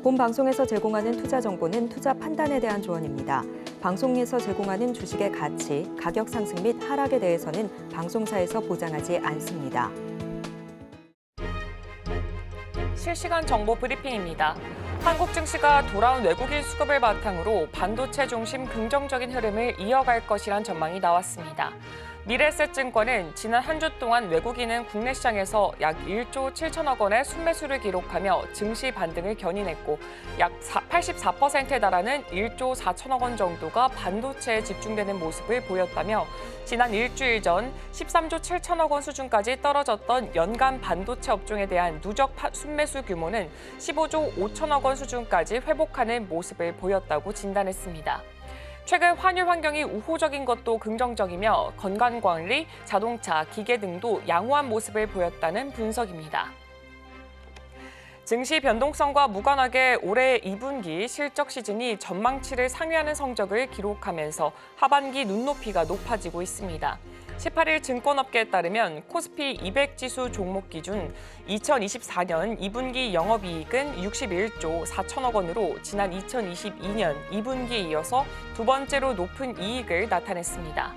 본 방송에서 제공하는 투자 정보는 투자 판단에 대한 조언입니다. 방송에서 제공하는 주식의 가치, 가격 상승 및 하락에 대해서는 방송사에서 보장하지 않습니다. 실시간 정보 브리핑입니다. 한국 증시가 돌아온 외국인 수급을 바탕으로 반도체 중심 긍정적인 흐름을 이어갈 것이란 전망이 나왔습니다. 미래에셋증권은 지난 한 주 동안 외국인은 국내 시장에서 약 1조 7천억 원의 순매수를 기록하며 증시 반등을 견인했고 약 84%에 달하는 1조 4천억 원 정도가 반도체에 집중되는 모습을 보였다며 지난 일주일 전 13조 7천억 원 수준까지 떨어졌던 연간 반도체 업종에 대한 누적 순매수 규모는 15조 5천억 원 수준까지 회복하는 모습을 보였다고 진단했습니다. 최근 환율 환경이 우호적인 것도 긍정적이며 건강관리, 자동차, 기계 등도 양호한 모습을 보였다는 분석입니다. 증시 변동성과 무관하게 올해 2분기 실적 시즌이 전망치를 상회하는 성적을 기록하면서 하반기 눈높이가 높아지고 있습니다. 18일 증권업계에 따르면 코스피 200 지수 종목 기준 2024년 2분기 영업이익은 61조 4천억 원으로 지난 2022년 2분기에 이어서 두 번째로 높은 이익을 나타냈습니다.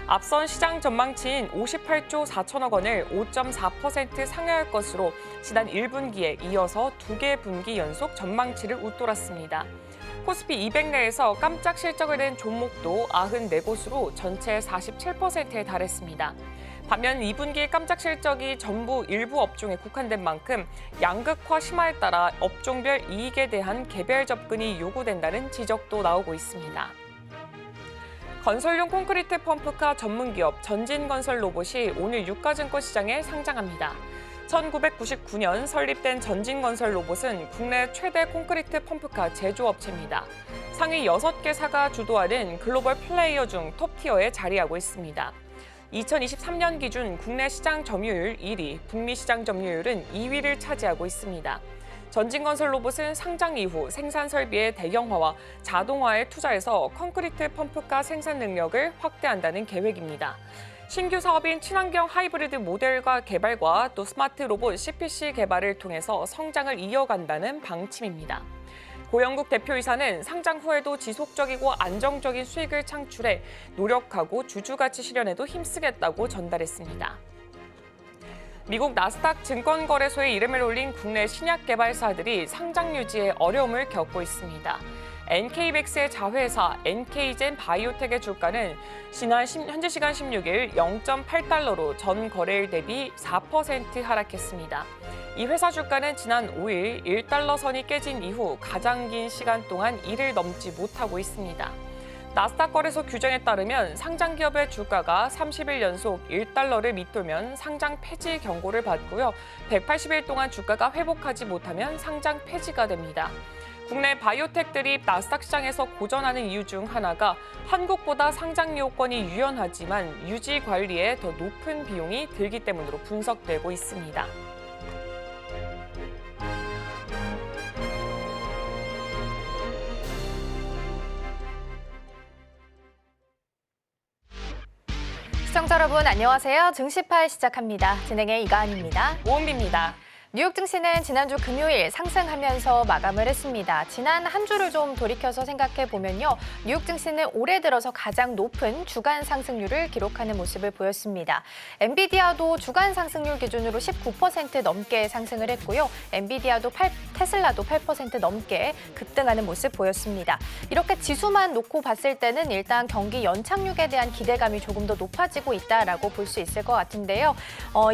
앞선 시장 전망치인 58조 4천억 원을 5.4% 상회할 것으로 지난 1분기에 이어서 두 개 분기 연속 전망치를 웃돌았습니다. 코스피 200 내에서 깜짝 실적을 낸 종목도 94곳으로 전체 47%에 달했습니다. 반면 2분기 깜짝 실적이 전부 일부 업종에 국한된 만큼 양극화 심화에 따라 업종별 이익에 대한 개별 접근이 요구된다는 지적도 나오고 있습니다. 건설용 콘크리트 펌프카 전문기업 전진건설로봇이 오늘 유가증권 시장에 상장합니다. 1999년 설립된 전진건설로봇은 국내 최대 콘크리트 펌프카 제조업체입니다. 상위 6개사가 주도하는 글로벌 플레이어 중 톱티어에 자리하고 있습니다. 2023년 기준 국내 시장 점유율 1위, 북미 시장 점유율은 2위를 차지하고 있습니다. 전진건설로봇은 상장 이후 생산 설비의 대형화와 자동화에 투자해서 콘크리트 펌프카 생산 능력을 확대한다는 계획입니다. 신규 사업인 친환경 하이브리드 모델과 개발과 또 스마트 로봇 CPC 개발을 통해서 성장을 이어간다는 방침입니다. 고영국 대표이사는 상장 후에도 지속적이고 안정적인 수익을 창출해 노력하고 주주가치 실현에도 힘쓰겠다고 전달했습니다. 미국 나스닥 증권거래소에 이름을 올린 국내 신약 개발사들이 상장 유지에 어려움을 겪고 있습니다. NK백스의 자회사 NK젠 바이오텍의 주가는 지난 현지 시간 16일 0.8달러로 전 거래일 대비 4% 하락했습니다. 이 회사 주가는 지난 5일 1달러 선이 깨진 이후 가장 긴 시간 동안 이를 넘지 못하고 있습니다. 나스닥 거래소 규정에 따르면 상장 기업의 주가가 30일 연속 1달러를 밑돌면 상장 폐지 경고를 받고요. 180일 동안 주가가 회복하지 못하면 상장 폐지가 됩니다. 국내 바이오텍들이 나스닥 시장에서 고전하는 이유 중 하나가 한국보다 상장 요건이 유연하지만 유지 관리에 더 높은 비용이 들기 때문으로 분석되고 있습니다. 시청자 여러분 안녕하세요. 증시팔 시작합니다. 진행의 이가은입니다. 오은비입니다. 뉴욕 증시는 지난주 금요일 상승하면서 마감을 했습니다. 지난 한 주를 좀 돌이켜서 생각해 보면요. 뉴욕 증시는 올해 들어서 가장 높은 주간 상승률을 기록하는 모습을 보였습니다. 엔비디아도 주간 상승률 기준으로 19% 넘게 상승을 했고요. 테슬라도 8% 넘게 급등하는 모습 보였습니다. 이렇게 지수만 놓고 봤을 때는 일단 경기 연착륙에 대한 기대감이 조금 더 높아지고 있다라고 볼 수 있을 것 같은데요.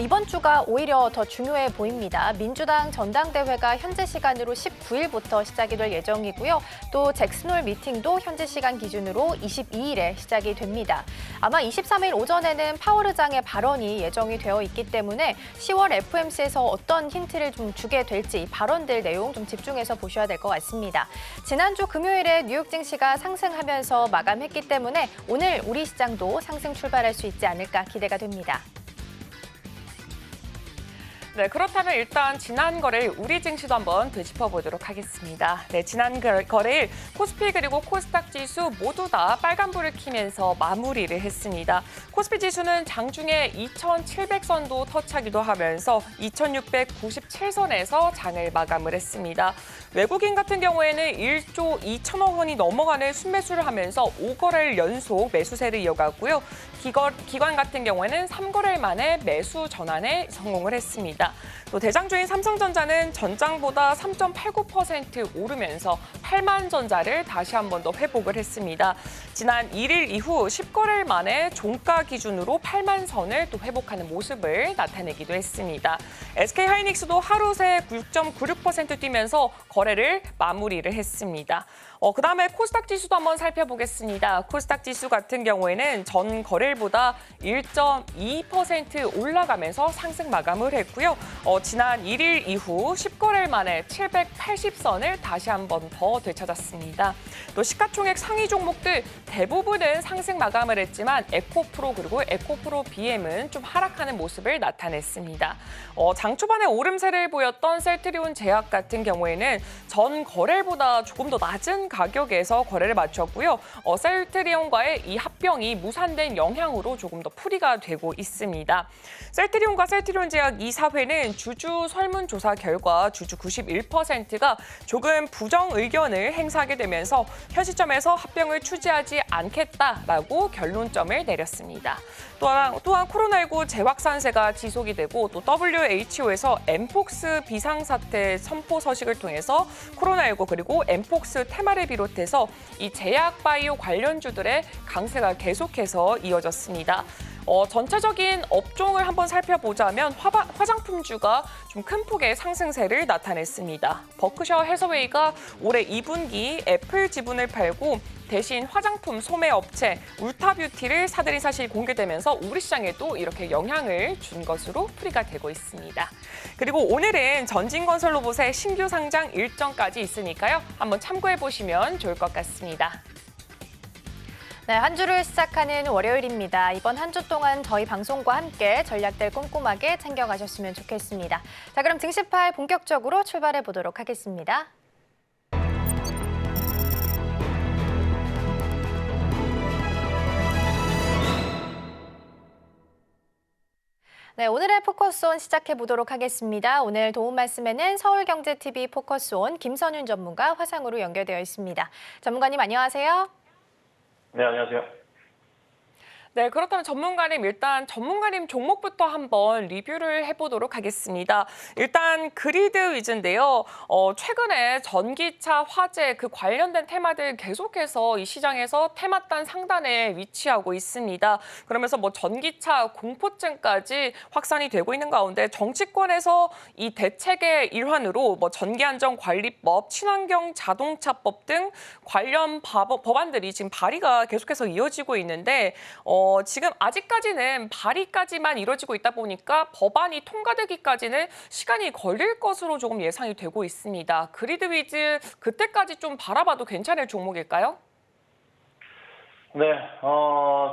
이번 주가 오히려 더 중요해 보입니다. 민주당 전당대회가 현재 시간으로 19일부터 시작이 될 예정이고요. 또 잭슨홀 미팅도 현재 시간 기준으로 22일에 시작이 됩니다. 아마 23일 오전에는 파월 의장의 발언이 예정이 되어 있기 때문에 10월 FOMC에서 어떤 힌트를 좀 주게 될지 발언들 내용 좀 집중해서 보셔야 될 것 같습니다. 지난주 금요일에 뉴욕 증시가 상승하면서 마감했기 때문에 오늘 우리 시장도 상승 출발할 수 있지 않을까 기대가 됩니다. 네, 그렇다면 일단 지난 거래일 우리 증시도 한번 되짚어보도록 하겠습니다. 네, 지난 거래일 코스피 그리고 코스닥 지수 모두 다 빨간불을 켜면서 마무리를 했습니다. 코스피 지수는 장중에 2,700선도 터치하기도 하면서 2,697선에서 장을 마감을 했습니다. 외국인 같은 경우에는 1조 2천억 원이 넘어가는 순매수를 하면서 5거래일 연속 매수세를 이어갔고요. 기관 같은 경우에는 3거래일 만에 매수 전환에 성공을 했습니다. 또 대장주인 삼성전자는 전장보다 3.89% 오르면서 8만 전자를 다시 한 번 더 회복을 했습니다. 지난 1일 이후 10거래일 만에 종가 기준으로 8만 선을 또 회복하는 모습을 나타내기도 했습니다. SK하이닉스도 하루 새 6.96% 뛰면서 거래를 마무리를 했습니다. 그다음에 코스닥 지수도 한번 살펴보겠습니다. 코스닥 지수 같은 경우에는 전 거래일보다 1.2% 올라가면서 상승 마감을 했고요. 지난 1일 이후 10거래일 만에 780선을 다시 한 번 더 되찾았습니다. 또 시가총액 상위 종목들 대부분은 상승 마감을 했지만 에코프로 그리고 에코프로 BM은 좀 하락하는 모습을 나타냈습니다. 장 초반에 오름세를 보였던 셀트리온 제약 같은 경우에는 전 거래일보다 조금 더 낮은 가격에서 거래를 마쳤고요. 셀트리온과의 이 합병이 무산된 영향으로 조금 더 풀이가 되고 있습니다. 셀트리온과 셀트리온 제약 이사회는 주주 설문조사 결과 주주 91%가 조금 부정 의견을 행사하게 되면서 현 시점에서 합병을 추진하지 않겠다라고 결론점을 내렸습니다. 또한 코로나19 재확산세가 지속이 되고 또 WHO에서 엠폭스 비상사태 선포 서식을 통해서 코로나19 그리고 엠폭스 테마를 비롯해서 이 제약 바이오 관련주들의 강세가 계속해서 이어졌습니다. 전체적인 업종을 한번 살펴보자면 화장품주가 좀 큰 폭의 상승세를 나타냈습니다. 버크셔 해서웨이가 올해 2분기 애플 지분을 팔고 대신 화장품 소매 업체 울타뷰티를 사들인 사실이 공개되면서 우리 시장에도 이렇게 영향을 준 것으로 풀이가 되고 있습니다. 그리고 오늘은 전진건설로봇의 신규 상장 일정까지 있으니까요. 한번 참고해 보시면 좋을 것 같습니다. 네, 한 주를 시작하는 월요일입니다. 이번 한 주 동안 저희 방송과 함께 전략들 꼼꼼하게 챙겨가셨으면 좋겠습니다. 자, 그럼 증시팔 본격적으로 출발해 보도록 하겠습니다. 네, 오늘의 포커스온 시작해 보도록 하겠습니다. 오늘 도움 말씀에는 서울경제TV 포커스온 김선윤 전문가 화상으로 연결되어 있습니다. 전문가님 안녕하세요. 네, 안녕하세요. 네, 그렇다면 전문가님 종목부터 한번 리뷰를 해보도록 하겠습니다. 일단 그리드 위주인데요. 최근에 전기차, 화재 그 관련된 테마들 계속해서 이 시장에서 테마단 상단에 위치하고 있습니다. 그러면서 뭐 전기차 공포증까지 확산이 되고 있는 가운데 정치권에서 이 대책의 일환으로 뭐 전기안전관리법, 친환경 자동차법 등 관련 법안들이 지금 발의가 계속해서 이어지고 있는데 지금 아직까지는 발의까지만 이루어지고 있다 보니까 법안이 통과되기까지는 시간이 걸릴 것으로 조금 예상이 되고 있습니다. 그리드 위즈 그때까지 좀 바라봐도 괜찮을 종목일까요? 네,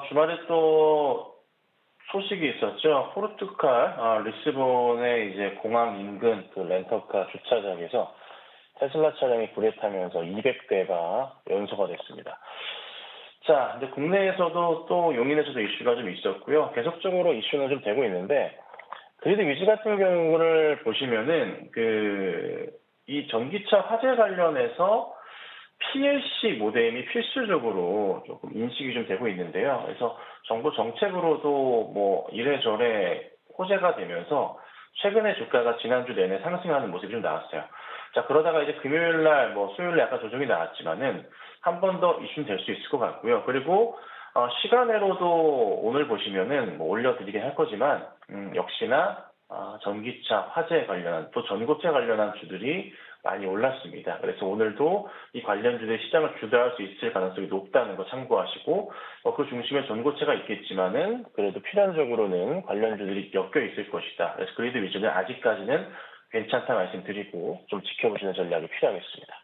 주말에 또 소식이 있었죠. 포르투갈 리스본의 이제 공항 인근 그 렌터카 주차장에서 테슬라 차량이 불에 타면서 200대가 연소가 됐습니다. 자, 이제 국내에서도 또 용인에서도 이슈가 좀 있었고요. 계속적으로 이슈는 좀 되고 있는데, 그리드 위즈 같은 경우를 보시면은, 이 전기차 화재 관련해서 PLC 모뎀이 필수적으로 조금 인식이 좀 되고 있는데요. 그래서 정부 정책으로도 뭐 이래저래 호재가 되면서 최근에 주가가 지난주 내내 상승하는 모습이 좀 나왔어요. 자, 그러다가 이제 금요일 날, 수요일 날 약간 조정이 나왔지만은 한 번 더 이슈는 될 수 있을 것 같고요. 그리고 시간으로도 오늘 보시면은 뭐 올려드리긴 할 거지만 역시나 전기차 화재 관련한 또 전고체 관련한 주들이 많이 올랐습니다. 그래서 오늘도 이 관련주들이 시장을 주도할 수 있을 가능성이 높다는 거 참고하시고 그 중심에 전고체가 있겠지만은 그래도 필연적으로는 관련주들이 엮여 있을 것이다. 그래서 그리드 위주는 아직까지는 괜찮다 말씀드리고 좀 지켜보시는 전략이 필요하겠습니다.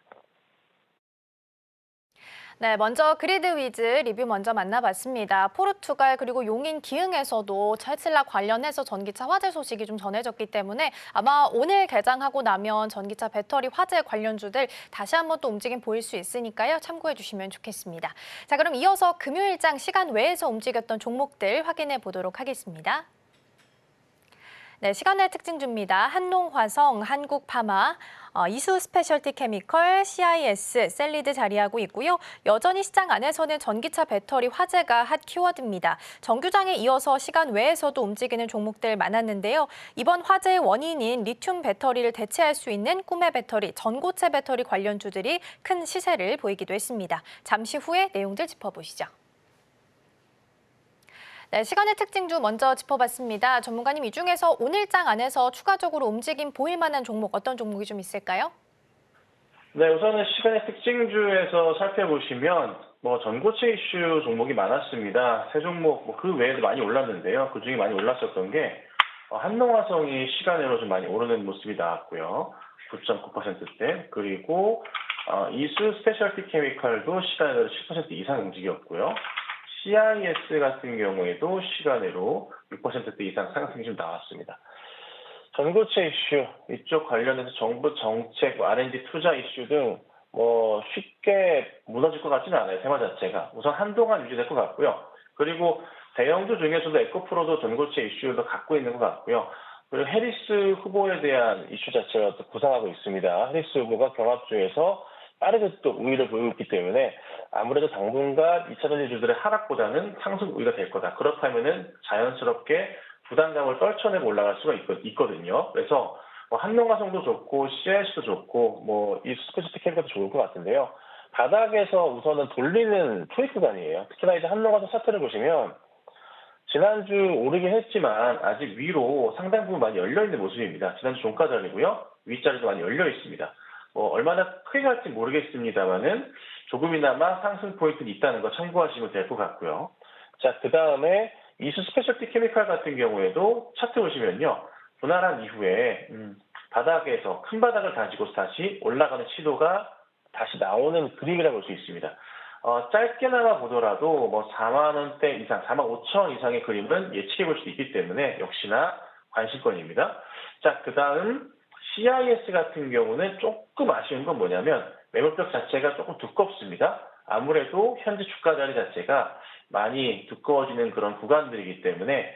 네, 먼저 그리드 위즈 리뷰 먼저 만나봤습니다. 포르투갈 그리고 용인 기흥에서도 테슬라 관련해서 전기차 화재 소식이 좀 전해졌기 때문에 아마 오늘 개장하고 나면 전기차 배터리 화재 관련주들 다시 한번 또 움직임 보일 수 있으니까요. 참고해 주시면 좋겠습니다. 자, 그럼 이어서 금요일장 시간 외에서 움직였던 종목들 확인해 보도록 하겠습니다. 네, 시간의 특징주입니다. 한농화성, 한국파마, 이수 스페셜티 케미컬, CIS, 셀리드 자리하고 있고요. 여전히 시장 안에서는 전기차 배터리 화재가 핫 키워드입니다. 정규장에 이어서 시간 외에서도 움직이는 종목들 많았는데요. 이번 화재의 원인인 리튬 배터리를 대체할 수 있는 꿈의 배터리, 전고체 배터리 관련주들이 큰 시세를 보이기도 했습니다. 잠시 후에 내용들 짚어보시죠. 네, 시간의 특징주 먼저 짚어봤습니다. 전문가님, 이 중에서 오늘장 안에서 추가적으로 움직임 보일 만한 종목 어떤 종목이 좀 있을까요? 네, 우선은 시간의 특징주에서 살펴보시면 전고체 이슈 종목이 많았습니다. 세 종목 그 외에도 많이 올랐는데요. 그 중에 많이 올랐었던 게 한농화성이 시간으로 좀 많이 오르는 모습이 나왔고요. 9.9%대. 그리고 이수 스페셜티 케미칼도 시간으로 10% 이상 움직였고요. CIS 같은 경우에도 시간으로 6%대 이상 상승이 좀 나왔습니다. 전고체 이슈, 이쪽 관련해서 정부 정책, R&D 투자 이슈 등 쉽게 무너질 것 같지는 않아요. 테마 자체가. 우선 한동안 유지될 것 같고요. 그리고 대형주 중에서도 에코프로도 전고체 이슈를 갖고 있는 것 같고요. 그리고 해리스 후보에 대한 이슈 자체가 또 부상하고 있습니다. 해리스 후보가 경합주에서 빠르게 또 우위를 보이고 있기 때문에 아무래도 당분간 2차 전지주들의 하락보다는 상승 우위가 될 거다. 그렇다면은 자연스럽게 부담감을 떨쳐내고 올라갈 수가 있거든요. 그래서 한농화성도 좋고 CIS도 좋고 이 스페셜티 케미칼도 좋을 것 같은데요. 바닥에서 우선은 돌리는 초입 구간이에요. 특히나 이제 한농화성 차트를 보시면 지난주 오르긴 했지만 아직 위로 상당 부분 많이 열려 있는 모습입니다. 지난주 종가 자리고요. 윗자리도 많이 열려 있습니다. 얼마나 크게 갈지 모르겠습니다만은 조금이나마 상승 포인트는 있다는 거 참고하시면 될 것 같고요. 자, 그 다음에 이수 스페셜티 케미칼 같은 경우에도 차트 보시면요. 분할한 이후에 바닥에서 큰 바닥을 다지고 다시 올라가는 시도가 다시 나오는 그림이라고 볼 수 있습니다. 짧게나마 보더라도 4만 원대 이상, 4만 5천 원 이상의 그림은 예측해 볼 수 있기 때문에 역시나 관심권입니다. 자, 그 다음 CIS 같은 경우는 조금 아쉬운 건 뭐냐면 매물벽 자체가 조금 두껍습니다. 아무래도 현재 주가 자리 자체가 많이 두꺼워지는 그런 구간들이기 때문에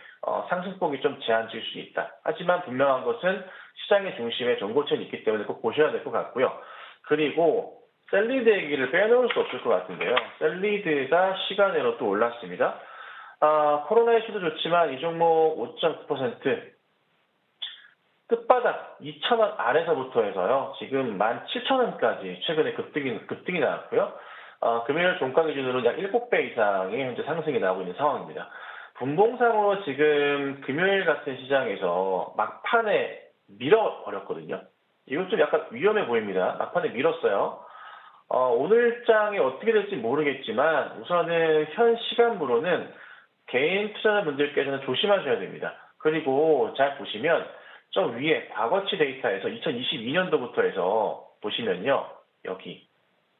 상승폭이 좀 제한될 수 있다. 하지만 분명한 것은 시장의 중심에 전고체는 있기 때문에 꼭 보셔야 될 것 같고요. 그리고 셀리드 얘기를 빼놓을 수 없을 것 같은데요. 셀리드가 시간으로 또 올랐습니다. 코로나 이슈도 좋지만 이 종목 5.9% 끝바닥 2,000원 아래서부터 해서요. 지금 17,000원까지 최근에 급등이 나왔고요. 금요일 종가 기준으로 약 7배 이상의 현재 상승이 나오고 있는 상황입니다. 분봉상으로 지금 금요일 같은 시장에서 막판에 밀어버렸거든요. 이것 좀 약간 위험해 보입니다. 막판에 밀었어요. 오늘 장이 어떻게 될지 모르겠지만 우선은 현 시간으로는 개인 투자자분들께서는 조심하셔야 됩니다. 그리고 잘 보시면 저 위에 과거치 데이터에서 2022년도부터 해서 보시면요. 여기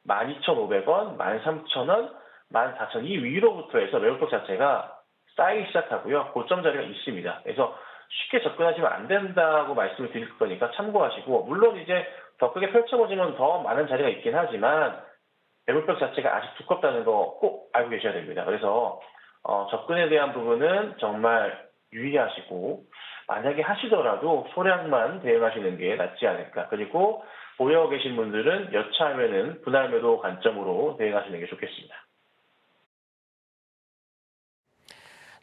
12,500원, 13,000원, 14,000원 이 위로부터 해서 매물폭 자체가 쌓이기 시작하고요. 고점 자리가 있습니다. 그래서 쉽게 접근하시면 안 된다고 말씀을 드릴 거니까 참고하시고 물론 이제 더 크게 펼쳐보시면 더 많은 자리가 있긴 하지만 매물벽 자체가 아직 두껍다는 거 꼭 알고 계셔야 됩니다. 그래서 접근에 대한 부분은 정말 유의하시고 만약에 하시더라도 소량만 대응하시는 게 낫지 않을까. 그리고 보유 계신 분들은 여차하면은 분할 매도 관점으로 대응하시는 게 좋겠습니다.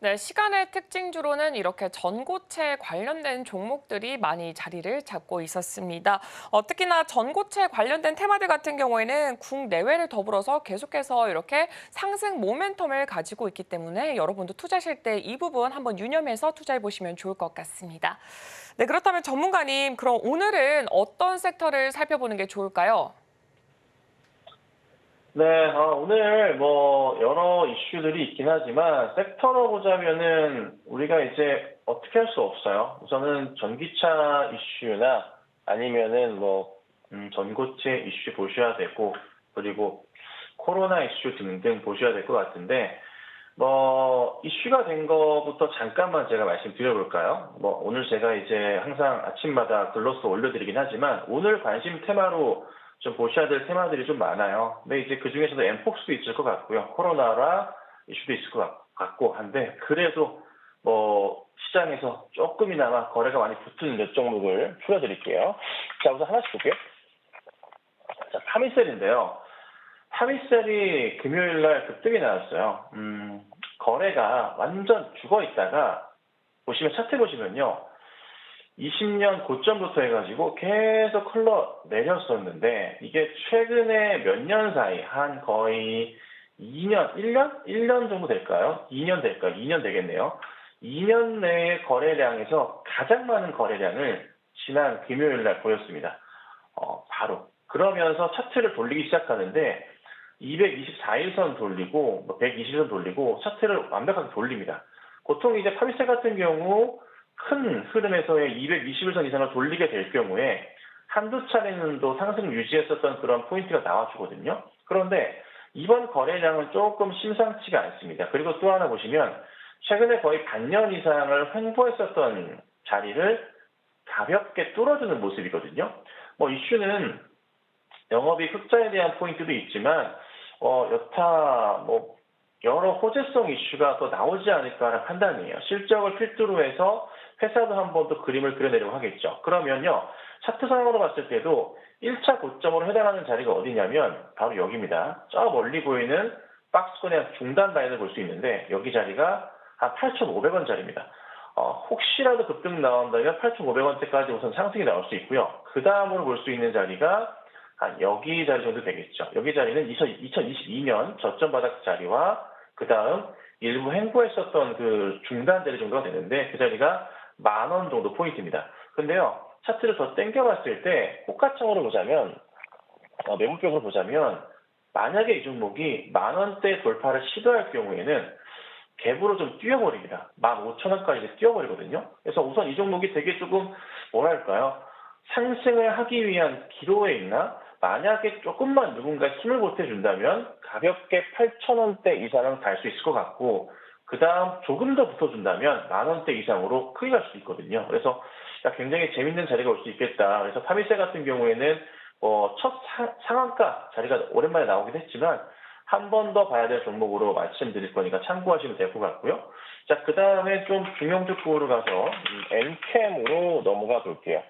네, 시간의 특징주로는 이렇게 전고체 관련된 종목들이 많이 자리를 잡고 있었습니다. 특히나 전고체 관련된 테마들 같은 경우에는 국내외를 더불어서 계속해서 이렇게 상승 모멘텀을 가지고 있기 때문에 여러분도 투자하실 때 이 부분 한번 유념해서 투자해 보시면 좋을 것 같습니다. 네, 그렇다면 전문가님, 그럼 오늘은 어떤 섹터를 살펴보는 게 좋을까요? 네, 오늘 여러 이슈들이 있긴 하지만 섹터로 보자면은 우리가 이제 어떻게 할 수 없어요. 우선은 전기차 이슈나 아니면은 전고체 이슈 보셔야 되고 그리고 코로나 이슈 등등 보셔야 될 것 같은데, 이슈가 된 거부터 잠깐만 제가 말씀드려볼까요? 오늘 제가 이제 항상 아침마다 글로써 올려드리긴 하지만, 오늘 관심 테마로 좀 보셔야 될 테마들이 좀 많아요. 근데 이제 그 중에서도 엠폭스도 있을 것 같고요. 코로나라 이슈도 있을 것 같고 한데, 그래도 시장에서 조금이나마 거래가 많이 붙은 몇 종목을 풀어드릴게요. 자, 우선 하나씩 볼게요. 자, 파미셀인데요. 파미셀이 금요일 날 급등이 나왔어요. 거래가 완전 죽어 있다가 보시면 차트 보시면요. 20년 고점부터 해가지고 계속 흘러 내렸었는데 이게 최근에 몇 년 사이 한 거의 2년, 1년? 1년 정도 될까요? 2년 될까요? 2년 되겠네요. 2년 내의 거래량에서 가장 많은 거래량을 지난 금요일 날 보였습니다. 바로. 그러면서 차트를 돌리기 시작하는데 224일선 돌리고 120선 돌리고 차트를 완벽하게 돌립니다. 보통 이제 파미셀 같은 경우 큰 흐름에서의 220일선 이상을 돌리게 될 경우에 한두 차례는 또 상승 유지했었던 그런 포인트가 나와주거든요. 그런데 이번 거래량은 조금 심상치가 않습니다. 그리고 또 하나 보시면 최근에 거의 반년 이상을 횡보했었던 자리를 가볍게 뚫어주는 모습이거든요. 이슈는 영업이 흑자에 대한 포인트도 있지만 여타 여러 호재성 이슈가 더 나오지 않을까라는 판단이에요. 실적을 필두로 해서 회사도 한 번 더 그림을 그려내려고 하겠죠. 그러면요, 차트 상황으로 봤을 때도 1차 고점으로 해당하는 자리가 어디냐면 바로 여기입니다. 저 멀리 보이는 박스권의 중단 라인을 볼 수 있는데 여기 자리가 한 8,500원 자리입니다. 혹시라도 급등 나온다면 8,500원대까지 우선 상승이 나올 수 있고요. 그 다음으로 볼 수 있는 자리가 한 여기 자리 정도 되겠죠. 여기 자리는 2022년 저점 바닥 자리와 그 다음 일부 횡보했었던 그 중단 자리 정도가 되는데 그 자리가 10,000원 정도 포인트입니다. 근데요, 차트를 더 당겨봤을 때 호가창으로 보자면, 매물벽으로 보자면 만약에 이 종목이 10,000원대 돌파를 시도할 경우에는 갭으로 좀 뛰어버립니다. 15,000원까지 뛰어버리거든요. 그래서 우선 이 종목이 되게 조금 뭐랄까요, 상승을 하기 위한 기로에 있나? 만약에 조금만 누군가 힘을 보태준다면 가볍게 8,000원대 이상은 갈 수 있을 것 같고 그 다음 조금 더 붙어준다면 10,000원대 이상으로 크게 갈 수 있거든요. 그래서 굉장히 재밌는 자리가 올 수 있겠다. 그래서 파미셀 같은 경우에는 첫 상한가 자리가 오랜만에 나오긴 했지만 한 번 더 봐야 될 종목으로 말씀드릴 거니까 참고하시면 될 것 같고요. 자, 그 다음에 좀 중형주급으로 가서 엠캠으로 넘어가 볼게요.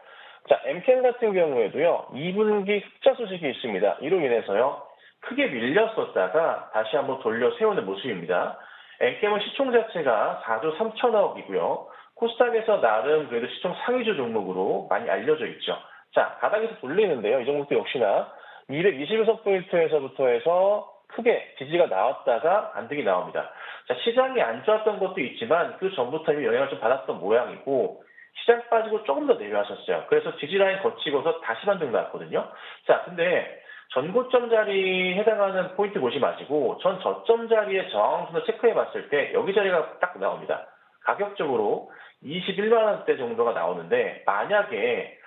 자, 엠캠 같은 경우에도요, 2분기 흑자 소식이 있습니다. 이로 인해서요, 크게 밀렸었다가 다시 한번 돌려 세우는 모습입니다. 엠캠은 시총 자체가 4조 3천억이고요. 코스닥에서 나름 그래도 시총 상위주 종목으로 많이 알려져 있죠. 자, 바닥에서 돌리는데요. 이 종목도 역시나 221선 포인트에서부터 해서 크게 지지가 나왔다가 반등이 나옵니다. 자, 시장이 안 좋았던 것도 있지만 그 전부터 이미 영향을 좀 받았던 모양이고 시장 빠지고 조금 더 내려왔었어요. 그래서 지지라인 거치고서 다시 반등 나왔거든요. 자, 근데 전고점 자리에 해당하는 포인트 보지 마시고 전 저점 자리의 저항선을 체크해 봤을 때 여기 자리가 딱 나옵니다. 가격적으로 21만 원대 정도가 나오는데 만약에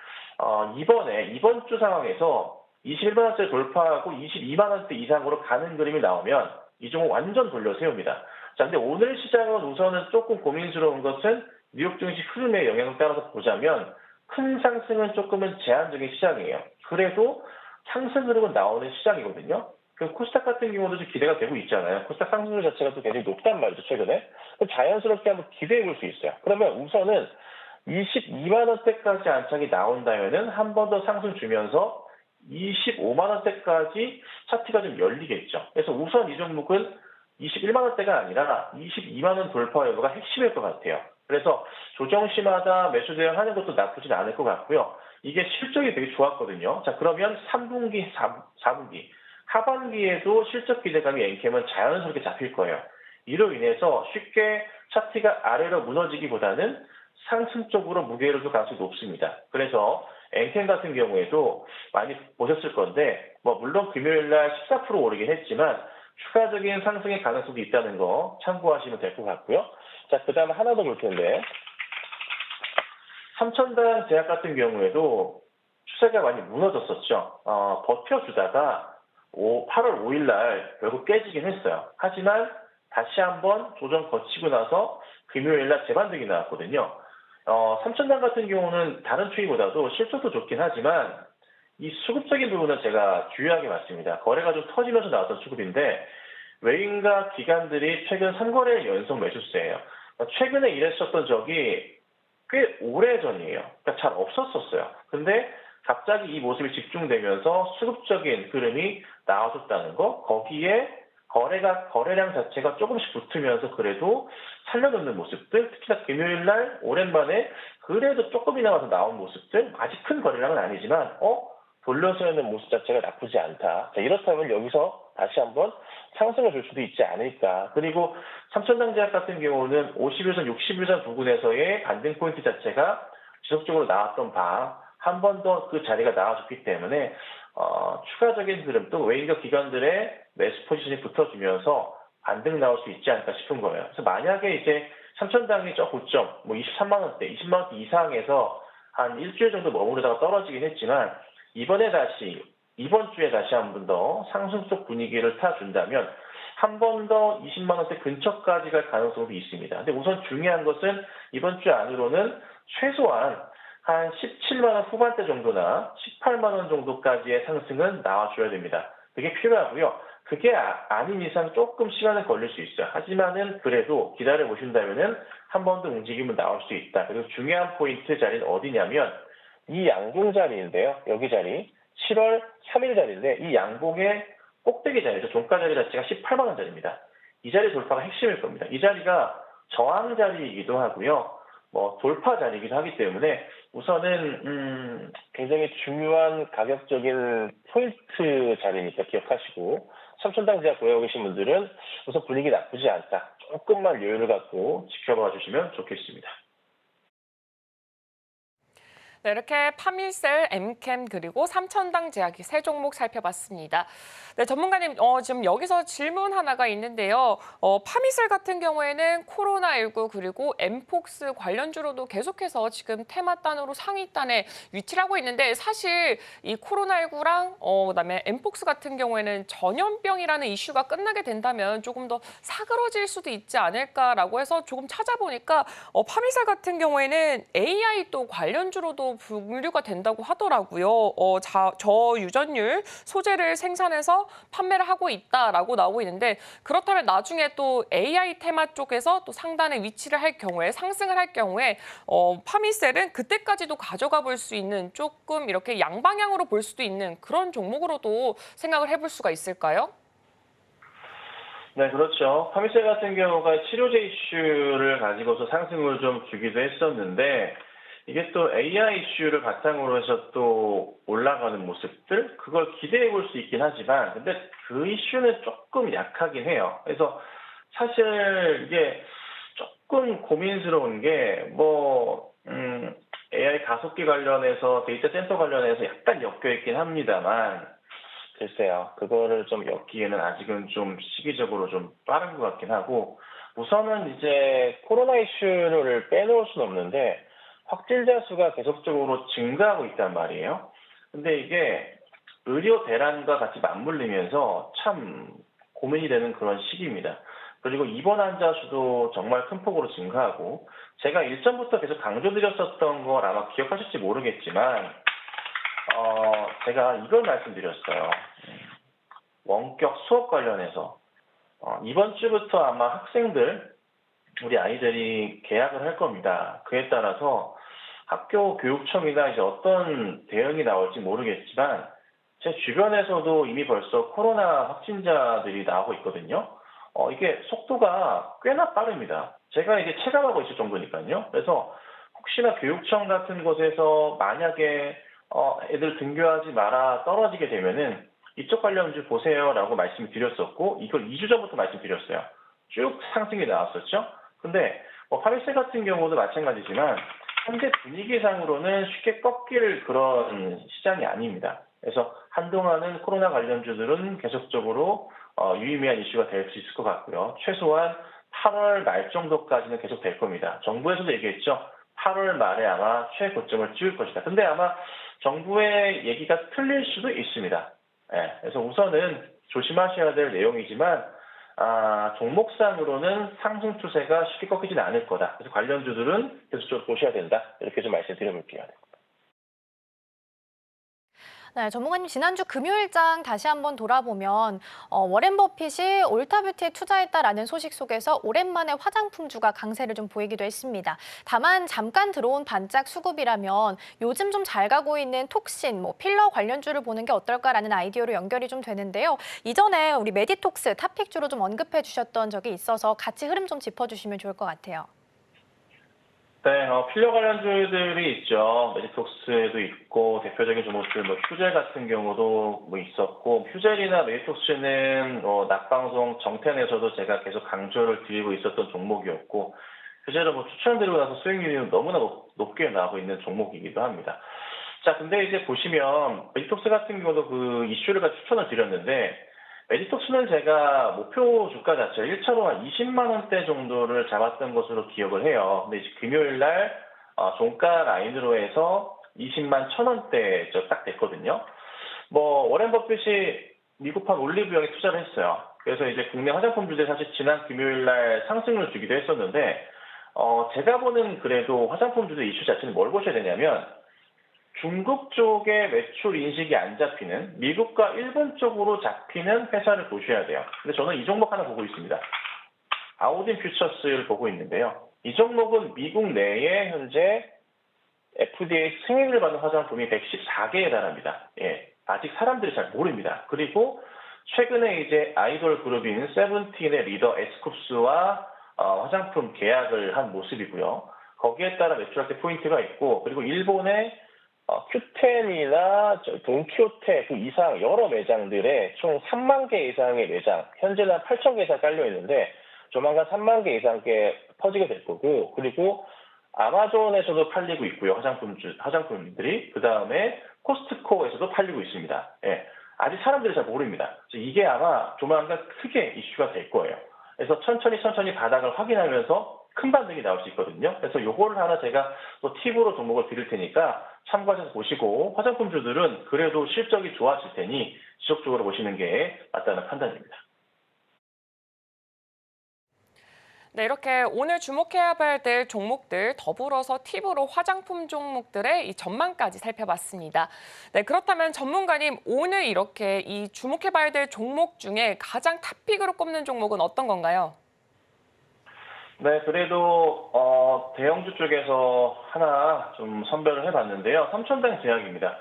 이번 주 상황에서 21만 원대 돌파하고 22만 원대 이상으로 가는 그림이 나오면 이 종목 완전 돌려 세웁니다. 자, 근데 오늘 시장은 우선은 조금 고민스러운 것은 뉴욕 증시 흐름의 영향을 따라서 보자면 큰 상승은 조금은 제한적인 시장이에요. 그래도 상승 흐름은 나오는 시장이거든요. 그럼 코스닥 같은 경우도 좀 기대가 되고 있잖아요. 코스닥 상승률 자체가 또 굉장히 높단 말이죠, 최근에. 자연스럽게 한번 기대해 볼 수 있어요. 그러면 우선은 22만 원대까지 안착이 나온다면은 한 번 더 상승 주면서 25만 원대까지 차트가 좀 열리겠죠. 그래서 우선 이 종목은 21만 원대가 아니라 22만 원 돌파 여부가 핵심일 것 같아요. 그래서 조정시마다 매수 대응하는 것도 나쁘진 않을 것 같고요. 이게 실적이 되게 좋았거든요. 자, 그러면 3분기, 4분기, 하반기에도 실적 기대감이 엠캠은 자연스럽게 잡힐 거예요. 이로 인해서 쉽게 차트가 아래로 무너지기보다는 상승 쪽으로 무게를 둘 가능성이 높습니다. 그래서 엠캠 같은 경우에도 많이 보셨을 건데, 물론 금요일 날 14% 오르긴 했지만 추가적인 상승의 가능성도 있다는 거 참고하시면 될 것 같고요. 자, 그 다음에 하나 더 볼 텐데, 삼천당 제약 같은 경우에도 추세가 많이 무너졌었죠. 버텨주다가 8월 5일 날 결국 깨지긴 했어요. 하지만 다시 한번 조정 거치고 나서 금요일 날 재반등이 나왔거든요. 삼천당 같은 경우는 다른 추이보다도 실적도 좋긴 하지만 이 수급적인 부분은 제가 주의하게 봤습니다. 거래가 좀 터지면서 나왔던 수급인데 외인과 기관들이 최근 3거래일 연속 매수세예요. 최근에 이랬었던 적이 꽤 오래전이에요. 그러니까 잘 없었었어요. 근데 갑자기 이 모습이 집중되면서 수급적인 흐름이 나와줬다는 거, 거기에 거래량 자체가 조금씩 붙으면서 그래도 살려놓는 모습들, 특히나 금요일 날 오랜만에 그래도 조금이나마 나온 모습들, 아직 큰 거래량은 아니지만, 돌려서 있는 모습 자체가 나쁘지 않다. 자, 이렇다면 여기서 다시 한번 상승을 줄 수도 있지 않을까. 그리고 삼천당제약 같은 경우는 50일선, 60일선 부근에서의 반등 포인트 자체가 지속적으로 나왔던 바, 한 번 더 그 자리가 나와줬기 때문에 추가적인 흐름 또 외인과 기관들의 매수 포지션이 붙어주면서 반등 나올 수 있지 않을까 싶은 거예요. 그래서 만약에 이제 삼천당이 저 고점 뭐 23만 원대, 20만 원대 이상에서 한 일주일 정도 머무르다가 떨어지긴 했지만 이번 주에 다시 한 번 더 상승 쪽 분위기를 타준다면 한 번 더 20만 원대 근처까지 갈 가능성도 있습니다. 근데 우선 중요한 것은 이번 주 안으로는 최소한 한 17만 원 후반대 정도나 18만 원 정도까지의 상승은 나와줘야 됩니다. 그게 필요하고요. 그게 아닌 이상 조금 시간은 걸릴 수 있어요. 하지만은 그래도 기다려 보신다면은 한 번 더 움직임은 나올 수 있다. 그리고 중요한 포인트 자리는 어디냐면 이 양봉 자리인데요. 여기 자리 7월 3일 자리인데 이 양봉의 꼭대기 자리에서 종가 자리 자체가 18만 원 자리입니다. 이 자리 돌파가 핵심일 겁니다. 이 자리가 저항 자리이기도 하고요. 돌파 자리이기도 하기 때문에 우선은 굉장히 중요한 가격적인 포인트 자리니까 기억하시고 삼천당제약 보유하고 계신 분들은 우선 분위기 나쁘지 않다. 조금만 여유를 갖고 지켜봐 주시면 좋겠습니다. 네, 이렇게 파밀셀, 엠캠 그리고 삼천당 제약이 세 종목 살펴봤습니다. 네, 전문가님 지금 여기서 질문 하나가 있는데요. 파밀셀 같은 경우에는 코로나19 그리고 엠폭스 관련주로도 계속해서 지금 테마단으로 상위단에 위치를 하고 있는데 사실 이 코로나19랑 그다음에 엠폭스 같은 경우에는 전염병이라는 이슈가 끝나게 된다면 조금 더 사그러질 수도 있지 않을까라고 해서 조금 찾아보니까 파밀셀 같은 경우에는 AI 또 관련주로도 분류가 된다고 하더라고요. 저유전율 소재를 생산해서 판매를 하고 있다라고 나오고 있는데 그렇다면 나중에 또 AI 테마 쪽에서 또 상단에 위치를 할 경우에 상승을 할 경우에 파밀셀은 그때까지도 가져가 볼 수 있는 조금 이렇게 양방향으로 볼 수도 있는 그런 종목으로도 생각을 해볼 수가 있을까요? 네, 그렇죠. 파밀셀 같은 경우가 치료제 이슈를 가지고서 상승을 좀 주기도 했었는데 이게 또 AI 이슈를 바탕으로 해서 또 올라가는 모습들 그걸 기대해 볼 수 있긴 하지만 근데 그 이슈는 조금 약하긴 해요. 그래서 사실 이게 조금 고민스러운 게 AI 가속기 관련해서 데이터 센터 관련해서 약간 엮여 있긴 합니다만 글쎄요. 그거를 좀 엮기에는 아직은 좀 시기적으로 좀 빠른 것 같긴 하고 우선은 이제 코로나 이슈를 빼놓을 수는 없는데 확진자 수가 계속적으로 증가하고 있단 말이에요. 근데 이게 의료 대란과 같이 맞물리면서 참 고민이 되는 그런 시기입니다. 그리고 입원 환자 수도 정말 큰 폭으로 증가하고 제가 일전부터 계속 강조드렸었던 걸 아마 기억하실지 모르겠지만 제가 이걸 말씀드렸어요. 원격 수업 관련해서 이번 주부터 아마 학생들 우리 아이들이 개학을 할 겁니다. 그에 따라서 학교 교육청이나 이제 어떤 대응이 나올지 모르겠지만 제 주변에서도 이미 벌써 코로나 확진자들이 나오고 있거든요. 이게 속도가 꽤나 빠릅니다. 제가 이게 체감하고 있을 정도니까요. 그래서 혹시나 교육청 같은 곳에서 만약에 애들 등교하지 마라 떨어지게 되면은 이쪽 관련주 보세요라고 말씀드렸었고 이걸 2주 전부터 말씀드렸어요. 쭉 상승이 나왔었죠. 근데 파밀셀 같은 경우도 마찬가지지만 현재 분위기상으로는 쉽게 꺾일 그런 시장이 아닙니다. 그래서 한동안은 코로나 관련주들은 계속적으로 유의미한 이슈가 될 수 있을 것 같고요. 최소한 8월 말 정도까지는 계속 될 겁니다. 정부에서도 얘기했죠. 8월 말에 아마 최고점을 찍을 것이다. 근데 아마 정부의 얘기가 틀릴 수도 있습니다. 예, 그래서 우선은 조심하셔야 될 내용이지만 종목상으로는 상승 추세가 쉽게 꺾이지는 않을 거다. 그래서 관련주들은 계속적으로 보셔야 된다. 이렇게 좀 말씀드려볼게요. 네, 전문가님 지난주 금요일장 다시 한번 돌아보면 워렌 버핏이 올타뷰티에 투자했다라는 소식 속에서 오랜만에 화장품주가 강세를 좀 보이기도 했습니다. 다만 잠깐 들어온 반짝 수급이라면 요즘 좀 잘 가고 있는 톡신, 필러 관련주를 보는 게 어떨까라는 아이디어로 연결이 좀 되는데요. 이전에 우리 메디톡스 탑픽주로 좀 언급해 주셨던 적이 있어서 같이 흐름 좀 짚어주시면 좋을 것 같아요. 네, 필러 관련주들이 있죠. 메디톡스에도 있고 대표적인 종목들 휴젤 같은 경우도 있었고, 휴젤이나 메디톡스는 낮방송 정텐에서도 제가 계속 강조를 드리고 있었던 종목이었고, 휴젤은 추천드리고 나서 수익률이 너무나 높게 나오고 있는 종목이기도 합니다. 자, 근데 이제 보시면 메디톡스 같은 경우도 그 이슈를 같이 추천을 드렸는데, 메디톡스는 제가 목표 주가 자체를 1차로 한 20만 원대 정도를 잡았던 것으로 기억을 해요. 근데 이제 금요일 날 종가 라인으로 해서 20만 1,000원대 딱 됐거든요. 워렌 버핏이 미국판 올리브영에 투자를 했어요. 그래서 이제 국내 화장품주들 사실 지난 금요일 날 상승을 주기도 했었는데, 제가 보는 그래도 화장품주들 이슈 자체는 뭘 보셔야 되냐면, 중국 쪽의 매출 인식이 안 잡히는, 미국과 일본 쪽으로 잡히는 회사를 보셔야 돼요. 근데 저는 이 종목 하나 보고 있습니다. 아우딘 퓨처스를 보고 있는데요. 이 종목은 미국 내에 현재 FDA 승인을 받은 화장품이 114개에 달합니다. 예, 아직 사람들이 잘 모릅니다. 그리고 최근에 이제 아이돌 그룹인 세븐틴의 리더 에스쿱스와 화장품 계약을 한 모습이고요. 거기에 따라 매출할 포인트가 있고, 그리고 일본의 큐텐이나 돈키호테 그 이상 여러 매장들에 총 3만 개 이상의 매장, 현재는 8천 개 이상 깔려 있는데 조만간 3만 개 이상께 퍼지게 될 거고, 그리고 아마존에서도 팔리고 있고요. 화장품들이. 그 다음에 코스트코에서도 팔리고 있습니다. 예, 아직 사람들이 잘 모릅니다. 이게 아마 조만간 크게 이슈가 될 거예요. 그래서 천천히 바닥을 확인하면서 큰 반등이 나올 수 있거든요. 그래서 요거를 하나 제가 또 팁으로 종목을 드릴 테니까 참고하셔서 보시고, 화장품주들은 그래도 실적이 좋아질 테니 지속적으로 보시는 게 맞다는 판단입니다. 네, 이렇게 오늘 주목해야 될 종목들 더불어서 팁으로 화장품 종목들의 이 전망까지 살펴봤습니다. 네, 그렇다면 전문가님, 오늘 이렇게 이 주목해봐야 될 종목 중에 가장 탑픽으로 꼽는 종목은 어떤 건가요? 네, 그래도 대형주 쪽에서 하나 좀 선별을 해봤는데요. 삼천당 제약입니다.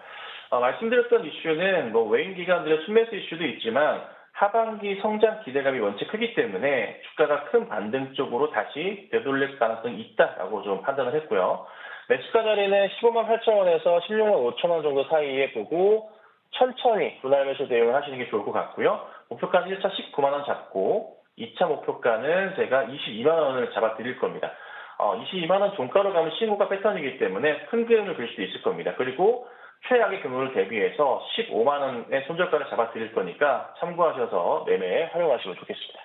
말씀드렸던 이슈는 외인 기관들의 순매수 이슈도 있지만 하반기 성장 기대감이 원체 크기 때문에 주가가 큰 반등 쪽으로 다시 되돌릴 가능성이 있다라고 좀 판단을 했고요. 매수가 자리는 15만 8천 원에서 16만 5천 원 정도 사이에 보고 천천히 분할 매수 대응을 하시는 게 좋을 것 같고요. 목표가는 1차 19만 원 잡고 2차 목표가는 제가 22만 원을 잡아 드릴 겁니다. 22만 원 종가로 가면 신고가 패턴이기 때문에 큰 그림을 그릴 수도 있을 겁니다. 그리고 최악의 경우를 대비해서 15만 원의 손절가를 잡아 드릴 거니까 참고하셔서 매매에 활용하시면 좋겠습니다.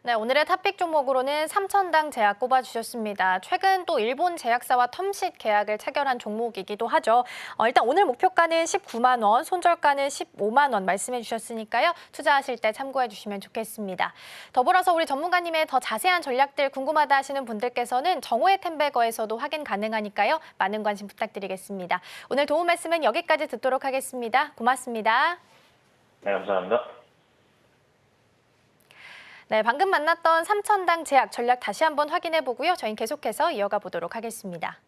네, 오늘의 탑픽 종목으로는 삼천당 제약 꼽아주셨습니다. 최근 또 일본 제약사와 텀쉿 계약을 체결한 종목이기도 하죠. 일단 오늘 목표가는 19만 원, 손절가는 15만 원 말씀해 주셨으니까요. 투자하실 때 참고해 주시면 좋겠습니다. 더불어서 우리 전문가님의 더 자세한 전략들 궁금하다 하시는 분들께서는 정오의 템베거에서도 확인 가능하니까요. 많은 관심 부탁드리겠습니다. 오늘 도움 말씀은 여기까지 듣도록 하겠습니다. 고맙습니다. 네, 감사합니다. 네, 방금 만났던 삼천당 제약 전략 다시 한번 확인해 보고요. 저희는 계속해서 이어가 보도록 하겠습니다.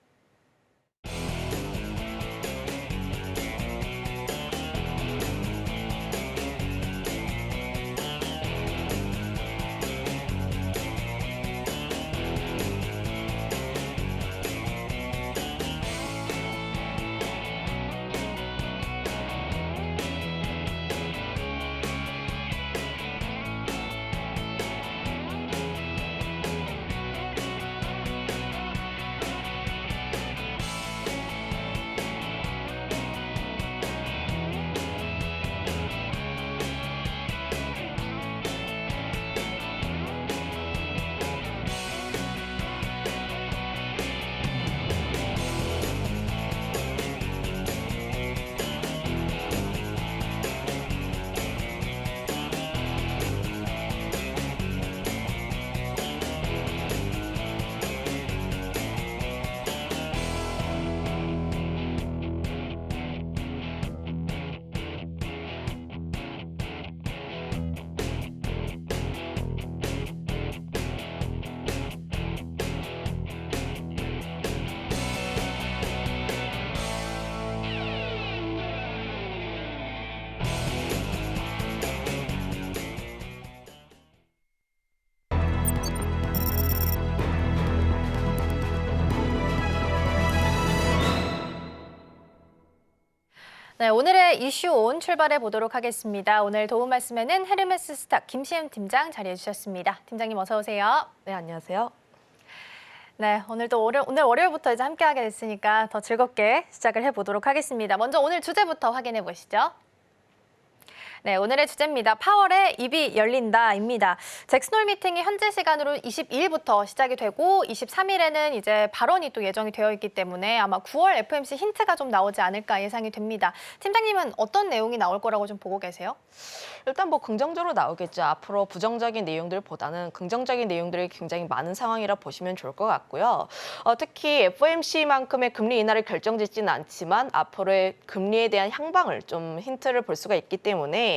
네, 오늘의 이슈온 출발해 보도록 하겠습니다. 오늘 도움 말씀에는 헤르메스 스탁 김시은 팀장 자리해 주셨습니다. 팀장님 어서 오세요. 네, 안녕하세요. 네, 오늘 월요일부터 이제 함께하게 됐으니까 더 즐겁게 시작을 해보도록 하겠습니다. 먼저 오늘 주제부터 확인해 보시죠. 네, 오늘의 주제입니다. 파월의 입이 열린다입니다. 잭슨홀 미팅이 현재 시간으로 22일부터 시작이 되고 23일에는 이제 발언이 또 예정이 되어 있기 때문에 아마 9월 FOMC 힌트가 좀 나오지 않을까 예상이 됩니다. 팀장님은 어떤 내용이 나올 거라고 좀 보고 계세요? 일단 뭐 긍정적으로 나오겠죠. 앞으로 부정적인 내용들보다는 긍정적인 내용들이 굉장히 많은 상황이라 보시면 좋을 것 같고요. 특히 FOMC만큼의 금리 인하를 결정짓지는 않지만 앞으로의 금리에 대한 향방을 좀 힌트를 볼 수가 있기 때문에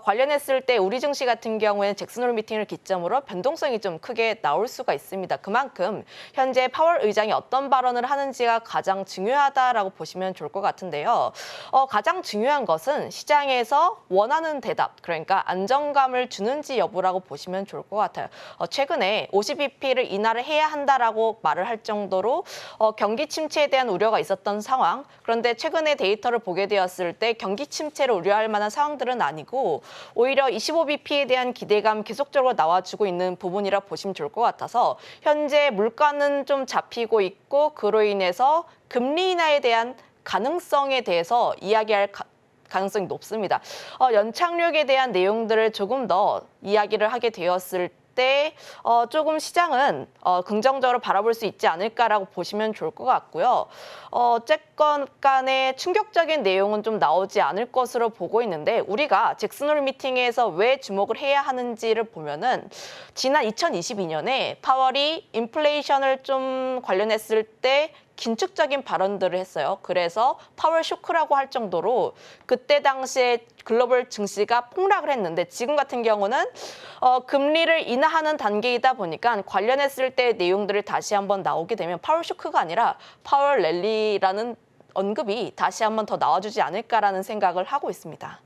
관련했을 때 우리 증시 같은 경우에는 잭슨홀 미팅을 기점으로 변동성이 좀 크게 나올 수가 있습니다. 그만큼 현재 파월 의장이 어떤 발언을 하는지가 가장 중요하다라고 보시면 좋을 것 같은데요. 가장 중요한 것은 시장에서 원하는 대답, 그러니까 안정감을 주는지 여부라고 보시면 좋을 것 같아요. 최근에 50bp를 인하를 해야 한다라고 말을 할 정도로 경기 침체에 대한 우려가 있었던 상황. 그런데 최근에 데이터를 보게 되었을 때 경기 침체를 우려할 만한 상황들은 아니고 오히려 25bp에 대한 기대감 계속적으로 나와주고 있는 부분이라 보시면 좋을 것 같아서 현재 물가는 좀 잡히고 있고 그로 인해서 금리 인하에 대한 가능성에 대해서 이야기할 가능성이 높습니다. 연착륙에 대한 내용들을 조금 더 이야기를 하게 되었을 때 조금 시장은 긍정적으로 바라볼 수 있지 않을까라고 보시면 좋을 것 같고요. 어쨌건 간에 충격적인 내용은 좀 나오지 않을 것으로 보고 있는데 우리가 잭슨홀 미팅에서 왜 주목을 해야 하는지를 보면은 지난 2022년에 파월이 인플레이션을 좀 관련했을 때 긴축적인 발언들을 했어요. 그래서 파월 쇼크라고 할 정도로 그때 당시에 글로벌 증시가 폭락을 했는데 지금 같은 경우는 금리를 인하하는 단계이다 보니까 관련했을 때 내용들을 다시 한번 나오게 되면 파월 쇼크가 아니라 파월 랠리라는 언급이 다시 한번 더 나와주지 않을까라는 생각을 하고 있습니다.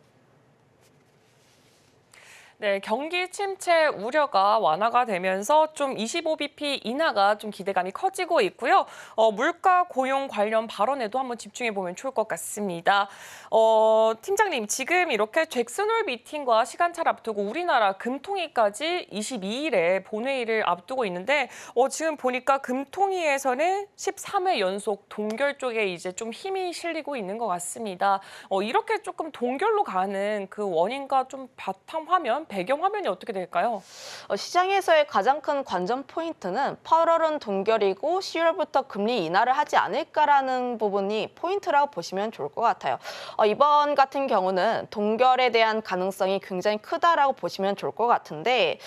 네, 경기 침체 우려가 완화가 되면서 좀 25bp 인하가 좀 기대감이 커지고 있고요. 물가 고용 관련 발언에도 한번 집중해 보면 좋을 것 같습니다. 팀장님, 지금 이렇게 잭슨홀 미팅과 시간차를 앞두고 우리나라 금통위까지 22일에 본회의를 앞두고 있는데 지금 보니까 금통위에서는 13회 연속 동결 쪽에 이제 좀 힘이 실리고 있는 것 같습니다. 이렇게 조금 동결로 가는 그 원인과 좀 바탕화면 배경 화면이 어떻게 될까요? 시장에서의 가장 큰 관전 포인트는 8월은 동결이고 10월부터 금리 인하를 하지 않을까라는 부분이 포인트라고 보시면 좋을 것 같아요. 이번 같은 경우는 동결에 대한 가능성이 굉장히 크다라고 보시면 좋을 것 같은데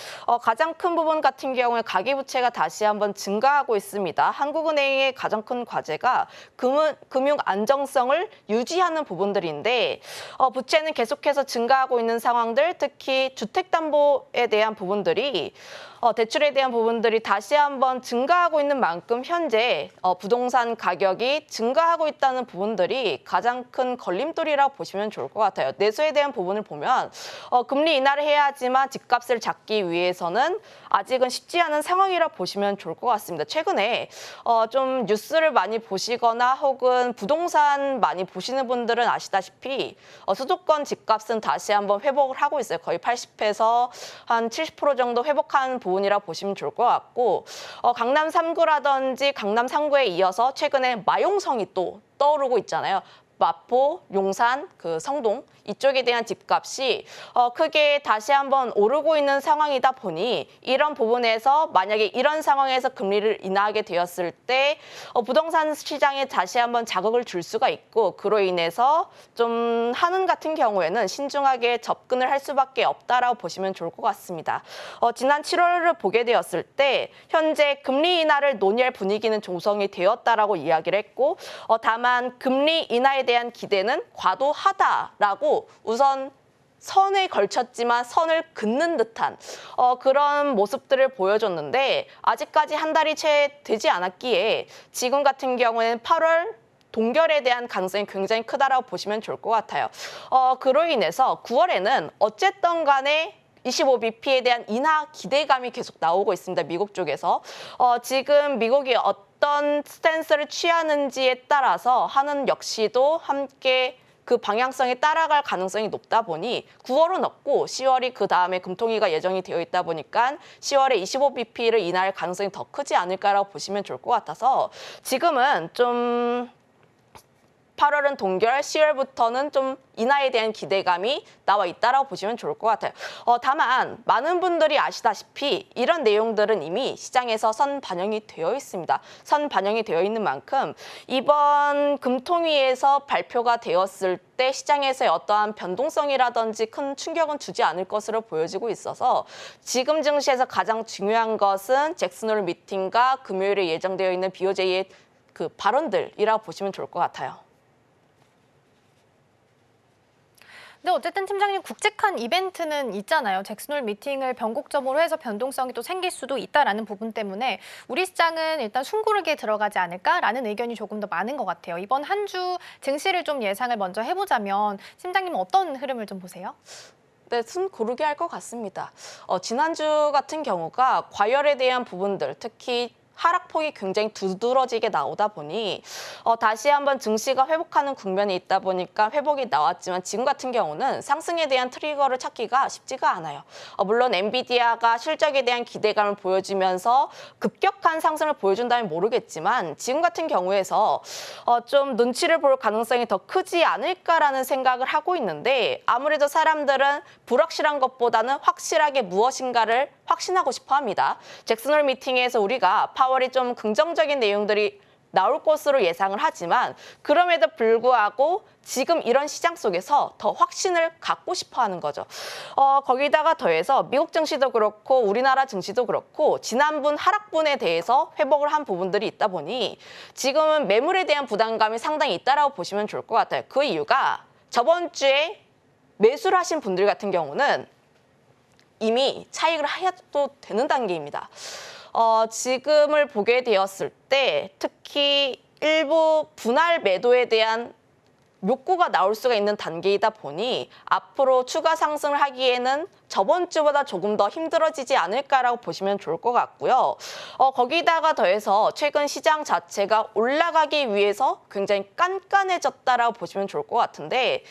가장 큰 부분 같은 경우에 가계부채가 다시 한번 증가하고 있습니다. 한국은행의 가장 큰 과제가 금융 안정성을 유지하는 부분들인데 부채는 계속해서 증가하고 있는 상황들, 특히 주택담보에 대한 부분들이 대출에 대한 부분들이 다시 한번 증가하고 있는 만큼 현재 부동산 가격이 증가하고 있다는 부분들이 가장 큰 걸림돌이라고 보시면 좋을 것 같아요. 내수에 대한 부분을 보면 금리 인하를 해야 하지만 집값을 잡기 위해서는 아직은 쉽지 않은 상황이라고 보시면 좋을 것 같습니다. 최근에 좀 뉴스를 많이 보시거나 혹은 부동산 많이 보시는 분들은 아시다시피 수도권 집값은 다시 한번 회복을 하고 있어요. 거의 80에서 한 70% 정도 회복한 부분이라 보시면 좋을 것 같고 강남 3구라든지 강남 3구에 이어서 최근에 마용성이 또 떠오르고 있잖아요. 마포, 용산, 성동 이쪽에 대한 집값이 크게 다시 한번 오르고 있는 상황이다 보니 이런 부분에서 만약에 이런 상황에서 금리를 인하하게 되었을 때 부동산 시장에 다시 한번 자극을 줄 수가 있고 그로 인해서 좀 한은 같은 경우에는 신중하게 접근을 할 수밖에 없다라고 보시면 좋을 것 같습니다. 지난 7월을 보게 되었을 때 현재 금리 인하를 논의할 분위기는 조성이 되었다라고 이야기를 했고 다만 금리 인하에 대한 기대는 과도하다라고 우선 선에 걸쳤지만 선을 긋는 듯한 그런 모습들을 보여줬는데 아직까지 한 달이 채 되지 않았기에 지금 같은 경우에는 8월 동결에 대한 가능성이 굉장히 크다라고 보시면 좋을 것 같아요. 그로 인해서 9월에는 어쨌든 간에 25bp에 대한 인하 기대감이 계속 나오고 있습니다. 미국 쪽에서. 지금 미국이 어떤 스탠스를 취하는지에 따라서 한은 역시도 함께 그 방향성에 따라갈 가능성이 높다 보니 9월은 없고 10월이 그 다음에 금통위가 예정이 되어 있다 보니까 10월에 25bp를 인하할 가능성이 더 크지 않을까라고 보시면 좋을 것 같아서 지금은 좀 8월은 동결, 10월부터는 좀 인하에 대한 기대감이 나와 있다라고 보시면 좋을 것 같아요. 다만 많은 분들이 아시다시피 이런 내용들은 이미 시장에서 선 반영이 되어 있습니다. 선 반영이 되어 있는 만큼 이번 금통위에서 발표가 되었을 때 시장에서의 어떠한 변동성이라든지 큰 충격은 주지 않을 것으로 보여지고 있어서 지금 증시에서 가장 중요한 것은 잭슨홀 미팅과 금요일에 예정되어 있는 BOJ의 그 발언들이라고 보시면 좋을 것 같아요. 근데 어쨌든 팀장님 굵직한 이벤트는 있잖아요. 잭슨홀 미팅을 변곡점으로 해서 변동성이 또 생길 수도 있다라는 부분 때문에 우리 시장은 일단 숨고르게 들어가지 않을까라는 의견이 조금 더 많은 것 같아요. 이번 한 주 증시를 좀 예상을 먼저 해보자면 팀장님은 어떤 흐름을 좀 보세요? 네, 숨 고르게 할 것 같습니다. 지난주 같은 경우가 과열에 대한 부분들, 특히 하락폭이 굉장히 두드러지게 나오다 보니 다시 한번 증시가 회복하는 국면에 있다 보니까 회복이 나왔지만 지금 같은 경우는 상승에 대한 트리거를 찾기가 쉽지가 않아요. 물론 엔비디아가 실적에 대한 기대감을 보여주면서 급격한 상승을 보여준다면 모르겠지만 지금 같은 경우에서 좀 눈치를 볼 가능성이 더 크지 않을까라는 생각을 하고 있는데 아무래도 사람들은 불확실한 것보다는 확실하게 무엇인가를 확신하고 싶어 합니다. 잭슨홀 미팅에서 우리가 파월이 좀 긍정적인 내용들이 나올 것으로 예상을 하지만 그럼에도 불구하고 지금 이런 시장 속에서 더 확신을 갖고 싶어 하는 거죠. 거기다가 더해서 미국 증시도 그렇고 우리나라 증시도 그렇고 지난분 하락분에 대해서 회복을 한 부분들이 있다 보니 지금은 매물에 대한 부담감이 상당히 있다라고 보시면 좋을 것 같아요. 그 이유가 저번 주에 매수를 하신 분들 같은 경우는 이미 차익을 해도 되는 단계입니다. 지금을 보게 되었을 때 특히 일부 분할 매도에 대한 욕구가 나올 수가 있는 단계이다 보니 앞으로 추가 상승을 하기에는 저번 주보다 조금 더 힘들어지지 않을까라고 보시면 좋을 것 같고요. 거기다가 더해서 최근 시장 자체가 올라가기 위해서 굉장히 깐깐해졌다라고 보시면 좋을 것 같은데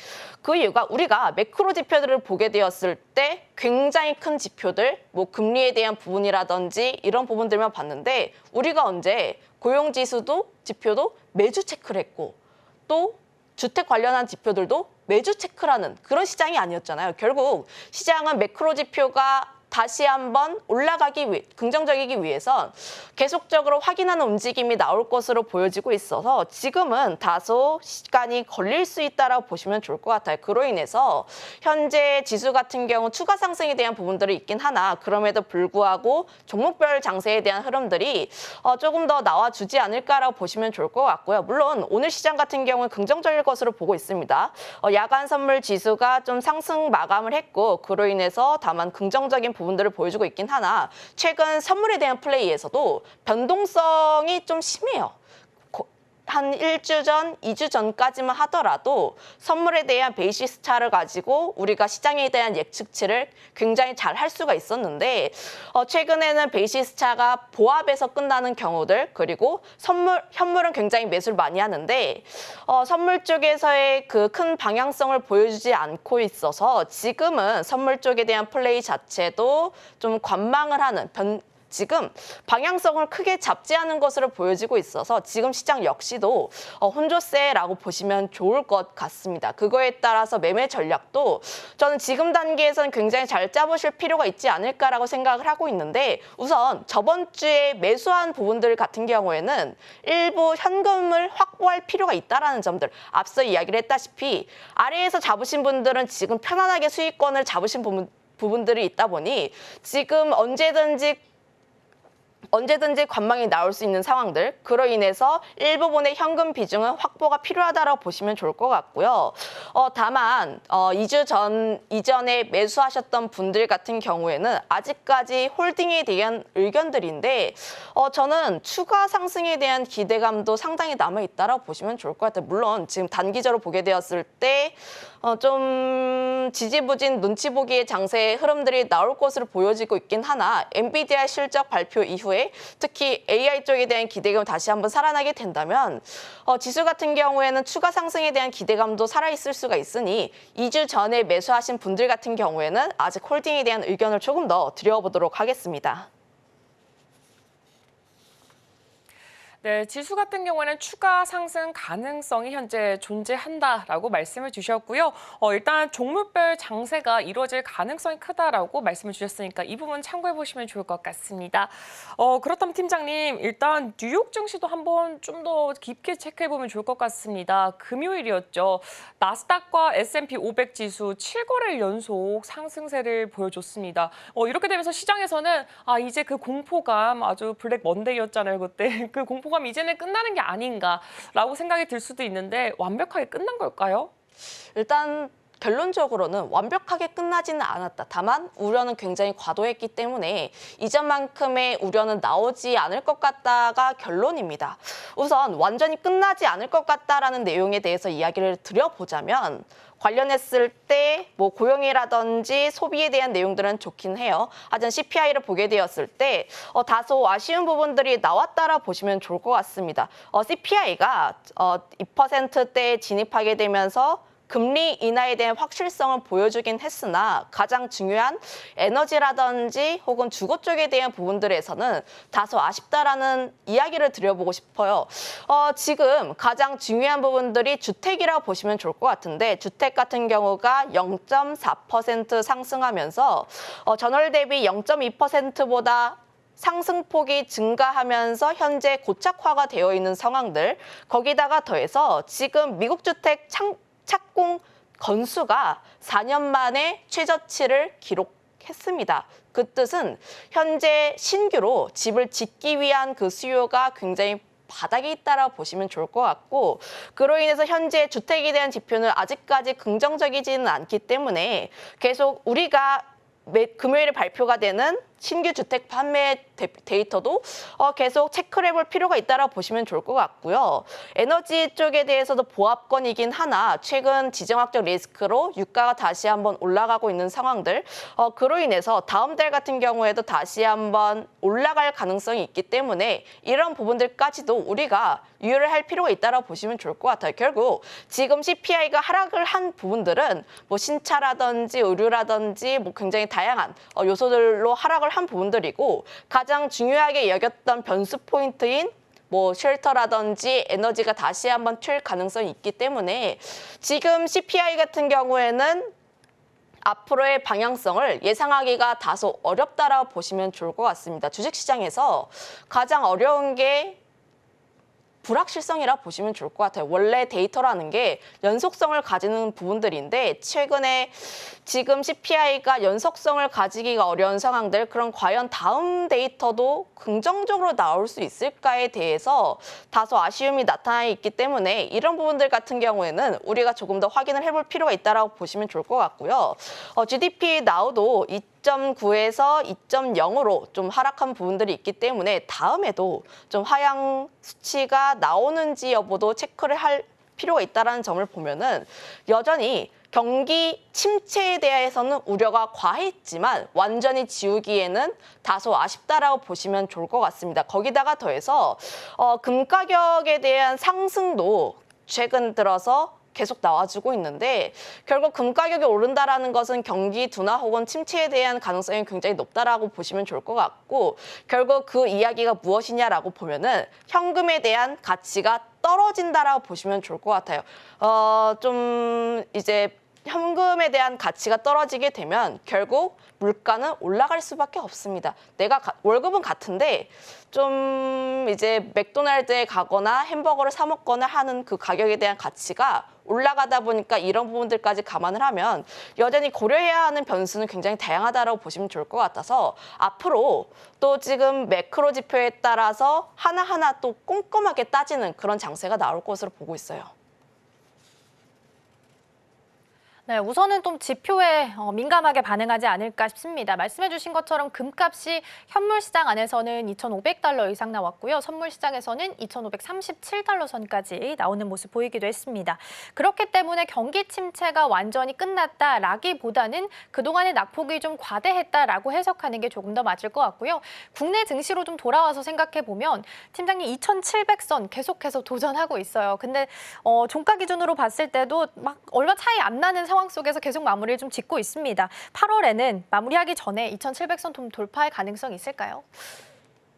그 이유가 우리가 매크로 지표들을 보게 되었을 때 굉장히 큰 지표들, 뭐 금리에 대한 부분이라든지 이런 부분들만 봤는데 우리가 언제 고용지수도 지표도 매주 체크를 했고 또 주택 관련한 지표들도 매주 체크라는 그런 시장이 아니었잖아요. 결국 시장은 매크로 지표가 다시 한번 올라가기 위해, 긍정적이기 위해선 계속적으로 확인하는 움직임이 나올 것으로 보여지고 있어서 지금은 다소 시간이 걸릴 수 있다라고 보시면 좋을 것 같아요. 그로 인해서 현재 지수 같은 경우 추가 상승에 대한 부분들이 있긴 하나 그럼에도 불구하고 종목별 장세에 대한 흐름들이 조금 더 나와주지 않을까라고 보시면 좋을 것 같고요. 물론 오늘 시장 같은 경우는 긍정적일 것으로 보고 있습니다. 야간 선물 지수가 좀 상승 마감을 했고 그로 인해서 다만 긍정적인 부분들을 보여주고 있긴 하나 최근 선물에 대한 플레이에서도 변동성이 좀 심해요. 한 1주 전, 2주 전까지만 하더라도 선물에 대한 베이시스 차를 가지고 우리가 시장에 대한 예측치를 굉장히 잘 할 수가 있었는데 최근에는 베이시스 차가 보합에서 끝나는 경우들 그리고 현물은 굉장히 매수를 많이 하는데 선물 쪽에서의 그 큰 방향성을 보여주지 않고 있어서 지금은 선물 쪽에 대한 플레이 자체도 좀 관망을 하는 지금 방향성을 크게 잡지 않은 것으로 보여지고 있어서 지금 시장 역시도 혼조세라고 보시면 좋을 것 같습니다. 그거에 따라서 매매 전략도 저는 지금 단계에서는 굉장히 잘 짜보실 필요가 있지 않을까라고 생각을 하고 있는데 우선 저번 주에 매수한 부분들 같은 경우에는 일부 현금을 확보할 필요가 있다라는 점들 앞서 이야기를 했다시피 아래에서 잡으신 분들은 지금 편안하게 수익권을 잡으신 부분들이 있다 보니 지금 언제든지 관망이 나올 수 있는 상황들 그로 인해서 일부분의 현금 비중은 확보가 필요하다고 보시면 좋을 것 같고요. 다만 2주 이전에 매수하셨던 분들 같은 경우에는 아직까지 홀딩에 대한 의견들인데 저는 추가 상승에 대한 기대감도 상당히 남아있다고 보시면 좋을 것 같아요. 물론 지금 단기적으로 보게 되었을 때 좀 지지부진 눈치 보기의 장세의 흐름들이 나올 것으로 보여지고 있긴 하나 엔비디아 실적 발표 이후에 특히 AI 쪽에 대한 기대감이 다시 한번 살아나게 된다면 지수 같은 경우에는 추가 상승에 대한 기대감도 살아있을 수 수가 있으니 2주 전에 매수하신 분들 같은 경우에는 아직 홀딩에 대한 의견을 조금 더 드려보도록 하겠습니다. 네, 지수 같은 경우에는 추가 상승 가능성이 현재 존재한다라고 말씀을 주셨고요. 일단 종목별 장세가 이루어질 가능성이 크다라고 말씀을 주셨으니까 이 부분 참고해 보시면 좋을 것 같습니다. 그렇다면 팀장님, 일단 뉴욕 증시도 한번 좀 더 깊게 체크해 보면 좋을 것 같습니다. 금요일이었죠. 나스닥과 S&P 500 지수 7거래일 연속 상승세를 보여줬습니다. 이렇게 되면서 시장에서는 이제 그 공포감, 아주 블랙 먼데이였잖아요, 그때. 그 공포감 이제는 끝나는 게 아닌가라고 생각이 들 수도 있는데 완벽하게 끝난 걸까요? 일단 결론적으로는 완벽하게 끝나지는 않았다. 다만 우려는 굉장히 과도했기 때문에 이전만큼의 우려는 나오지 않을 것 같다가 결론입니다. 우선 완전히 끝나지 않을 것 같다라는 내용에 대해서 이야기를 드려보자면 관련했을 때 뭐 고용이라든지 소비에 대한 내용들은 좋긴 해요. 하지만 CPI를 보게 되었을 때 다소 아쉬운 부분들이 나왔다라 보시면 좋을 것 같습니다. CPI가 2%대에 진입하게 되면서 금리 인하에 대한 확실성을 보여주긴 했으나 가장 중요한 에너지라든지 혹은 주거 쪽에 대한 부분들에서는 다소 아쉽다라는 이야기를 드려보고 싶어요. 지금 가장 중요한 부분들이 주택이라고 보시면 좋을 것 같은데 주택 같은 경우가 0.4% 상승하면서 전월 대비 0.2%보다 상승폭이 증가하면서 현재 고착화가 되어 있는 상황들, 거기다가 더해서 지금 미국 주택 착공 건수가 4년 만에 최저치를 기록했습니다. 그 뜻은 현재 신규로 집을 짓기 위한 그 수요가 굉장히 바닥에 있다라고 보시면 좋을 것 같고, 그로 인해서 현재 주택에 대한 지표는 아직까지 긍정적이지는 않기 때문에 계속 우리가 금요일에 발표가 되는 신규 주택 판매 데이터도 계속 체크를 해볼 필요가 있다라고 보시면 좋을 것 같고요. 에너지 쪽에 대해서도 보합권이긴 하나 최근 지정학적 리스크로 유가가 다시 한번 올라가고 있는 상황들, 그로 인해서 다음 달 같은 경우에도 다시 한번 올라갈 가능성이 있기 때문에 이런 부분들까지도 우리가 유의를 할 필요가 있다라고 보시면 좋을 것 같아요. 결국 지금 CPI가 하락을 한 부분들은 뭐 신차라든지 의류라든지 뭐 굉장히 다양한 요소들로 하락을 한 부분들이고, 가장 중요하게 여겼던 변수 포인트인 뭐 쉘터라든지 에너지가 다시 한번 튈 가능성이 있기 때문에 지금 CPI 같은 경우에는 앞으로의 방향성을 예상하기가 다소 어렵다라고 보시면 좋을 것 같습니다. 주식시장에서 가장 어려운 게 불확실성이라 보시면 좋을 것 같아요. 원래 데이터라는 게 연속성을 가지는 부분들인데 최근에 지금 CPI가 연속성을 가지기가 어려운 상황들, 그럼 과연 다음 데이터도 긍정적으로 나올 수 있을까에 대해서 다소 아쉬움이 나타나 있기 때문에 이런 부분들 같은 경우에는 우리가 조금 더 확인을 해볼 필요가 있다라고 보시면 좋을 것 같고요. GDP 나우도 2.9에서 2.0으로 좀 하락한 부분들이 있기 때문에 다음에도 좀 하향 수치가 나오는지 여부도 체크를 할 필요가 있다는 점을 보면은 여전히 경기 침체에 대해서는 우려가 과했지만 완전히 지우기에는 다소 아쉽다라고 보시면 좋을 것 같습니다. 거기다가 더해서 금 가격에 대한 상승도 최근 들어서 계속 나와주고 있는데 결국 금 가격이 오른다라는 것은 경기 둔화 혹은 침체에 대한 가능성이 굉장히 높다라고 보시면 좋을 것 같고, 결국 그 이야기가 무엇이냐라고 보면은 현금에 대한 가치가 떨어진다라고 보시면 좋을 것 같아요. 좀 이제 현금에 대한 가치가 떨어지게 되면 결국 물가는 올라갈 수밖에 없습니다. 내가 월급은 같은데 좀 이제 맥도날드에 가거나 햄버거를 사 먹거나 하는 그 가격에 대한 가치가 올라가다 보니까 이런 부분들까지 감안을 하면 여전히 고려해야 하는 변수는 굉장히 다양하다고 보시면 좋을 것 같아서 앞으로 또 지금 매크로 지표에 따라서 하나하나 또 꼼꼼하게 따지는 그런 장세가 나올 것으로 보고 있어요. 네, 우선은 좀 지표에 민감하게 반응하지 않을까 싶습니다. 말씀해주신 것처럼 금값이 현물 시장 안에서는 2,500달러 이상 나왔고요. 선물 시장에서는 2,537달러 선까지 나오는 모습 보이기도 했습니다. 그렇기 때문에 경기 침체가 완전히 끝났다라기보다는 그동안의 낙폭이 좀 과대했다라고 해석하는 게 조금 더 맞을 것 같고요. 국내 증시로 좀 돌아와서 생각해보면 팀장님 2,700선 계속해서 도전하고 있어요. 근데 종가 기준으로 봤을 때도 막 얼마 차이 안 나는 상황 속에서 계속 마무리를 좀 짓고 있습니다. 8월에는 마무리하기 전에 2,700선 좀 돌파할 가능성이 있을까요?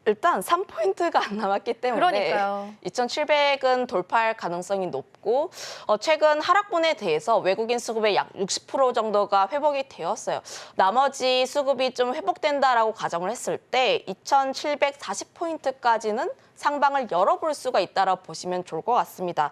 일단 3포인트가 안 남았기 때문에 그러니까요. 2,700은 돌파할 가능성이 높고 최근 하락분에 대해서 외국인 수급의 약 60% 정도가 회복이 되었어요. 나머지 수급이 좀 회복된다라고 가정을 했을 때 2,740포인트까지는 상방을 열어볼 수가 있다라고 보시면 좋을 것 같습니다.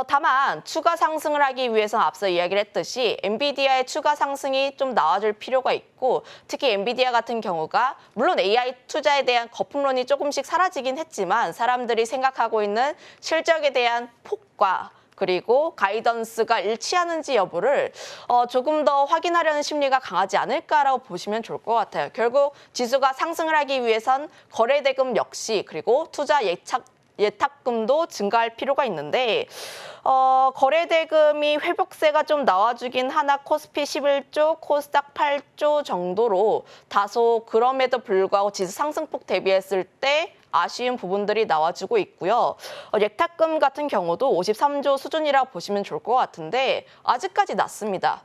다만 추가 상승을 하기 위해서는 앞서 이야기를 했듯이 엔비디아의 추가 상승이 좀 나와줄 필요가 있고 특히 엔비디아 같은 경우가 물론 AI 투자에 대한 거품론이 조금씩 사라지긴 했지만 사람들이 생각하고 있는 실적에 대한 폭과 그리고 가이던스가 일치하는지 여부를 조금 더 확인하려는 심리가 강하지 않을까라고 보시면 좋을 것 같아요. 결국 지수가 상승을 하기 위해선 거래대금 역시 그리고 투자 예탁금도 증가할 필요가 있는데 거래대금이 회복세가 좀 나와주긴 하나 코스피 11조, 코스닥 8조 정도로 다소 그럼에도 불구하고 지수 상승폭 대비했을 때 아쉬운 부분들이 나와주고 있고요. 예탁금 같은 경우도 53조 수준이라고 보시면 좋을 것 같은데 아직까지 낮습니다.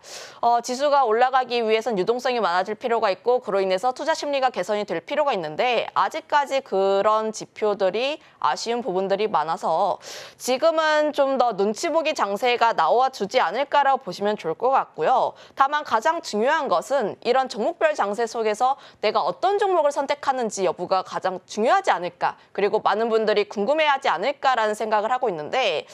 지수가 올라가기 위해선 유동성이 많아질 필요가 있고 그로 인해서 투자 심리가 개선이 될 필요가 있는데 아직까지 그런 지표들이 아쉬운 부분들이 많아서 지금은 좀 더 눈치 보기 장세가 나와주지 않을까라고 보시면 좋을 것 같고요. 다만 가장 중요한 것은 이런 종목별 장세 속에서 내가 어떤 종목을 선택하는지 여부가 가장 중요하지 않을까. 그리고 많은 분들이 궁금해하지 않을까라는 생각을 하고 있는데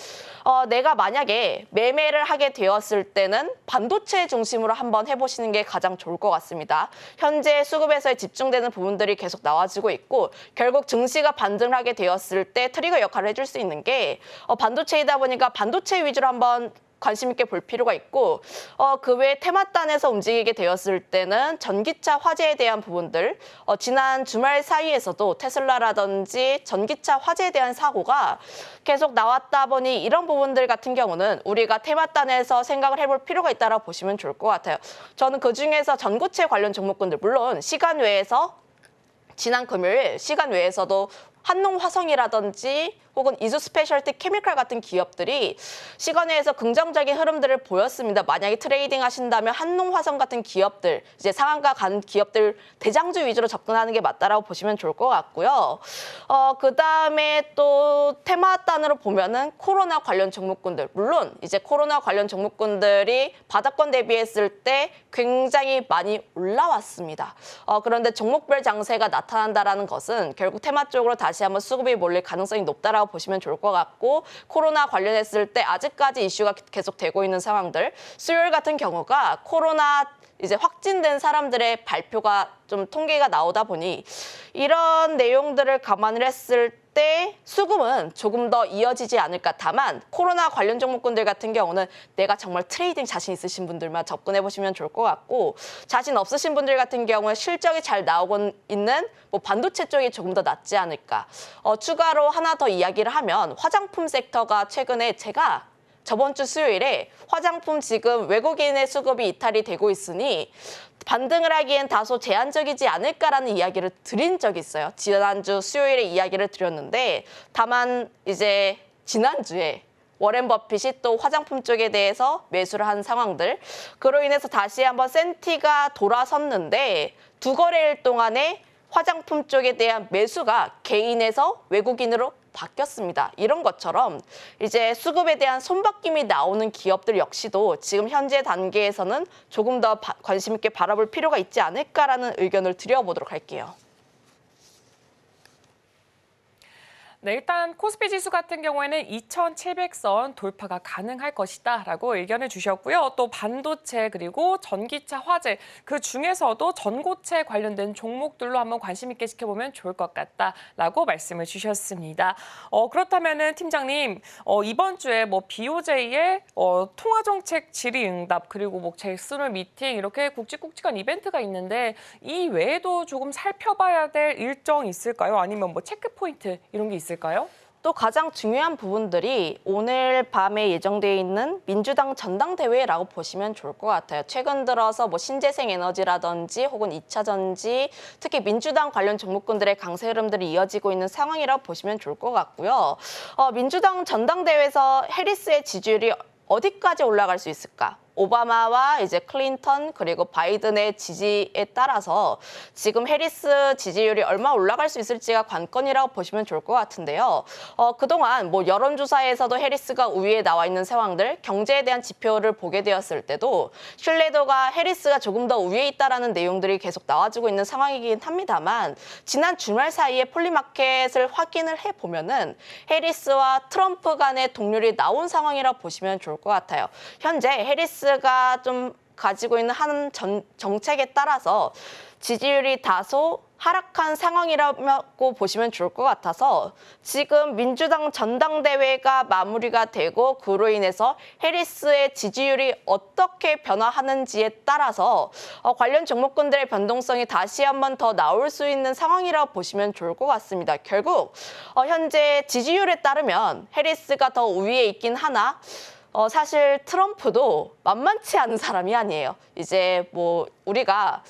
내가 만약에 매매를 하게 되었을 때는 반도체 중심으로 한번 해보시는 게 가장 좋을 것 같습니다. 현재 수급에서 집중되는 부분들이 계속 나와지고 있고 결국 증시가 반등을 하게 되었을 때 트리거 역할을 해줄 수 있는 게 반도체이다 보니까 반도체 위주로 한번 관심 있게 볼 필요가 있고 그 외에 테마단에서 움직이게 되었을 때는 전기차 화재에 대한 부분들 지난 주말 사이에서도 테슬라라든지 전기차 화재에 대한 사고가 계속 나왔다 보니 이런 부분들 같은 경우는 우리가 테마단에서 생각을 해볼 필요가 있다고 보시면 좋을 것 같아요. 저는 그중에서 전고체 관련 종목군들 물론 시간 외에서 지난 금요일 시간 외에서도 한농화성이라든지 혹은 이수스페셜티 케미칼 같은 기업들이 시간외에서 긍정적인 흐름들을 보였습니다. 만약에 트레이딩 하신다면 한농화성 같은 기업들, 이제 상한가 간 기업들 대장주 위주로 접근하는 게 맞다라고 보시면 좋을 것 같고요. 그다음에 또 테마단으로 보면은 코로나 관련 종목군들, 물론 이제 코로나 관련 종목군들이 바닥권 대비했을 때 굉장히 많이 올라왔습니다. 그런데 종목별 장세가 나타난다라는 것은 결국 테마 쪽으로 다시 한번 수급이 몰릴 가능성이 높다라고 보시면 좋을 것 같고 코로나 관련했을 때 아직까지 이슈가 계속되고 있는 상황들 수요일 같은 경우가 코로나 이제 확진된 사람들의 발표가 좀 통계가 나오다 보니 이런 내용들을 감안을 했을 때 수급은 조금 더 이어지지 않을까. 다만 코로나 관련 종목군들 같은 경우는 내가 정말 트레이딩 자신 있으신 분들만 접근해 보시면 좋을 것 같고 자신 없으신 분들 같은 경우는 실적이 잘 나오고 있는 반도체 쪽이 조금 더 낫지 않을까. 추가로 하나 더 이야기를 하면 화장품 섹터가 최근에 제가 저번 주 수요일에 화장품 지금 외국인의 수급이 이탈이 되고 있으니 반등을 하기엔 다소 제한적이지 않을까라는 이야기를 드린 적이 있어요. 지난주 수요일에 이야기를 드렸는데 다만 이제 지난주에 워렌 버핏이 또 화장품 쪽에 대해서 매수를 한 상황들 그로 인해서 다시 한번 센티가 돌아섰는데 두 거래일 동안에 화장품 쪽에 대한 매수가 개인에서 외국인으로 바뀌었습니다. 이런 것처럼 이제 수급에 대한 손바뀜이 나오는 기업들 역시도 지금 현재 단계에서는 조금 더 관심 있게 바라볼 필요가 있지 않을까라는 의견을 드려보도록 할게요. 네, 일단 코스피 지수 같은 경우에는 2,700선 돌파가 가능할 것이다라고 의견을 주셨고요. 또 반도체 그리고 전기차, 화재 그 중에서도 전고체 관련된 종목들로 한번 관심 있게 지켜보면 좋을 것 같다라고 말씀을 주셨습니다. 그렇다면은 팀장님 이번 주에 뭐 BOJ의 통화 정책 질의응답 그리고 뭐 잭슨홀 미팅 이렇게 굵직굵직한 이벤트가 있는데 이 외에도 조금 살펴봐야 될 일정 있을까요? 아니면 뭐 체크 포인트 이런 게 있을까요? 또 가장 중요한 부분들이 오늘 밤에 예정되어 있는 민주당 전당대회라고 보시면 좋을 것 같아요. 최근 들어서 뭐 신재생 에너지라든지 혹은 2차 전지, 특히 민주당 관련 종목군들의 강세 흐름들이 이어지고 있는 상황이라고 보시면 좋을 것 같고요. 민주당 전당대회에서 해리스의 지지율이 어디까지 올라갈 수 있을까? 오바마와 이제 클린턴 그리고 바이든의 지지에 따라서 지금 해리스 지지율이 얼마 올라갈 수 있을지가 관건이라고 보시면 좋을 것 같은데요. 그동안 뭐 여론조사에서도 해리스가 우위에 나와 있는 상황들, 경제에 대한 지표를 보게 되었을 때도 신뢰도가 해리스가 조금 더 우위에 있다라는 내용들이 계속 나와주고 있는 상황이긴 합니다만 지난 주말 사이에 폴리마켓을 확인을 해보면은 해리스와 트럼프 간의 동률이 나온 상황이라고 보시면 좋을 것 같아요. 현재 해리스가 좀 가지고 있는 한 정책에 따라서 지지율이 다소 하락한 상황이라고 보시면 좋을 것 같아서 지금 민주당 전당대회가 마무리가 되고 그로 인해서 해리스의 지지율이 어떻게 변화하는지에 따라서 관련 종목군들의 변동성이 다시 한번 더 나올 수 있는 상황이라고 보시면 좋을 것 같습니다. 결국 현재 지지율에 따르면 해리스가 더 우위에 있긴 하나 사실 트럼프도 만만치 않은 사람이 아니에요. 이제 뭐 우리가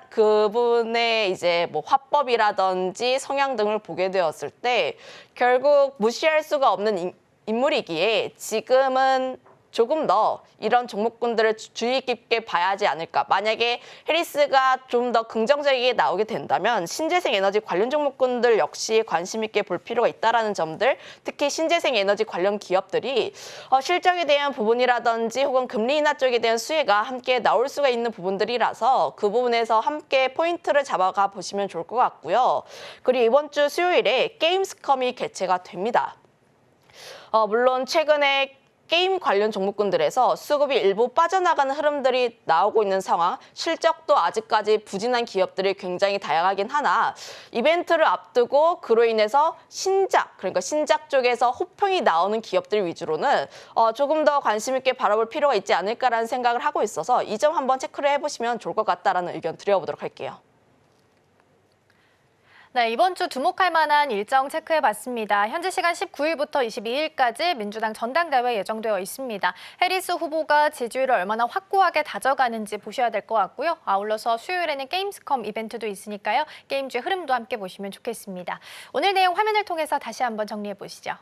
그분의 이제 뭐 화법이라든지 성향 등을 보게 되었을 때 결국 무시할 수가 없는 인물이기에 지금은 조금 더 이런 종목군들을 주의 깊게 봐야 하지 않을까. 만약에 해리스가 좀 더 긍정적이게 나오게 된다면 신재생 에너지 관련 종목군들 역시 관심 있게 볼 필요가 있다는 점들, 특히 신재생 에너지 관련 기업들이 실적에 대한 부분이라든지 혹은 금리 인하 쪽에 대한 수혜가 함께 나올 수가 있는 부분들이라서 그 부분에서 함께 포인트를 잡아가 보시면 좋을 것 같고요. 그리고 이번 주 수요일에 게임스컴이 개최가 됩니다. 물론 최근에 게임 관련 종목군들에서 수급이 일부 빠져나가는 흐름들이 나오고 있는 상황, 실적도 아직까지 부진한 기업들이 굉장히 다양하긴 하나 이벤트를 앞두고 그로 인해서 그러니까 신작 쪽에서 호평이 나오는 기업들 위주로는 조금 더 관심 있게 바라볼 필요가 있지 않을까라는 생각을 하고 있어서 이 점 한번 체크를 해보시면 좋을 것 같다라는 의견 드려보도록 할게요. 네, 이번 주 주목할 만한 일정 체크해봤습니다. 현지 시간 19일부터 22일까지 민주당 전당대회 예정되어 있습니다. 해리스 후보가 지지율을 얼마나 확고하게 다져가는지 보셔야 될 것 같고요. 아울러서 수요일에는 게임스컴 이벤트도 있으니까요. 게임주의 흐름도 함께 보시면 좋겠습니다. 오늘 내용 화면을 통해서 다시 한번 정리해보시죠.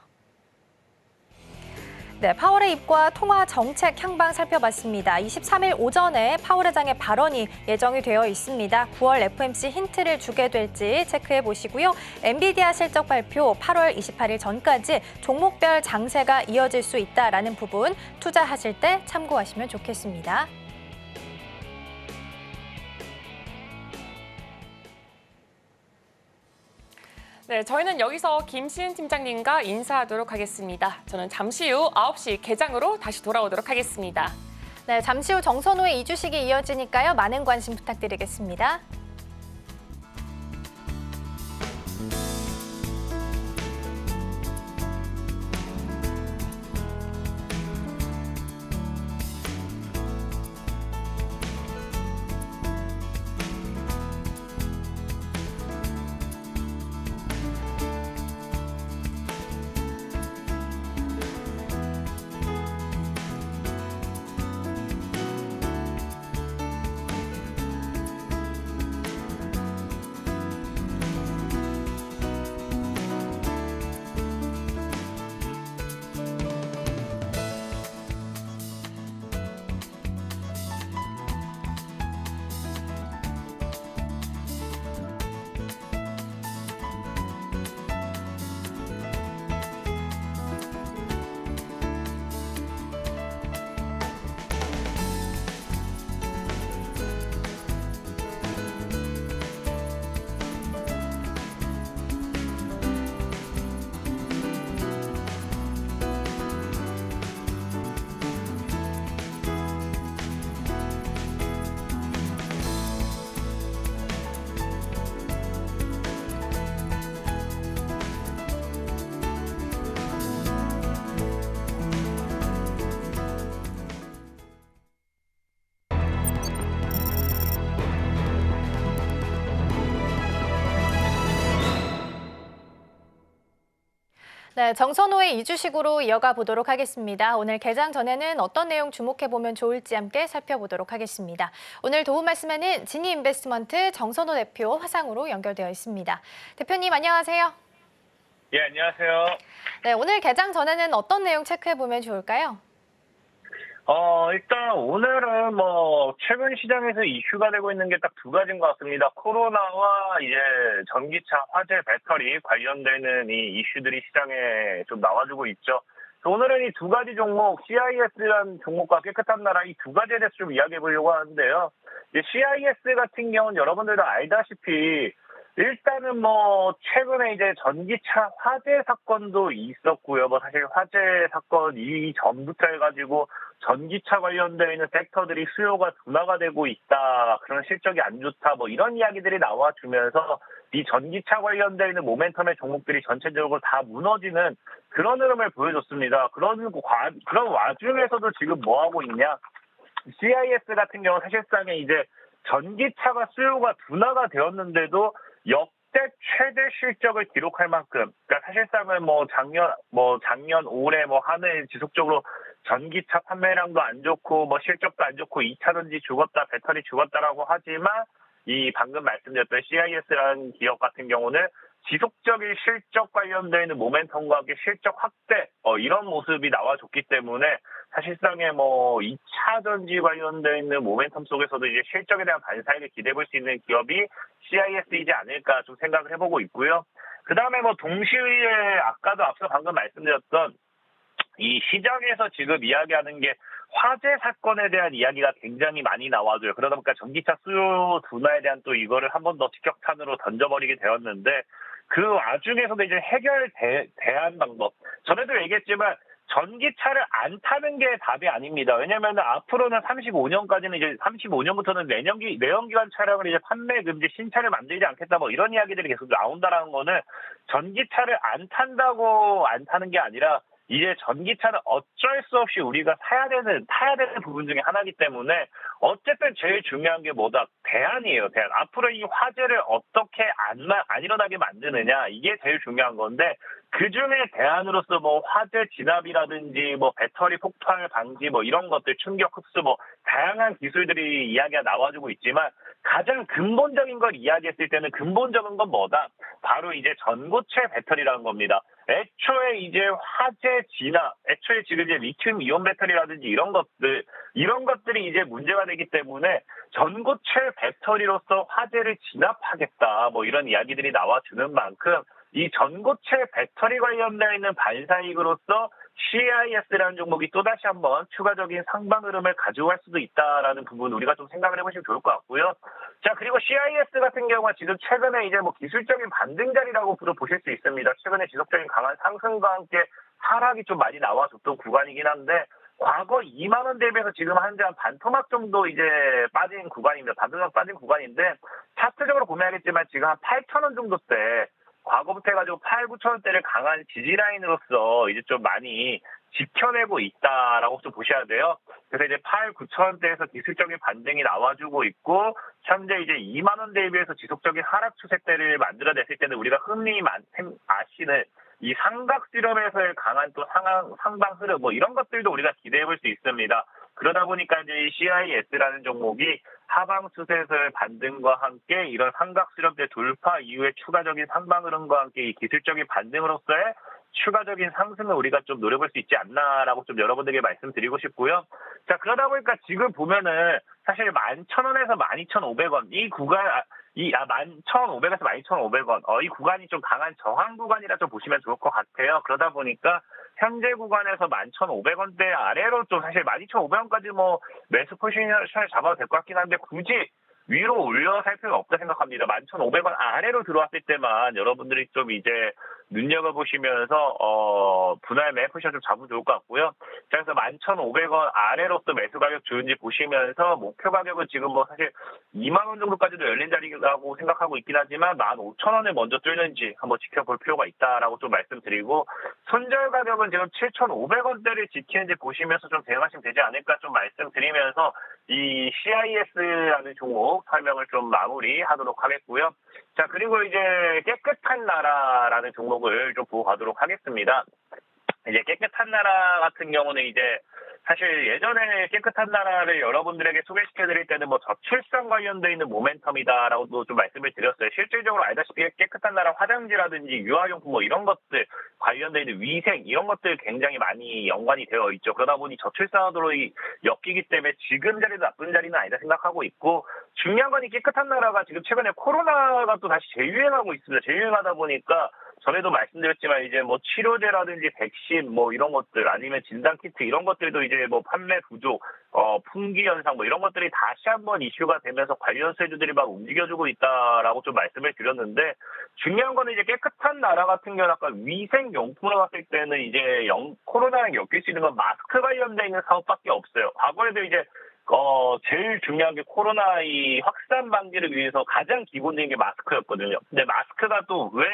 네, 파월의 입과 통화 정책 향방 살펴봤습니다. 23일 오전에 파월 의장의 발언이 예정이 되어 있습니다. 9월 FOMC 힌트를 주게 될지 체크해 보시고요. 엔비디아 실적 발표 8월 28일 전까지 종목별 장세가 이어질 수 있다라는 부분 투자하실 때 참고하시면 좋겠습니다. 네, 저희는 여기서 김시은 팀장님과 인사하도록 하겠습니다. 저는 잠시 후 9시 개장으로 다시 돌아오도록 하겠습니다. 네, 잠시 후 정선호의 이주식이 이어지니까요. 많은 관심 부탁드리겠습니다. 네, 정선호의 이주식으로 이어가 보도록 하겠습니다. 오늘 개장 전에는 어떤 내용 주목해보면 좋을지 함께 살펴보도록 하겠습니다. 오늘 도움 말씀에는 지니인베스트먼트 정선호 대표 화상으로 연결되어 있습니다. 대표님 안녕하세요. 예, 안녕하세요. 네, 오늘 개장 전에는 어떤 내용 체크해보면 좋을까요? 일단 오늘은 최근 시장에서 이슈가 되고 있는 게 딱 두 가지인 것 같습니다. 코로나와 이제 전기차, 화재, 배터리 관련되는 이 이슈들이 시장에 좀 나와주고 있죠. 오늘은 이 두 가지 종목, CIS라는 종목과 깨끗한 나라 이 두 가지에 대해서 좀 이야기해 보려고 하는데요. CIS 같은 경우는 여러분들도 알다시피 일단은 최근에 이제 전기차 화재 사건도 있었고요. 사실 화재 사건 이전부터 해가지고 전기차 관련되어 있는 섹터들이 수요가 둔화가 되고 있다. 그런 실적이 안 좋다. 이런 이야기들이 나와주면서 이 전기차 관련되어 있는 모멘텀의 종목들이 전체적으로 다 무너지는 그런 흐름을 보여줬습니다. 그런 와중에서도 지금 뭐 하고 있냐? CIS 같은 경우 사실상에 이제 전기차가 수요가 둔화가 되었는데도 역대 최대 실적을 기록할 만큼, 그러니까 사실상은 작년, 올해 한 해 지속적으로 전기차 판매량도 안 좋고, 실적도 안 좋고, 2차전지 죽었다, 배터리 죽었다라고 하지만, 이 방금 말씀드렸던 CIS라는 기업 같은 경우는 지속적인 실적 관련되어 있는 모멘텀과 함께 실적 확대, 이런 모습이 나와줬기 때문에 사실상에 2차 전지 관련되어 있는 모멘텀 속에서도 이제 실적에 대한 반사이를 기대해 볼 수 있는 기업이 CIS이지 않을까 좀 생각을 해보고 있고요. 그 다음에 동시에 아까도 앞서 방금 말씀드렸던 이 시장에서 지금 이야기하는 게 화재 사건에 대한 이야기가 굉장히 많이 나와줘요. 그러다 보니까 전기차 수요 둔화에 대한 또 이거를 한 번 더 직격탄으로 던져버리게 되었는데 그 와중에서도 이제 대안 방법. 전에도 얘기했지만 전기차를 안 타는 게 답이 아닙니다. 왜냐면 앞으로는 35년까지는 이제 35년부터는 내연기관 차량을 이제 판매 금지 신차를 만들지 않겠다 이런 이야기들이 계속 나온다라는 거는 전기차를 안 탄다고 안 타는 게 아니라 이제 전기차는 어쩔 수 없이 우리가 타야 되는 부분 중에 하나이기 때문에 어쨌든 제일 중요한 게 뭐다? 대안이에요, 대안. 앞으로 이 화재를 어떻게 안 일어나게 만드느냐, 이게 제일 중요한 건데, 그 중에 대안으로서 화재 진압이라든지 배터리 폭발 방지 이런 것들, 충격 흡수 다양한 기술들이 이야기가 나와주고 있지만, 가장 근본적인 걸 이야기했을 때는 근본적인 건 뭐다? 바로 이제 전고체 배터리라는 겁니다. 애초에 이제 화재 진압, 애초에 지금 이제 리튬 이온 배터리라든지 이런 것들이 이제 문제가 되기 때문에 전고체 배터리로서 화재를 진압하겠다. 이런 이야기들이 나와주는 만큼 이 전고체 배터리 관련되어 있는 반사이익으로서 CIS라는 종목이 또다시 한번 추가적인 상방 흐름을 가져갈 수도 있다라는 부분 우리가 좀 생각을 해보시면 좋을 것 같고요. 자, 그리고 CIS 같은 경우가 지금 최근에 이제 기술적인 반등 자리라고 보실 수 있습니다. 최근에 지속적인 강한 상승과 함께 하락이 좀 많이 나와줬던 구간이긴 한데 과거 2만 원 대비해서 지금 현재 한 반토막 정도 이제 빠진 구간입니다. 반토막 빠진 구간인데 차트적으로 보면 알겠지만 지금 한 8천 원 정도 대 과거부터 해가지고 8, 9천 원대를 강한 지지라인으로서 이제 좀 많이 지켜내고 있다라고 좀 보셔야 돼요. 그래서 이제 8, 9천 원대에서 기술적인 반등이 나와주고 있고, 현재 이제 2만 원대에 비해서 지속적인 하락 추세대를 만들어냈을 때는 우리가 흔히 아시는 이 삼각 실험에서의 강한 또 상방 흐름 이런 것들도 우리가 기대해 볼 수 있습니다. 그러다 보니까 이제 이 CIS라는 종목이 하방 추세에서의 반등과 함께 이런 삼각 실험대 돌파 이후에 추가적인 상방 흐름과 함께 이 기술적인 반등으로서의 추가적인 상승을 우리가 좀 노려볼 수 있지 않나라고 좀 여러분들에게 말씀드리고 싶고요. 자, 그러다 보니까 지금 보면은 사실 11,000원에서 12,500원 이 구간 11,500에서 12,500원 이 구간이 좀 강한 저항 구간이라 좀 보시면 좋을 것 같아요. 그러다 보니까 현재 구간에서 11,500원대 아래로 좀 사실 12,500원까지 매수 포지션을 잡아도 될 것 같긴 한데 굳이 위로 올려 살 필요는 없다 생각합니다. 11,500원 아래로 들어왔을 때만 여러분들이 좀 이제 눈여겨보시면서 분할 매매 포지션 좀 잡으면 좋을 것 같고요. 그래서 11,500원 아래로서 매수 가격 좋은지 보시면서 목표 가격은 지금 사실 2만 원 정도까지도 열린 자리라고 생각하고 있긴 하지만 15,000원을 먼저 뚫는지 한번 지켜볼 필요가 있다라고 좀 말씀드리고, 손절 가격은 지금 7,500원대를 지키는지 보시면서 좀 대응하시면 되지 않을까 좀 말씀드리면서 이 CIS라는 종목 설명을 좀 마무리하도록 하겠고요. 자, 그리고 이제 깨끗한 나라라는 종목을 좀 보고 가도록 하겠습니다. 이제 깨끗한 나라 같은 경우는 이제 사실 예전에 깨끗한 나라를 여러분들에게 소개시켜드릴 때는 뭐 저출산 관련돼 있는 모멘텀이다라고도 좀 말씀을 드렸어요. 실질적으로 알다시피 깨끗한 나라 화장지라든지 유아용품 뭐 이런 것들 관련돼 있는 위생 이런 것들 굉장히 많이 연관이 되어 있죠. 그러다 보니 저출산으로 엮이기 때문에 지금 자리도 나쁜 자리는 아니다 생각하고 있고, 중요한 건 이 깨끗한 나라가 지금 최근에 코로나가 또 다시 재유행하고 있습니다. 재유행하다 보니까 전에도 말씀드렸지만 이제 뭐 치료제라든지 백신 뭐 이런 것들 아니면 진단키트 이런 것들도 이제 뭐 판매 부족, 품귀 현상 뭐 이런 것들이 다시 한번 이슈가 되면서 관련 세주들이 막 움직여주고 있다라고 좀 말씀을 드렸는데, 중요한 거는 이제 깨끗한 나라 같은 경우는 아까 위생용품으로 봤을 때는 이제 코로나랑 엮일 수 있는 건 마스크 관련돼 있는 사업밖에 없어요. 과거에도 이제 제일 중요한 게 코로나 이 확산 방지를 위해서 가장 기본적인 게 마스크였거든요. 근데 마스크가 또 왜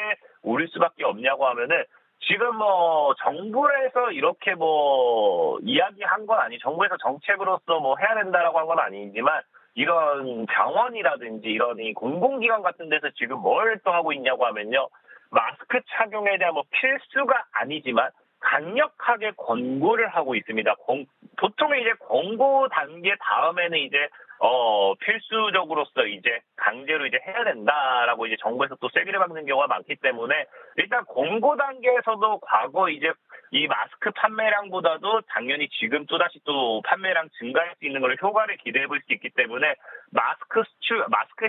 오를 수밖에 없냐고 하면은 지금 뭐 정부에서 이렇게 뭐 이야기한 건 아니, 정부에서 정책으로서 뭐 해야 된다라고 한 건 아니지만 이런 병원이라든지 이런 이 공공기관 같은 데서 지금 뭘 또 하고 있냐고 하면요, 마스크 착용에 대한 뭐 필수가 아니지만 강력하게 권고를 하고 있습니다. 보통 이제 권고 단계 다음에는 이제 필수적으로서 이제 강제로 이제 해야 된다라고 이제 정부에서 또 쐐기를 박는 경우가 많기 때문에, 일단 권고 단계에서도 과거 이제 이 마스크 판매량보다도 당연히 지금 또다시 또 판매량 증가할 수 있는 걸 효과를 기대해 볼 수 있기 때문에 마스크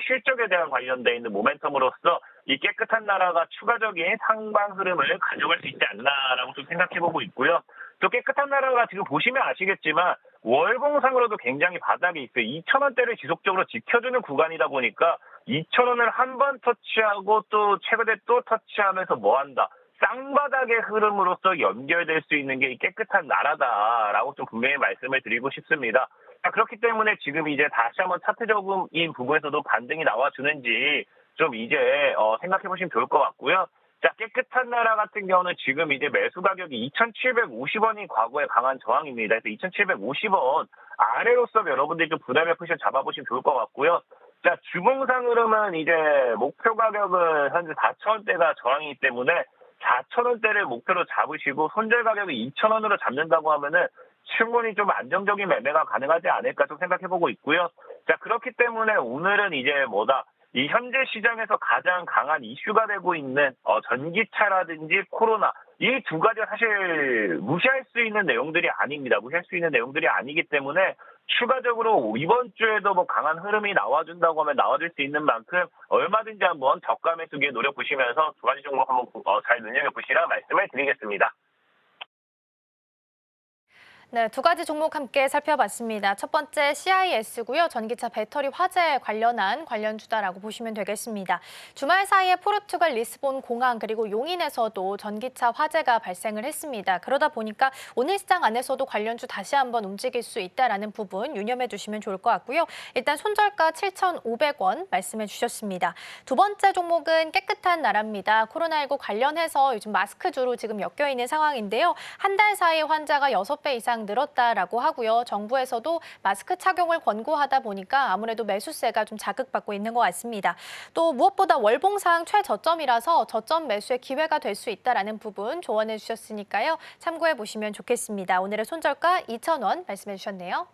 실적에 대한 관련돼 있는 모멘텀으로서 이 깨끗한 나라가 추가적인 상방 흐름을 가져갈 수 있지 않나라고 좀 생각해 보고 있고요. 또 깨끗한 나라가 지금 보시면 아시겠지만 월봉상으로도 굉장히 바닥에 있어요. 2,000원대를 지속적으로 지켜주는 구간이다 보니까 2,000원을 한 번 터치하고 또 최근에 또 터치하면서 뭐한다. 쌍바닥의 흐름으로서 연결될 수 있는 게 이 깨끗한 나라다라고 좀 분명히 말씀을 드리고 싶습니다. 그렇기 때문에 지금 이제 다시 한번 차트적인 부분에서도 반등이 나와주는지 좀 이제 생각해 보시면 좋을 것 같고요. 자, 깨끗한 나라 같은 경우는 지금 이제 매수 가격이 2,750원이 과거에 강한 저항입니다. 그래서 2,750원 아래로서 여러분들이 좀 부담의 포지션 잡아보시면 좋을 것 같고요. 자, 주봉상 흐름은 이제 목표 가격은 현재 4,000원대가 저항이기 때문에 4,000원대를 목표로 잡으시고 손절 가격이 2,000원으로 잡는다고 하면은 충분히 좀 안정적인 매매가 가능하지 않을까 좀 생각해보고 있고요. 자, 그렇기 때문에 오늘은 이제 이 현재 시장에서 가장 강한 이슈가 되고 있는 전기차라든지 코로나, 이 두 가지가 사실 무시할 수 있는 내용들이 아닙니다. 무시할 수 있는 내용들이 아니기 때문에 추가적으로 이번 주에도 뭐 강한 흐름이 나와준다고 하면 나와줄 수 있는 만큼 얼마든지 한번 저가 매수기에 노려보시면서 두 가지 종목 한번 잘 눈여겨보시라 말씀을 드리겠습니다. 네, 두 가지 종목 함께 살펴봤습니다. 첫 번째 CIS고요. 전기차 배터리 화재 관련한 관련주다라고 보시면 되겠습니다. 주말 사이에 포르투갈 리스본 공항 그리고 용인에서도 전기차 화재가 발생을 했습니다. 그러다 보니까 오늘 시장 안에서도 관련주 다시 한번 움직일 수 있다라는 부분 유념해 두시면 좋을 것 같고요. 일단 손절가 7,500원 말씀해 주셨습니다. 두 번째 종목은 깨끗한 나라입니다. 코로나19 관련해서 요즘 마스크주로 지금 엮여 있는 상황인데요. 한 달 사이에 환자가 6배 이상 늘었다라고 하고요. 정부에서도 마스크 착용을 권고하다 보니까 아무래도 매수세가 좀 자극받고 있는 것 같습니다. 또 무엇보다 월봉상 최저점이라서 저점 매수의 기회가 될 수 있다라는 부분 조언해 주셨으니까요. 참고해 보시면 좋겠습니다. 오늘의 손절가 2,000원 말씀해 주셨네요.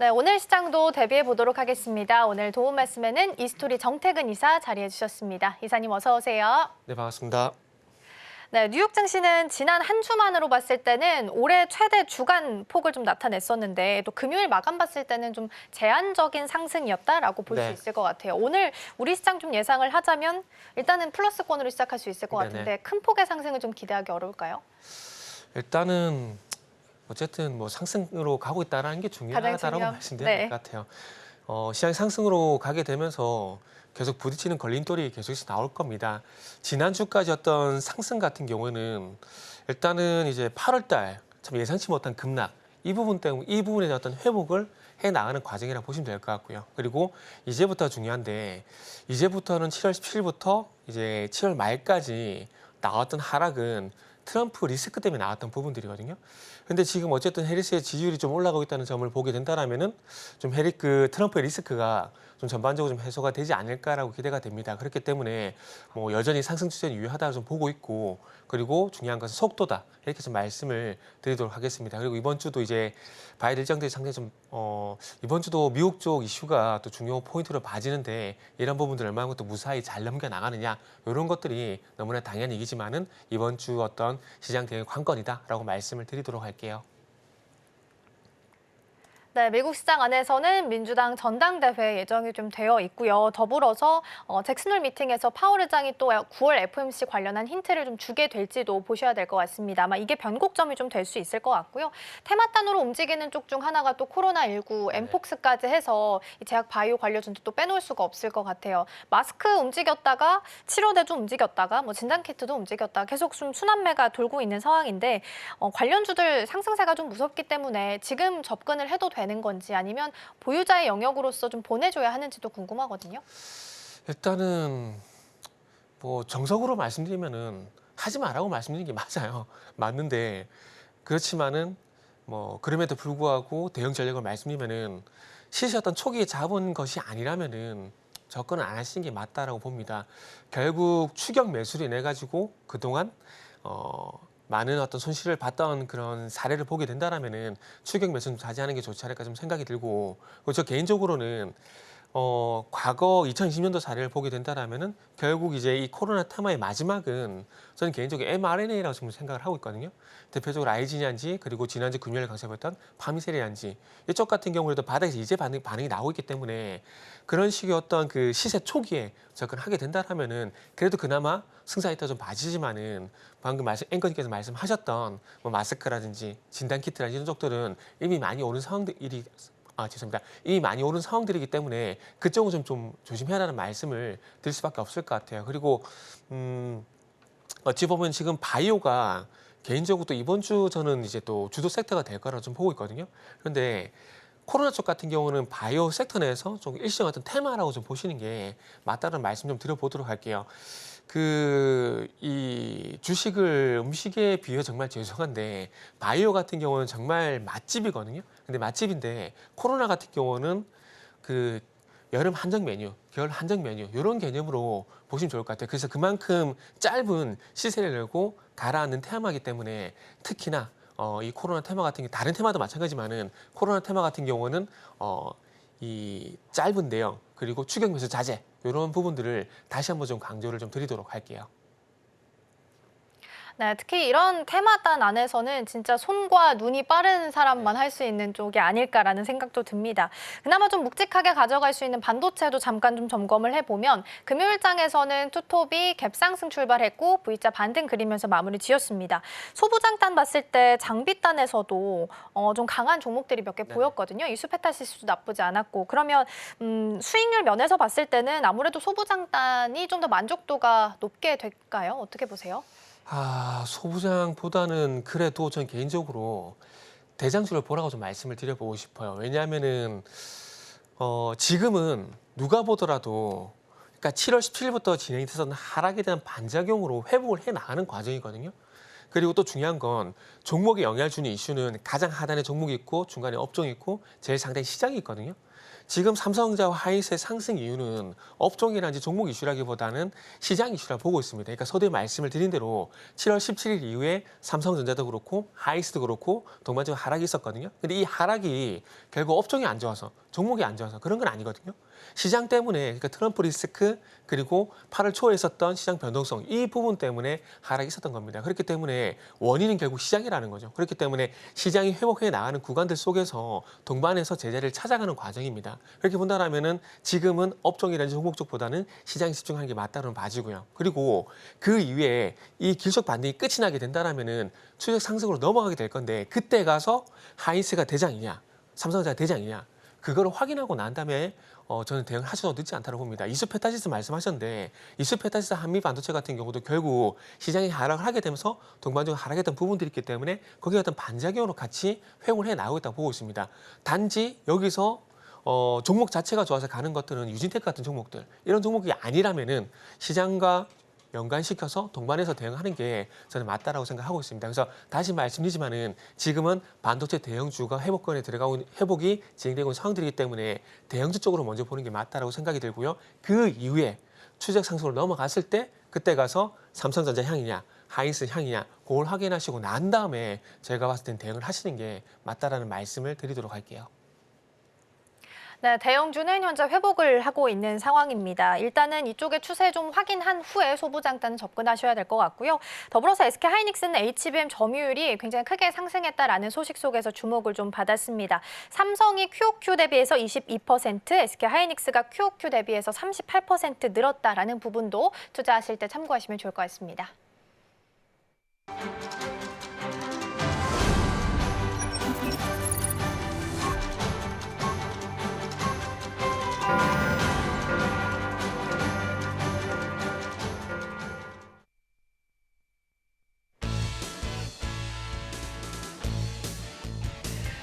네, 오늘 시장도 대비해 보도록 하겠습니다. 오늘 도움 말씀에는 이스토리 정태근 이사 자리해 주셨습니다. 이사님 어서 오세요. 네, 반갑습니다. 네, 뉴욕 증시는 지난 한 주만으로 봤을 때는 올해 최대 주간 폭을 좀 나타냈었는데 또 금요일 마감 봤을 때는 좀 제한적인 상승이었다라고 볼 수 네. 있을 것 같아요. 오늘 우리 시장 좀 예상을 하자면 일단은 플러스권으로 시작할 수 있을 것 네네. 같은데 큰 폭의 상승을 좀 기대하기 어려울까요? 일단은 어쨌든 뭐 상승으로 가고 있다는 게 중요하다라고 말씀드려야 될 것 같아요. 시장이 상승으로 가게 되면서 계속 부딪히는 걸림돌이 계속해서 나올 겁니다. 지난주까지 어떤 상승 같은 경우에는 일단은 이제 8월 달 참 예상치 못한 급락 이 부분에 대한 어떤 회복을 해 나가는 과정이라고 보시면 될 것 같고요. 그리고 이제부터 중요한데 이제부터는 7월 17일부터 이제 7월 말까지 나왔던 하락은 트럼프 리스크 때문에 나왔던 부분들이거든요. 근데 지금 어쨌든 해리스의 지지율이 좀 올라가고 있다는 점을 보게 된다라면은 좀 트럼프의 리스크가 좀 전반적으로 좀 해소가 되지 않을까라고 기대가 됩니다. 그렇기 때문에 뭐 여전히 상승 추세는 유효하다고 좀 보고 있고, 그리고 중요한 것은 속도다 이렇게 좀 말씀을 드리도록 하겠습니다. 그리고 이번 주도 이제 봐야 될 일정들이 상당히 좀 이번 주도 미국 쪽 이슈가 또 중요 포인트로 봐지는데 이런 부분들 얼마나 또 무사히 잘 넘겨 나가느냐 이런 것들이 너무나 당연한 얘기지만은 이번 주 어떤 시장 대응 관건이다라고 말씀을 드리도록 할게요. 네, 미국 시장 안에서는 민주당 전당대회 예정이 좀 되어 있고요. 더불어서 잭슨홀 미팅에서 파월 의장이 또 9월 FOMC 관련한 힌트를 좀 주게 될지도 보셔야 될 것 같습니다. 아마 이게 변곡점이 좀 될 수 있을 것 같고요. 테마단으로 움직이는 쪽 중 하나가 또 코로나19, 엠폭스까지 해서 이 제약 바이오 관련주도 또 빼놓을 수가 없을 것 같아요. 마스크 움직였다가 치료제도 움직였다가 뭐 진단키트도 움직였다가 계속 좀 순환매가 돌고 있는 상황인데 관련주들 상승세가 좀 무섭기 때문에 지금 접근을 해도 되는 건지 아니면 보유자의 영역으로서 좀 보내줘야 하는지도 궁금하거든요. 일단은 뭐 정석으로 말씀드리면은 하지 말라고 말씀드리는 게 맞아요. 맞는데 그렇지만은 뭐 그럼에도 불구하고 대응 전략을 말씀드리면은 시세 어떤 초기에 잡은 것이 아니라면은 접근을 안 하시는 게 맞다라고 봅니다. 결국 추격 매수로 인해 가지고 그동안 많은 어떤 손실을 봤던 그런 사례를 보게 된다라면은 추격 매수는 자제하는 게 좋지 않을까 좀 생각이 들고, 그리고 저 개인적으로는 과거 2020년도 사례를 보게 된다라면은 결국 이제 이 코로나 테마의 마지막은 저는 개인적으로 mRNA라고 지금 생각을 하고 있거든요. 대표적으로 아이지니안지, 그리고 지난주 금요일에 강조했던 파미세리안지 이쪽 같은 경우에도 바닥에서 이제 반응이 나오고 있기 때문에 그런 식의 어떤 그 시세 초기에 접근하게 된다라면은 그래도 그나마 승산이 좀 봐지지만은 방금 앵커님께서 말씀하셨던 뭐 마스크라든지 진단키트라든지 이런 쪽들은 이미 많이 오른 상황들이 이미 많이 오른 상황들이기 때문에 그쪽은 좀 조심해야라는 말씀을 드릴 수밖에 없을 것 같아요. 그리고 어찌 보면 지금 바이오가 개인적으로 또 이번 주 저는 이제 또 주도 섹터가 될 거라고 좀 보고 있거든요. 그런데 코로나 쪽 같은 경우는 바이오 섹터 내에서 좀 일시적 어떤 테마라고 좀 보시는 게 맞다는 말씀 좀 드려보도록 할게요. 이 주식을 음식에 비유해 정말 죄송한데 바이오 같은 경우는 정말 맛집이거든요. 근데 맛집인데 코로나 같은 경우는 그 여름 한정 메뉴, 겨울 한정 메뉴 이런 개념으로 보시면 좋을 것 같아요. 그래서 그만큼 짧은 시세를 내고 가라앉는 테마이기 때문에 특히나 이 코로나 테마 같은 게 다른 테마도 마찬가지지만은 코로나 테마 같은 경우는 이 짧은 대형 그리고 추격 매수 자제 이런 부분들을 다시 한번 좀 강조를 좀 드리도록 할게요. 네, 특히 이런 테마단 안에서는 진짜 손과 눈이 빠른 사람만 할 수 있는 쪽이 아닐까라는 생각도 듭니다. 그나마 좀 묵직하게 가져갈 수 있는 반도체도 잠깐 좀 점검을 해보면 금요일장에서는 투톱이 갭상승 출발했고 V자 반등 그리면서 마무리 지었습니다. 소부장단 봤을 때 장비단에서도 좀 강한 종목들이 몇 개 보였거든요. 이 수페타시스도 나쁘지 않았고, 그러면 수익률 면에서 봤을 때는 아무래도 소부장단이 좀 더 만족도가 높게 될까요? 어떻게 보세요? 소부장보다는 그래도 전 개인적으로 대장주를 보라고 좀 말씀을 드려보고 싶어요. 왜냐하면은 지금은 누가 보더라도 그러니까 7월 17일부터 진행이 됐었던 하락에 대한 반작용으로 회복을 해 나가는 과정이거든요. 그리고 또 중요한 건 종목에 영향을 주는 이슈는 가장 하단에 종목이 있고 중간에 업종이 있고 제일 상단에 시장이 있거든요. 지금 삼성전자와 하이닉스의 상승 이유는 업종이라든지 종목 이슈라기보다는 시장 이슈라 보고 있습니다. 그러니까 서두에 말씀을 드린 대로 7월 17일 이후에 삼성전자도 그렇고 하이닉스도 그렇고 동반적으로 하락이 있었거든요. 근데 이 하락이 결국 업종이 안 좋아서 종목이 안 좋아서 그런 건 아니거든요. 시장 때문에 그러니까 트럼프 리스크 그리고 8월 초에 있었던 시장 변동성 이 부분 때문에 하락이 있었던 겁니다. 그렇기 때문에 원인은 결국 시장이라는 거죠. 그렇기 때문에 시장이 회복해 나가는 구간들 속에서 동반해서 제자리를 찾아가는 과정입니다. 그렇게 본다면은 지금은 업종이라든지 종목 쪽보다는 시장에 집중하는 게 맞다는 봐지고요. 그리고 그 이후에 이 기술적 반등이 끝이 나게 된다면은 추적 상승으로 넘어가게 될 건데 그때 가서 하이닉스가 대장이냐, 삼성전자가 대장이냐 그거를 확인하고 난 다음에 저는 대응을 하셔도 늦지 않다고 봅니다. 이수페타시스 말씀하셨는데 이수페타시스 한미 반도체 같은 경우도 결국 시장이 하락을 하게 되면서 동반적으로 하락했던 부분들이 있기 때문에 거기에 어떤 반작용으로 같이 회복을 해 나오고 있다고 보고 있습니다. 단지 여기서 종목 자체가 좋아서 가는 것들은 유진텍 같은 종목들 이런 종목이 아니라면은 시장과 연관시켜서 동반해서 대응하는 게 저는 맞다라고 생각하고 있습니다. 그래서 다시 말씀드리지만은 지금은 반도체 대형주가 회복권에 들어가고 회복이 진행되고 있는 상황들이기 때문에 대형주 쪽으로 먼저 보는 게 맞다라고 생각이 들고요. 그 이후에 추적 상승으로 넘어갔을 때 그때 가서 삼성전자 향이냐 하이닉스 향이냐 그걸 확인하시고 난 다음에 제가 봤을 땐 대응을 하시는 게 맞다라는 말씀을 드리도록 할게요. 네, 대형주는 현재 회복을 하고 있는 상황입니다. 일단은 이쪽의 추세 좀 확인한 후에 소부장단 접근하셔야 될 것 같고요. 더불어서 SK하이닉스는 HBM 점유율이 굉장히 크게 상승했다라는 소식 속에서 주목을 좀 받았습니다. 삼성이 QOQ 대비해서 22%, SK하이닉스가 QOQ 대비해서 38% 늘었다라는 부분도 투자하실 때 참고하시면 좋을 것 같습니다.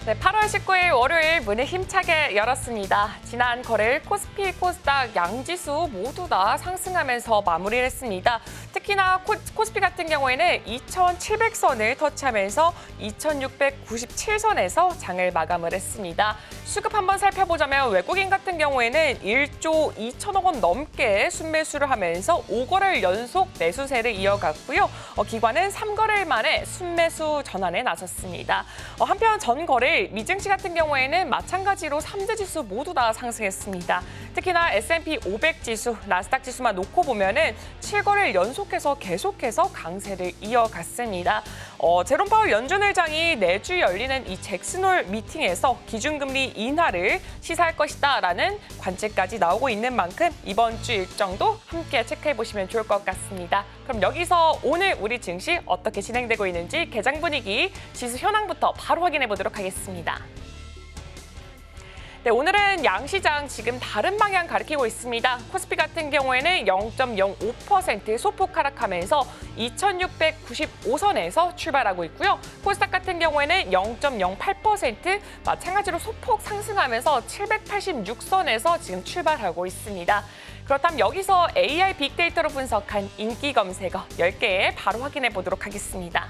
네, 8월 19일 월요일 문을 힘차게 열었습니다. 지난 거래일 코스피, 코스닥 양지수 모두 다 상승하면서 마무리를 했습니다. 특히나 코스피 같은 경우에는 2,700선을 터치하면서 2,697선에서 장을 마감을 했습니다. 수급 한번 살펴보자면 외국인 같은 경우에는 1조 2천억 원 넘게 순매수를 하면서 5거래일 연속 매수세를 이어갔고요. 기관은 3거래일 만에 순매수 전환에 나섰습니다. 한편 전 거래일 미증시 같은 경우에는 마찬가지로 3대 지수 모두 다 상승했습니다. 특히나 S&P 500 지수, 나스닥 지수만 놓고 보면은 7거래일 연속해서 계속해서 강세를 이어갔습니다. 제롬 파월 연준 의장이 내주 열리는 이 잭슨홀 미팅에서 기준금리 인하를 시사할 것이다라는 관측까지 나오고 있는 만큼 이번 주 일정도 함께 체크해 보시면 좋을 것 같습니다. 그럼 여기서 오늘 우리 증시 어떻게 진행되고 있는지 개장 분위기, 지수 현황부터 바로 확인해 보도록 하겠습니다. 네, 오늘은 양시장 지금 다른 방향 가리키고 있습니다. 코스피 같은 경우에는 0.05% 소폭 하락하면서 2,695선에서 출발하고 있고요. 코스닥 같은 경우에는 0.08% 마찬가지로 소폭 상승하면서 786선에서 지금 출발하고 있습니다. 그렇다면 여기서 AI 빅데이터로 분석한 인기 검색어 10개 바로 확인해 보도록 하겠습니다.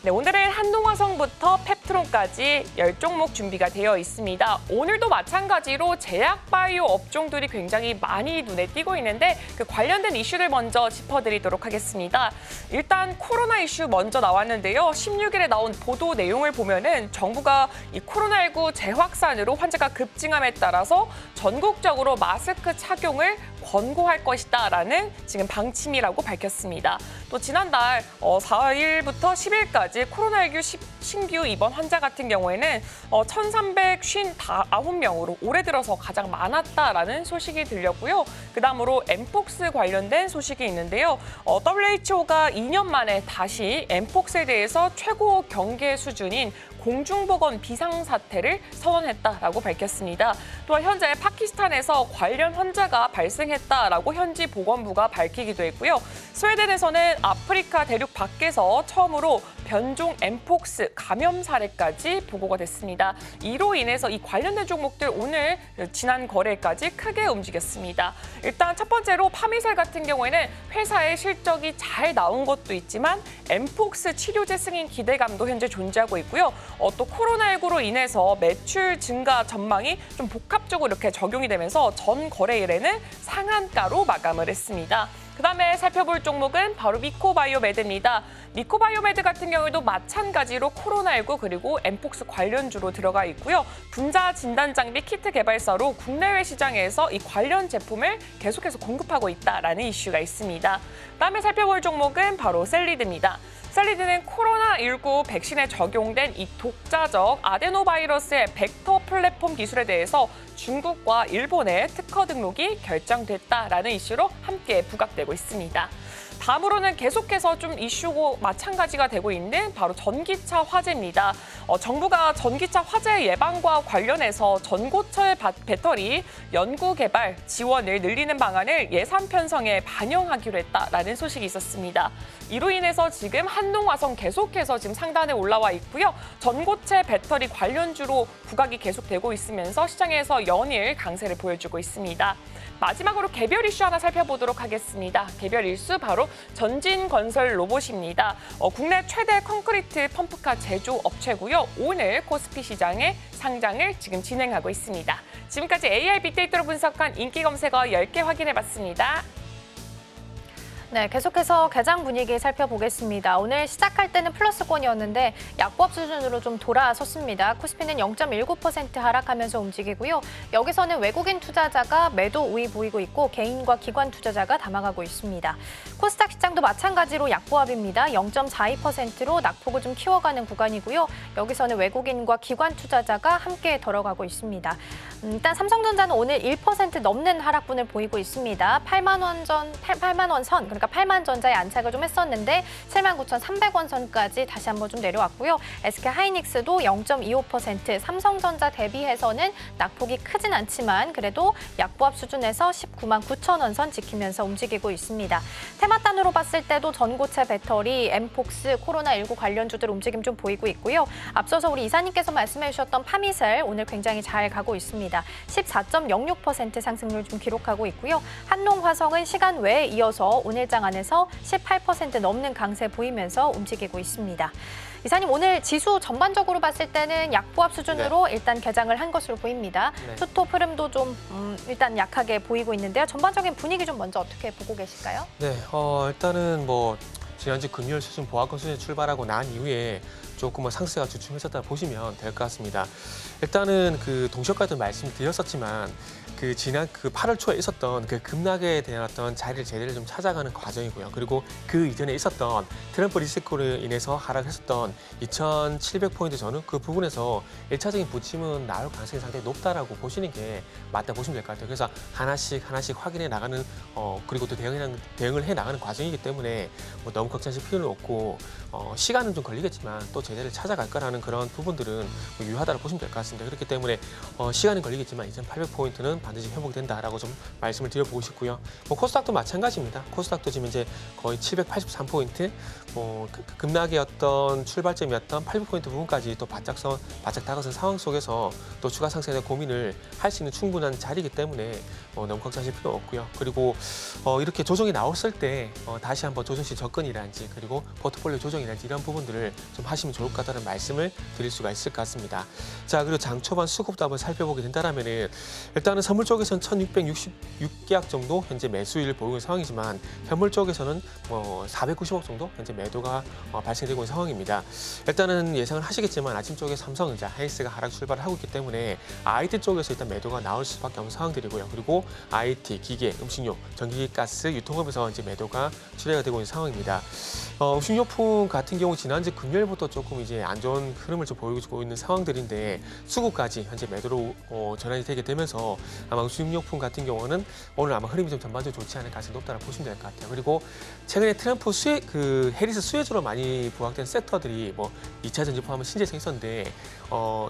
네, 오늘은 한동화성부터 펩트론까지 10종목 준비가 되어 있습니다. 오늘도 마찬가지로 제약바이오 업종들이 굉장히 많이 눈에 띄고 있는데 그 관련된 이슈를 먼저 짚어드리도록 하겠습니다. 일단 코로나 이슈 먼저 나왔는데요. 16일에 나온 보도 내용을 보면은 정부가 이 코로나19 재확산으로 환자가 급증함에 따라서 전국적으로 마스크 착용을 권고할 것이다라는 지금 방침이라고 밝혔습니다. 또 지난달 4일부터 10일까지 코로나19 신규 입원 환자 같은 경우에는 1,359명으로 올해 들어서 가장 많았다라는 소식이 들렸고요. 그다음으로 엠폭스 관련된 소식이 있는데요. WHO가 2년 만에 다시 엠폭스에 대해서 최고 경계 수준인 공중보건 비상사태를 선언했다라고 밝혔습니다. 또한 현재 파키스탄에서 관련 환자가 발생했다라고 현지 보건부가 밝히기도 했고요. 스웨덴에서는 아프리카 대륙 밖에서 처음으로 변종 엠폭스 감염 사례까지 보고가 됐습니다. 이로 인해서 이 관련된 종목들 오늘 지난 거래까지 크게 움직였습니다. 일단 첫 번째로 파미셀 같은 경우에는 회사의 실적이 잘 나온 것도 있지만 엠폭스 치료제 승인 기대감도 현재 존재하고 있고요. 또 코로나19로 인해서 매출 증가 전망이 좀 복합적으로 이렇게 적용이 되면서 전 거래일에는 상한가로 마감을 했습니다. 그다음에 살펴볼 종목은 바로 미코바이오메드입니다. 미코바이오메드 같은 경우에도 마찬가지로 코로나19 그리고 엠폭스 관련주로 들어가 있고요. 분자 진단 장비 키트 개발사로 국내외 시장에서 이 관련 제품을 계속해서 공급하고 있다라는 이슈가 있습니다. 그다음에 살펴볼 종목은 바로 셀리드입니다. 셀리드는 코로나19 백신에 적용된 이 독자적 아데노바이러스의 벡터 플랫폼 기술에 대해서 중국과 일본의 특허 등록이 결정됐다라는 이슈로 함께 부각되고 있습니다. 다음으로는 계속해서 좀 이슈고 마찬가지가 되고 있는 바로 전기차 화재입니다. 정부가 전기차 화재 예방과 관련해서 전고체 배터리 연구 개발 지원을 늘리는 방안을 예산 편성에 반영하기로 했다라는 소식이 있었습니다. 이로 인해서 지금 한농화성 계속해서 지금 상단에 올라와 있고요. 전고체 배터리 관련주로 부각이 계속되고 있으면서 시장에서 연일 강세를 보여주고 있습니다. 마지막으로 개별 이슈 하나 살펴보도록 하겠습니다. 개별 이슈 바로 전진건설 로봇입니다. 국내 최대 콘크리트 펌프카 제조 업체고요. 오늘 코스피 시장에 상장을 지금 진행하고 있습니다. 지금까지 AI 빅데이터로 분석한 인기 검색어 10개 확인해봤습니다. 네, 계속해서 개장 분위기 살펴보겠습니다. 오늘 시작할 때는 플러스권이었는데 약보합 수준으로 좀 돌아섰습니다. 코스피는 0.19% 하락하면서 움직이고요. 여기서는 외국인 투자자가 매도 우위 보이고 있고 개인과 기관 투자자가 담아가고 있습니다. 코스닥 시장도 마찬가지로 약보합입니다. 0.42%로 낙폭을 좀 키워가는 구간이고요. 여기서는 외국인과 기관 투자자가 함께 들어가고 있습니다. 일단 삼성전자는 오늘 1% 넘는 하락분을 보이고 있습니다. 8만 원 선, 그러니까 8만 전자에 안착을 좀 했었는데 79,300원 선까지 다시 한번 좀 내려왔고요. SK하이닉스도 0.25%, 삼성전자 대비해서는 낙폭이 크진 않지만 그래도 약보합 수준에서 19만 9천 원 선 지키면서 움직이고 있습니다. 테마단으로 봤을 때도 전고체 배터리, 엠폭스, 코로나19 관련주들 움직임 좀 보이고 있고요. 앞서서 우리 이사님께서 말씀해 주셨던 파미셀 오늘 굉장히 잘 가고 있습니다. 14.06% 상승률 좀 기록하고 있고요. 한농화성은 시간 외에 이어서 오늘장 안에서 18% 넘는 강세 보이면서 움직이고 있습니다. 이사님, 오늘 지수 전반적으로 봤을 때는 약보합 수준으로 일단 개장을 한 것으로 보입니다. 투톱 흐름도 좀 일단 약하게 보이고 있는데요. 전반적인 분위기 좀 먼저 어떻게 보고 계실까요? 네, 일단은 지난주 금요일 수준 보합권 수준에 출발하고 난 이후에 조금 상세가 주춤했었다 보시면 될 것 같습니다. 일단은 동시효과도 말씀드렸었지만 지난 8월 초에 있었던 급락에 대한 어떤 자리를 제대로 좀 찾아가는 과정이고요. 그리고 그 이전에 있었던 트럼프 리스크로 인해서 하락했었던 2,700포인트 저는 그 부분에서 1차적인 부침은 나올 가능성이 상당히 높다라고 보시는 게 맞다 보시면 될 것 같아요. 그래서 하나씩 확인해 나가는 그리고 또 대응을 해 나가는 과정이기 때문에 너무 걱정하실 필요는 없고 시간은 좀 걸리겠지만 또 제대로 찾아갈 거라는 그런 부분들은 유효하다고 보시면 될 것 같습니다. 그렇기 때문에 시간은 걸리겠지만 2,800포인트는 반드시 회복된다라고 좀 말씀을 드려보고 싶고요. 코스닥도 마찬가지입니다. 코스닥도 지금 이제 거의 783포인트, 급락의 어떤 출발점이었던 800포인트 부분까지 또 바짝 다가선 상황 속에서 또 추가 상승에 대한 고민을 할 수 있는 충분한 자리이기 때문에 너무 걱정하실 필요 없고요. 그리고 이렇게 조정이 나왔을 때 다시 한번 조정시 접근이라든지 그리고 포트폴리오 조정이라든지 이런 부분들을 좀 하시면 좋을 것 같다는 말씀을 드릴 수가 있을 것 같습니다. 자, 그리고 장 초반 수급도 한번 살펴보게 된다면은 일단은 선물 쪽에서는 1,666계약 정도 현재 매수율을 보이고 있는 상황이지만 현물 쪽에서는 490억 정도 현재 매도가 발생되고 있는 상황입니다. 일단은 예상을 하시겠지만 아침 쪽에 삼성전자, 하이닉스가 하락 출발을 하고 있기 때문에 IT 쪽에서 일단 매도가 나올 수밖에 없는 상황들이고요. 그리고 IT, 기계, 음식료, 전기기, 가스, 유통업에서 이제 매도가 출회가 되고 있는 상황입니다. 음식료품 같은 경우 지난주 금요일부터 조금 조금 이제 안 좋은 흐름을 좀 보이고 있는 상황들인데 수급까지 현재 매도로 전환이 되게 되면서 아마 수입용품 같은 경우는 오늘 아마 흐름이 좀 전반적으로 좋지 않을 가능성이 높다고 보시면 될 것 같아요. 그리고 최근에 트럼프 해리스 수혜주로 많이 부각된 섹터들이 뭐 2차 전지 포함한 신재생 있었는데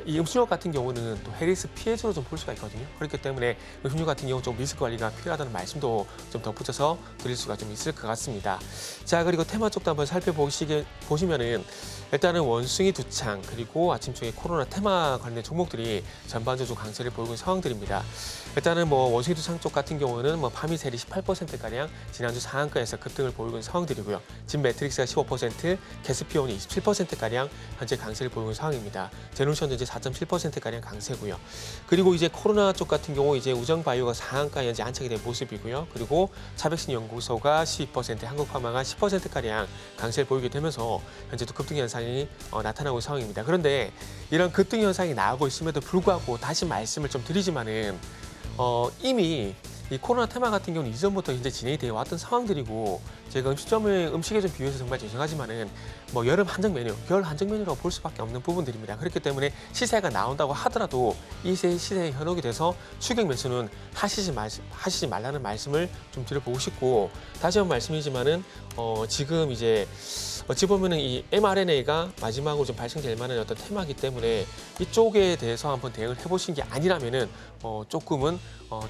이 음식료 같은 경우는 또 해리스 피해주로 좀 볼 수가 있거든요. 그렇기 때문에 음식료 같은 경우 좀 리스크 관리가 필요하다는 말씀도 좀 덧붙여서 드릴 수가 좀 있을 것 같습니다. 자, 그리고 테마 쪽도 한번 살펴보시면은 일단은 원숭이 두창 그리고 아침 쪽에 코로나 테마 관련 종목들이 전반적으로 강세를 보이고 있는 상황들입니다. 일단은 뭐 원숭이 두창 쪽 같은 경우는 뭐 파미셀이 18%가량 지난주 상한가에서 급등을 보이고 있는 상황들이고요. 진 매트릭스가 15%, 캐스피온이 27%가량 현재 강세를 보이고 있는 상황입니다. 제노션도 이제 4.7%가량 강세고요. 그리고 이제 코로나 쪽 같은 경우 이제 우정바이오가 상한가에 현재 안착이 된 모습이고요. 그리고 차백신 연구소가 12%, 한국파마가 10%가량 강세를 보이게 되면서 현재 또 급등 현상이 나타나고 있는 상황입니다. 그런데 이런 급등 현상이 나오고 있음에도 불구하고 다시 말씀을 좀 드리지만은 이미 이 코로나 테마 같은 경우는 이전부터 현재 진행이 되어 왔던 상황들이고 제가 음식에 좀 비유해서 정말 죄송하지만은 뭐 여름 한정 메뉴, 겨울 한정 메뉴라고 볼 수밖에 없는 부분들입니다. 그렇기 때문에 시세가 나온다고 하더라도 이 시세에 현혹이 돼서 추격 매수는 하시지 말라는 말씀을 좀 드려보고 싶고 다시 한번 말씀이지만은 지금 이제 어찌 보면은 이 mRNA가 마지막으로 좀 발생될 만한 어떤 테마이기 때문에 이쪽에 대해서 한번 대응을 해보신 게 아니라면은 조금은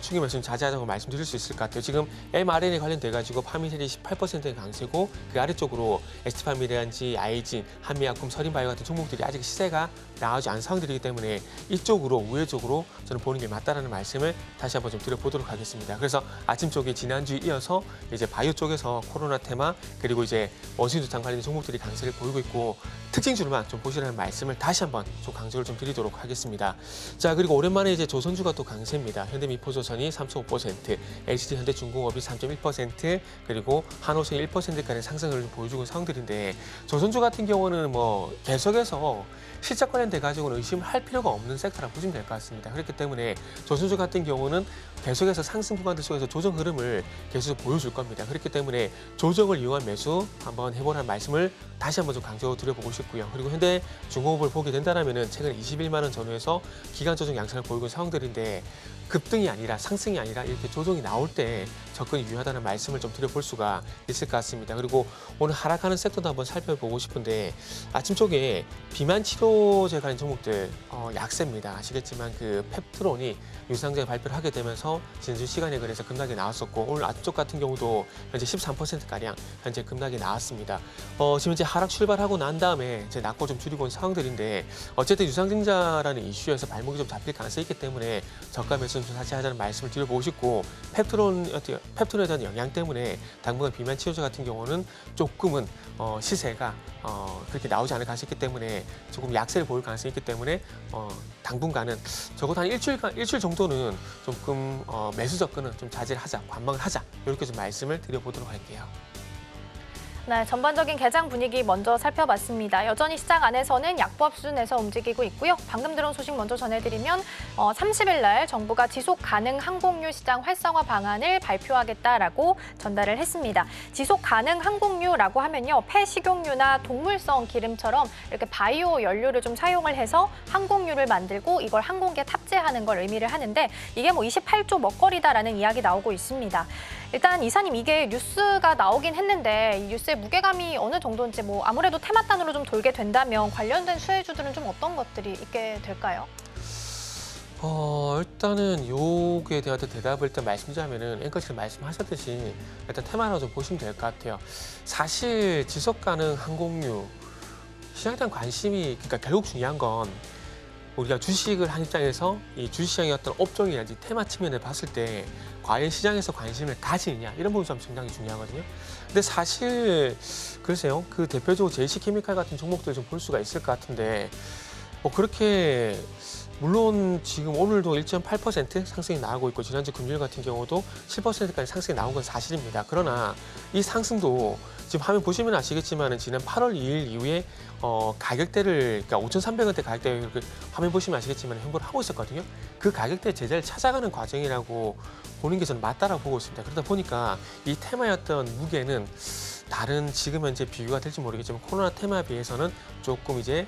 추격 매수는 자제하자고 말씀드릴 수 있을 것 같아요. 지금 mRNA 관련돼 가지고 파미셀이 18%의 강세고 그 아래쪽으로 에스티파미라든지 아이진, 한미약품, 서린바이오 같은 종목들이 아직 시세가 나오지 않은 상황들이기 때문에 이쪽으로 우회적으로 저는 보는 게 맞다라는 말씀을 다시 한번 좀 드려보도록 하겠습니다. 그래서 아침 쪽에 지난주에 이어서 이제 바이오 쪽에서 코로나 테마 그리고 이제 원숭이 두창 관련 종목들이 강세를 보이고 있고 특징주로만 좀 보시라는 말씀을 다시 한번 좀 강조를 좀 드리도록 하겠습니다. 자, 그리고 오랜만에 이제 조선주가 또 강세입니다. 현대미포조선이 3.5%, LG현대중공업이 3.1%, 그리고 한호선이 1%까지 상승을 보여주고 있는 상황들인데 조선주 같은 경우는 뭐 계속해서 실적 관련돼 가지고는 의심을 할 필요가 없는 섹터라고 보시면 될 것 같습니다. 그렇기 때문에 조선주 같은 경우는 계속해서 상승 구간들 속에서 조정 흐름을 계속 보여줄 겁니다. 그렇기 때문에 조정을 이용한 매수 한번 해보라는 말씀을 다시 한번 좀 강조 드려보고 싶고요. 그리고 현대중공업을 보게 된다면은 최근 21만 원 전후에서 기간 조정 양상을 보이고 있는 상황들인데 급등이 아니라 상승이 아니라 이렇게 조정이 나올 때 접근이 유효하다는 말씀을 좀 드려볼 수가 있을 것 같습니다. 그리고 오늘 하락하는 섹터도 한번 살펴보고 싶은데 아침 쪽에 비만 치료제 관련 종목들 약세입니다. 아시겠지만 그 펩트론이 유상증 발표를 하게 되면서 지난주 시간에 그래서 급락이 나왔었고 오늘 아침 쪽 같은 경우도 현재 13%가량 현재 급락이 나왔습니다. 지금 이제 하락 출발하고 난 다음에 이제 낙고 좀 줄이고 있는 상황들인데 어쨌든 유상증자라는 이슈에서 발목이 좀 잡힐 가능성이 있기 때문에 저가 매수 좀 자제하자는 말씀을 드려보고 싶고 펩톤에 대한 영향 때문에 당분간 비만 치료제 같은 경우는 조금은 시세가 그렇게 나오지 않을 가능성이 있기 때문에 조금 약세를 보일 가능성이 있기 때문에 당분간은 적어도 한 일주일 정도는 조금 매수 접근은 좀 자제를 하자, 관망을 하자 이렇게 좀 말씀을 드려보도록 할게요. 네, 전반적인 개장 분위기 먼저 살펴봤습니다. 여전히 시장 안에서는 약보합 수준에서 움직이고 있고요. 방금 들어온 소식 먼저 전해드리면 30일 날 정부가 지속 가능 항공유 시장 활성화 방안을 발표하겠다라고 전달을 했습니다. 지속 가능 항공유라고 하면요, 폐식용유나 동물성 기름처럼 이렇게 바이오 연료를 좀 사용을 해서 항공유를 만들고 이걸 항공기에 탑재하는 걸 의미를 하는데 이게 뭐 28조 먹거리다라는 이야기 나오고 있습니다. 일단 이사님 이게 뉴스가 나오긴 했는데 이 뉴스의 무게감이 어느 정도인지 뭐 아무래도 테마단으로 좀 돌게 된다면 관련된 수혜주들은 좀 어떤 것들이 있게 될까요? 일단은 요게 대한 대답을 일단 말씀드리자면은 앵커님 말씀하셨듯이 일단 테마로 좀 보시면 될 것 같아요. 사실 지속 가능 항공유 시장에 대한 관심이 그러니까 결국 중요한 건 우리가 주식을 한 입장에서 이 주식시장의 어떤 업종이라든지 테마 측면을 봤을 때 과연 시장에서 관심을 가지느냐 이런 부분이 좀 굉장히 중요하거든요. 근데 사실 글쎄요, 그 대표적으로 JC케미칼 같은 종목들 좀 볼 수가 있을 것 같은데 뭐 그렇게 물론 지금 오늘도 1.8% 상승이 나오고 있고 지난주 금요일 같은 경우도 7%까지 상승이 나온 건 사실입니다. 그러나 이 상승도 지금 화면 보시면 아시겠지만 지난 8월 2일 이후에 가격대를 그러니까 5,300원대 가격대 이렇게 화면 보시면 아시겠지만 행보를 하고 있었거든요. 그 가격대 제자를 찾아가는 과정이라고 보는 게 저는 맞다라고 보고 있습니다. 그러다 보니까 이 테마의 어떤 무게는 다른 지금 현재 비교가 될지 모르겠지만 코로나 테마에 비해서는 조금 이제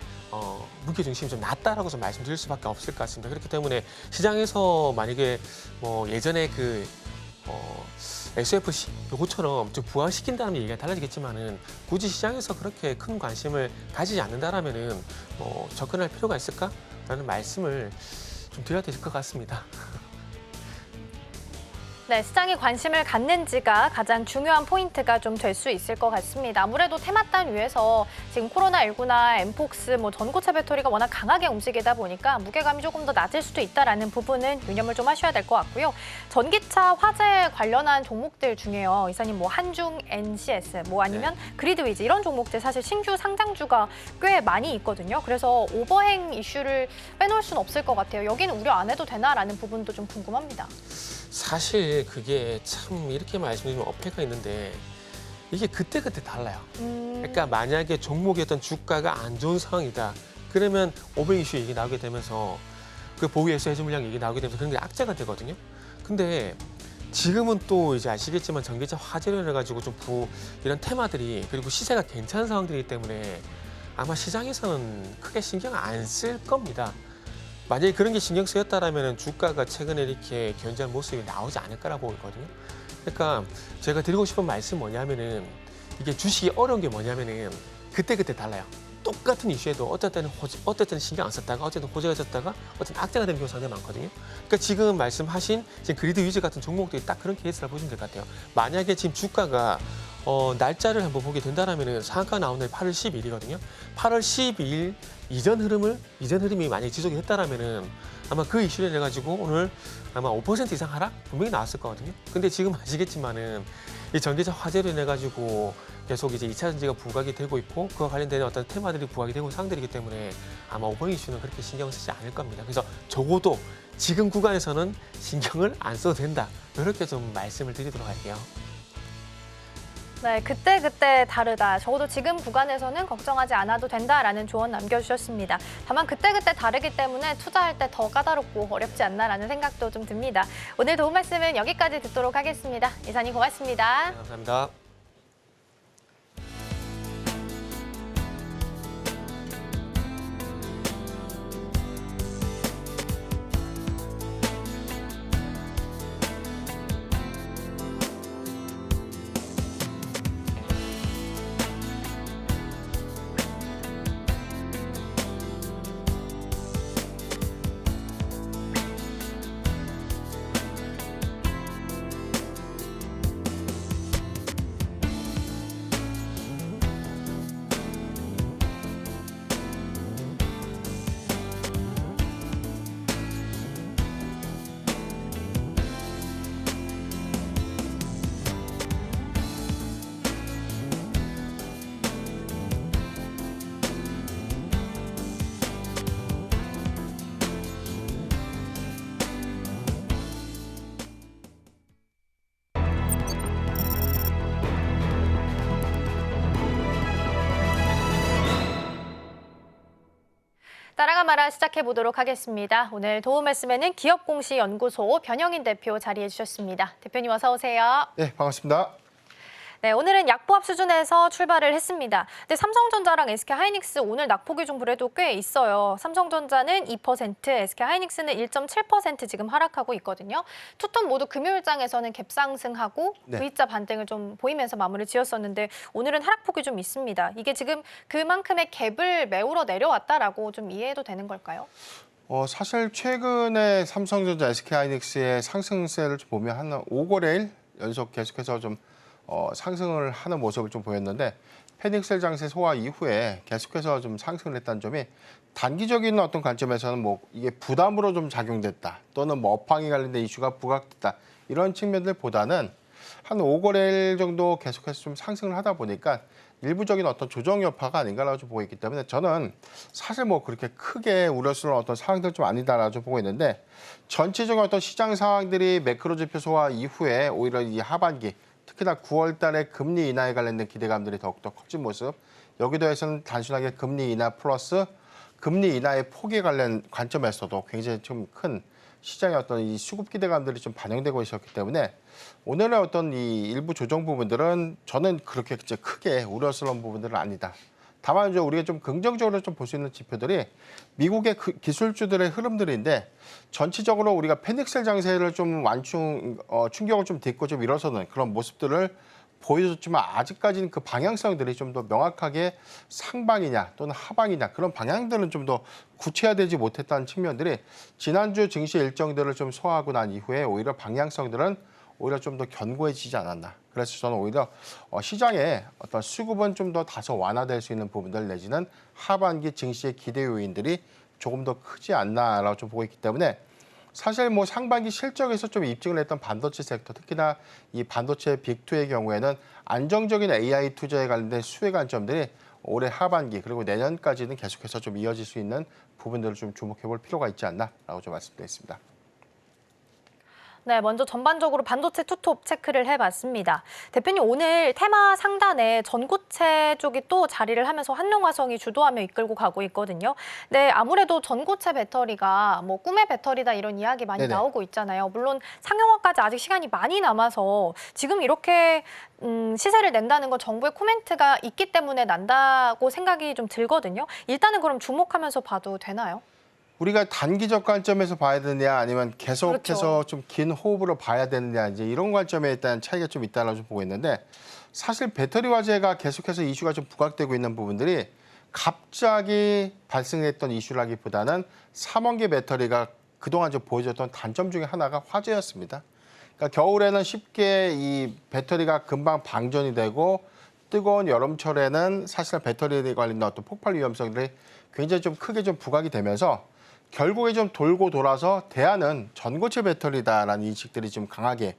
무게 중심이 좀 낮다라고 좀 말씀드릴 수밖에 없을 것 같습니다. 그렇기 때문에 시장에서 만약에 뭐 예전에 그 SFC 요거처럼 좀 부활시킨다는 얘기가 달라지겠지만은 굳이 시장에서 그렇게 큰 관심을 가지지 않는다라면은 뭐 접근할 필요가 있을까라는 말씀을 좀 드려야 될 것 같습니다. 네, 시장이 관심을 갖는지가 가장 중요한 포인트가 좀 될 수 있을 것 같습니다. 아무래도 테마단 위에서 지금 코로나19나 엠폭스, 뭐 전고체 배터리가 워낙 강하게 움직이다 보니까 무게감이 조금 더 낮을 수도 있다라는 부분은 유념을 좀 하셔야 될 것 같고요. 전기차 화재 관련한 종목들 중에요. 이사님 뭐 한중, NCS, 뭐 아니면 그리드 위즈 이런 종목들 사실 신규 상장주가 꽤 많이 있거든요. 그래서 오버행 이슈를 빼놓을 수는 없을 것 같아요. 여기는 우려 안 해도 되나라는 부분도 좀 궁금합니다. 사실 그게 참 이렇게 말씀드리면 어폐가 있는데 이게 그때그때 달라요. 그러니까 만약에 종목의 어떤 주가가 안 좋은 상황이다. 그러면 오버 이슈 얘기 나오게 되면서 그 보유에서 해지 물량 얘기 나오게 되면서 그런 게 악재가 되거든요. 근데 지금은 또 이제 아시겠지만 전기차 화재로 해가지고 좀 이런 테마들이 그리고 시세가 괜찮은 상황들이기 때문에 아마 시장에서는 크게 신경 안 쓸 겁니다. 만약에 그런 게 신경 쓰였다라면 주가가 최근에 이렇게 견제한 모습이 나오지 않을까라고 보고 있거든요. 그러니까 제가 드리고 싶은 말씀이 뭐냐면은 이게 주식이 어려운 게 뭐냐면은 그때그때 달라요. 똑같은 이슈에도 어떨 때는 신경 안 썼다가 어쨌든 호재가 졌다가 어쨌든 악재가 되는 경우가 상당히 많거든요. 그러니까 지금 말씀하신 지금 그리드 위즈 같은 종목들이 딱 그런 케이스라 보시면 될 것 같아요. 만약에 지금 주가가 날짜를 한번 보게 된다라면은 상한가 나오는 날 8월 12일이거든요. 8월 12일 이전 흐름이 만약에 지속이 됐다라면은 아마 그 이슈를 인해 가지고 오늘 아마 5% 이상 하락 분명히 나왔을 거거든요. 근데 지금 아시겠지만은 이 전기차 화재로 인해 가지고 계속 이제 2차 전지가 부각이 되고 있고 그와 관련된 어떤 테마들이 부각이 되고 있는 상황들이기 때문에 아마 오버 이슈는 그렇게 신경을 쓰지 않을 겁니다. 그래서 적어도 지금 구간에서는 신경을 안 써도 된다. 이렇게 좀 말씀을 드리도록 할게요. 네, 그때 다르다. 적어도 지금 구간에서는 걱정하지 않아도 된다라는 조언 남겨주셨습니다. 다만 그때 다르기 때문에 투자할 때 더 까다롭고 어렵지 않나라는 생각도 좀 듭니다. 오늘 도움 말씀은 여기까지 듣도록 하겠습니다. 이사님 고맙습니다. 네, 감사합니다. 따라가 말아 시작해 보도록 하겠습니다. 오늘 도움 말씀에는 기업공시연구소 변영인 대표 자리해 주셨습니다. 대표님 어서 오세요. 네, 반갑습니다. 네, 오늘은 약보합 수준에서 출발을 했습니다. 근데 삼성전자랑 SK하이닉스 오늘 낙폭이 좀 그래도 꽤 있어요. 삼성전자는 2%, SK하이닉스는 1.7% 지금 하락하고 있거든요. 투톤 모두 금요일장에서는 갭상승하고 네. V자 반등을 좀 보이면서 마무리 지었었는데 오늘은 하락폭이 좀 있습니다. 이게 지금 그만큼의 갭을 메우러 내려왔다라고 좀 이해해도 되는 걸까요? 사실 최근에 삼성전자, SK하이닉스의 상승세를 보면 한 5거래일 연속 계속해서 좀 상승을 하는 모습을 좀 보였는데 패닉셀 장세 소화 이후에 계속해서 좀 상승을 했다는 점이 단기적인 어떤 관점에서는 뭐 이게 부담으로 좀 작용됐다 또는 뭐 업황에 관련된 이슈가 부각됐다 이런 측면들보다는 한 5거래일 정도 계속해서 좀 상승을 하다 보니까 일부적인 어떤 조정 여파가 아닌가라고 좀 보고 있기 때문에 저는 사실 뭐 그렇게 크게 우려스러운 어떤 상황들 좀 아니다라고 좀 보고 있는데 전체적인 어떤 시장 상황들이 매크로 지표 소화 이후에 오히려 이 하반기 특히나 9월 달에 금리 인하에 관련된 기대감들이 더욱더 커진 모습. 여기 더해서는 단순하게 금리 인하 플러스 금리 인하의 폭에 관련 관점에서도 굉장히 좀 큰 시장의 어떤 이 수급 기대감들이 좀 반영되고 있었기 때문에 오늘의 어떤 이 일부 조정 부분들은 저는 그렇게 이제 크게 우려스러운 부분들은 아니다. 다만 이제 우리가 좀 긍정적으로 좀 볼 수 있는 지표들이 미국의 기술주들의 흐름들인데 전체적으로 우리가 페닉셀 장세를 좀 충격을 좀 딛고 좀 일어서는 그런 모습들을 보여줬지만 아직까지는 그 방향성들이 좀 더 명확하게 상방이냐 또는 하방이냐 그런 방향들은 좀 더 구체화되지 못했다는 측면들이 지난주 증시 일정들을 좀 소화하고 난 이후에 오히려 방향성들은 오히려 좀 더 견고해지지 않았나. 그래서 저는 오히려 시장의 어떤 수급은 좀 더 다소 완화될 수 있는 부분들 내지는 하반기 증시의 기대 요인들이 조금 더 크지 않나라고 좀 보고 있기 때문에 사실 뭐 상반기 실적에서 좀 입증을 했던 반도체 섹터, 특히나 이 반도체 빅2의 경우에는 안정적인 AI 투자에 관련된 수혜 관점들이 올해 하반기 그리고 내년까지는 계속해서 좀 이어질 수 있는 부분들을 좀 주목해 볼 필요가 있지 않나라고 좀 말씀드리겠습니다. 네, 먼저 전반적으로 반도체 투톱 체크를 해봤습니다. 대표님, 오늘 테마 상단에 전고체 쪽이 또 자리를 하면서 한농화성이 주도하며 이끌고 가고 있거든요. 네, 아무래도 전고체 배터리가 뭐 꿈의 배터리다 이런 이야기 많이 네네. 나오고 있잖아요. 물론 상용화까지 아직 시간이 많이 남아서 지금 이렇게 시세를 낸다는 건 정부의 코멘트가 있기 때문에 난다고 생각이 좀 들거든요. 일단은 그럼 주목하면서 봐도 되나요? 우리가 단기적 관점에서 봐야 되느냐 아니면 계속해서 그렇죠. 좀 긴 호흡으로 봐야 되느냐 이제 이런 관점에 일단 차이가 좀 있다고 좀 보고 있는데 사실 배터리 화재가 계속해서 이슈가 좀 부각되고 있는 부분들이 갑자기 발생했던 이슈라기보다는 3원기 배터리가 그동안 좀 보여줬던 단점 중에 하나가 화재였습니다. 그러니까 겨울에는 쉽게 이 배터리가 금방 방전이 되고 뜨거운 여름철에는 사실 배터리에 관련된 어떤 폭발 위험성들이 굉장히 좀 크게 좀 부각이 되면서 결국에 좀 돌고 돌아서 대안은 전고체 배터리다라는 인식들이 좀 강하게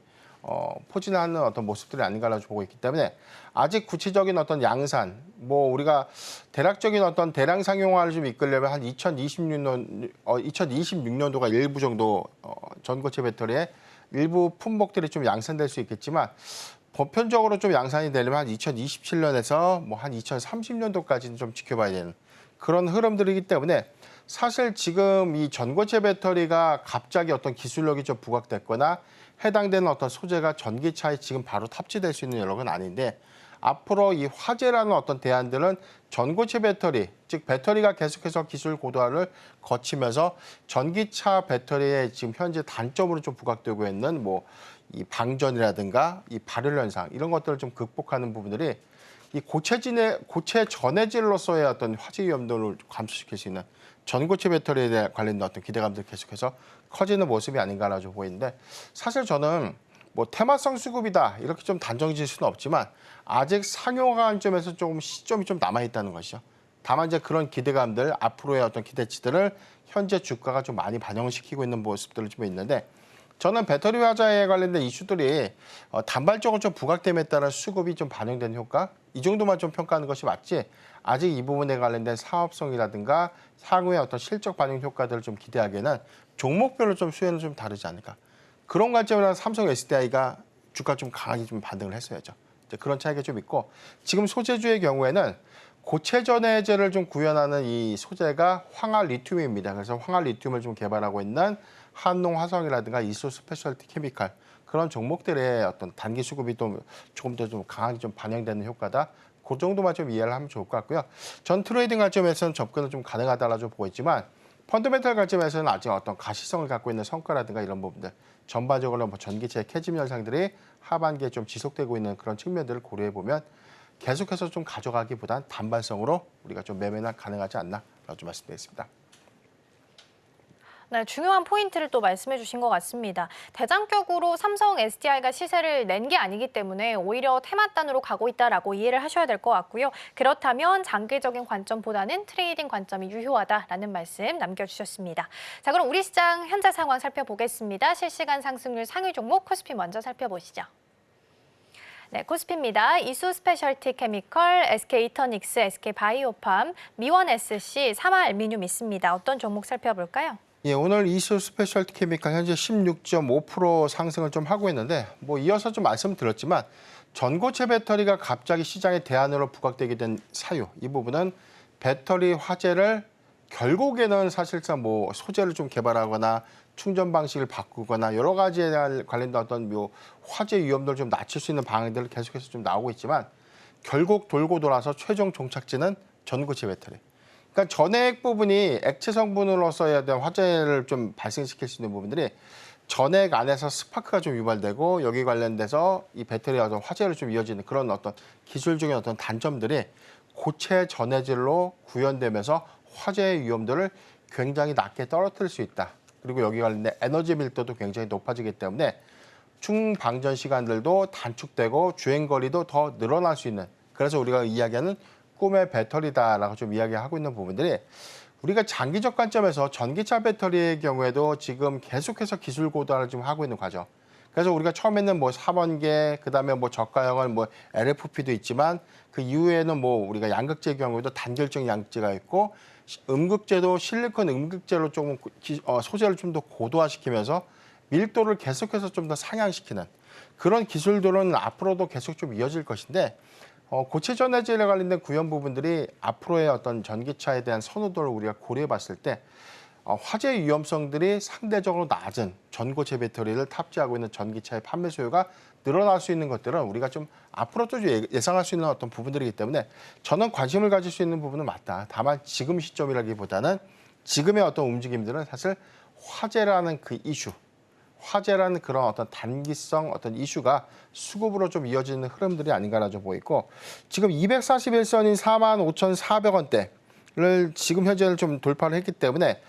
포진하는 어떤 모습들이 아닌가라고 보고 있기 때문에 아직 구체적인 어떤 양산, 뭐 우리가 대략적인 어떤 대량 상용화를 좀 이끌려면 한 2026년도가 일부 정도 전고체 배터리의 일부 품목들이 좀 양산될 수 있겠지만 보편적으로 좀 양산이 되려면 한 2027년에서 뭐 한 2030년도까지는 좀 지켜봐야 되는 그런 흐름들이기 때문에 사실 지금 이 전고체 배터리가 갑자기 어떤 기술력이 좀 부각됐거나 해당되는 어떤 소재가 전기차에 지금 바로 탑재될 수 있는 연락은 아닌데 앞으로 이 화재라는 어떤 대안들은 전고체 배터리, 즉 배터리가 계속해서 기술 고도화를 거치면서 전기차 배터리의 지금 현재 단점으로 좀 부각되고 있는 뭐 이 방전이라든가 이 발열 현상 이런 것들을 좀 극복하는 부분들이 이 고체 전해질로서의 어떤 화재 위험도를 감소시킬 수 있는 전고체 배터리에 대한 관련된 어떤 기대감들 계속해서 커지는 모습이 아닌가라고 보이는데 사실 저는 뭐 테마성 수급이다 이렇게 좀 단정 지을 수는 없지만 아직 상용화 관점에서 조금 시점이 좀 남아 있다는 것이죠. 다만 이제 그런 기대감들 앞으로의 어떤 기대치들을 현재 주가가 좀 많이 반영시키고 있는 모습들이 좀 있는데 저는 배터리 화재에 관련된 이슈들이 단발적으로 좀 부각됨에 따라 수급이 좀 반영되는 효과 이 정도만 좀 평가하는 것이 맞지 아직 이 부분에 관련된 사업성이라든가 향후의 어떤 실적 반영 효과들을 좀 기대하기에는 종목별로 좀 수혜는 좀 다르지 않을까. 그런 관점에서 삼성 SDI가 주가 좀 강하게 좀 반등을 했어야죠. 이제 그런 차이가 좀 있고 지금 소재주의 경우에는 고체 전해제를 좀 구현하는 이 소재가 황화 리튬입니다. 그래서 황화 리튬을 좀 개발하고 있는 한농화성이라든가 이소 스페셜티 케미칼 그런 종목들의 어떤 단기 수급이 또 조금 더 좀 강하게 좀 반영되는 효과다. 그 정도만 좀 이해를 하면 좋을 것 같고요. 전 트레이딩 관점에서는 접근은 좀 가능하다라고 좀 보고 있지만 펀더멘털 관점에서는 아직 어떤 가시성을 갖고 있는 성과라든가 이런 부분들 전반적으로 뭐 전기차의 캐짐 현상들이 하반기에 좀 지속되고 있는 그런 측면들을 고려해 보면 계속해서 좀 가져가기보단 단발성으로 우리가 좀 매매나 가능하지 않나라고 좀 말씀드리겠습니다. 네, 중요한 포인트를 또 말씀해 주신 것 같습니다. 대장격으로 삼성 SDI가 시세를 낸 게 아니기 때문에 오히려 테마단으로 가고 있다라고 이해를 하셔야 될 것 같고요. 그렇다면 장기적인 관점보다는 트레이딩 관점이 유효하다라는 말씀 남겨주셨습니다. 자, 그럼 우리 시장 현재 상황 살펴보겠습니다. 실시간 상승률 상위 종목 코스피 먼저 살펴보시죠. 네, 코스피입니다. 이수 스페셜티 케미컬, SK 이터닉스, SK 바이오팜, 미원 SC, 삼화알미늄 있습니다. 어떤 종목 살펴볼까요? 예, 오늘 이수 스페셜티 케미칼 현재 16.5% 상승을 좀 하고 있는데 뭐 이어서 좀 말씀드렸지만 전고체 배터리가 갑자기 시장의 대안으로 부각되게 된 사유 이 부분은 배터리 화재를 결국에는 사실상 뭐 소재를 좀 개발하거나 충전 방식을 바꾸거나 여러 가지에 관련된 어떤 뭐 화재 위험도를 좀 낮출 수 있는 방안들을 계속해서 좀 나오고 있지만 결국 돌고 돌아서 최종 종착지는 전고체 배터리. 그러니까 전해액 부분이 액체 성분으로서에 대한 화재를 좀 발생시킬 수 있는 부분들이 전액 안에서 스파크가 좀 유발되고 여기 관련돼서 이 배터리가 어떤 화재로 좀 이어지는 그런 어떤 기술적인 어떤 단점들이 고체 전해질로 구현되면서 화재의 위험도를 굉장히 낮게 떨어뜨릴 수 있다. 그리고 여기 관련된 에너지 밀도도 굉장히 높아지기 때문에 충방전 시간들도 단축되고 주행 거리도 더 늘어날 수 있는 그래서 우리가 이야기하는 꿈의 배터리다라고 좀 이야기하고 있는 부분들이 우리가 장기적 관점에서 전기차 배터리의 경우에도 지금 계속해서 기술 고도화를 좀 하고 있는 과정. 그래서 우리가 처음에는 뭐 4번계, 그다음에 뭐 저가형은 뭐 LFP도 있지만 그 이후에는 뭐 우리가 양극재의 경우에도 단결적 양극재가 있고 음극재도 실리콘 음극재로 조금 소재를 좀 더 고도화시키면서 밀도를 계속해서 좀 더 상향시키는 그런 기술들은 앞으로도 계속 좀 이어질 것인데 고체 전해질에 관련된 구현 부분들이 앞으로의 어떤 전기차에 대한 선호도를 우리가 고려해 봤을 때 화재 위험성들이 상대적으로 낮은 전고체 배터리를 탑재하고 있는 전기차의 판매 수요가 늘어날 수 있는 것들은 우리가 좀 앞으로 또 예상할 수 있는 어떤 부분들이기 때문에 저는 관심을 가질 수 있는 부분은 맞다. 다만 지금 시점이라기보다는 지금의 어떤 움직임들은 사실 화재라는 그 이슈, 화재라는 그런 어떤 단기성 어떤 이슈가 수급으로 좀 이어지는 흐름들이 아닌가라 좀 보이고 지금 241선인 45,400원대를 지금 현재는 좀 돌파를 했기 때문에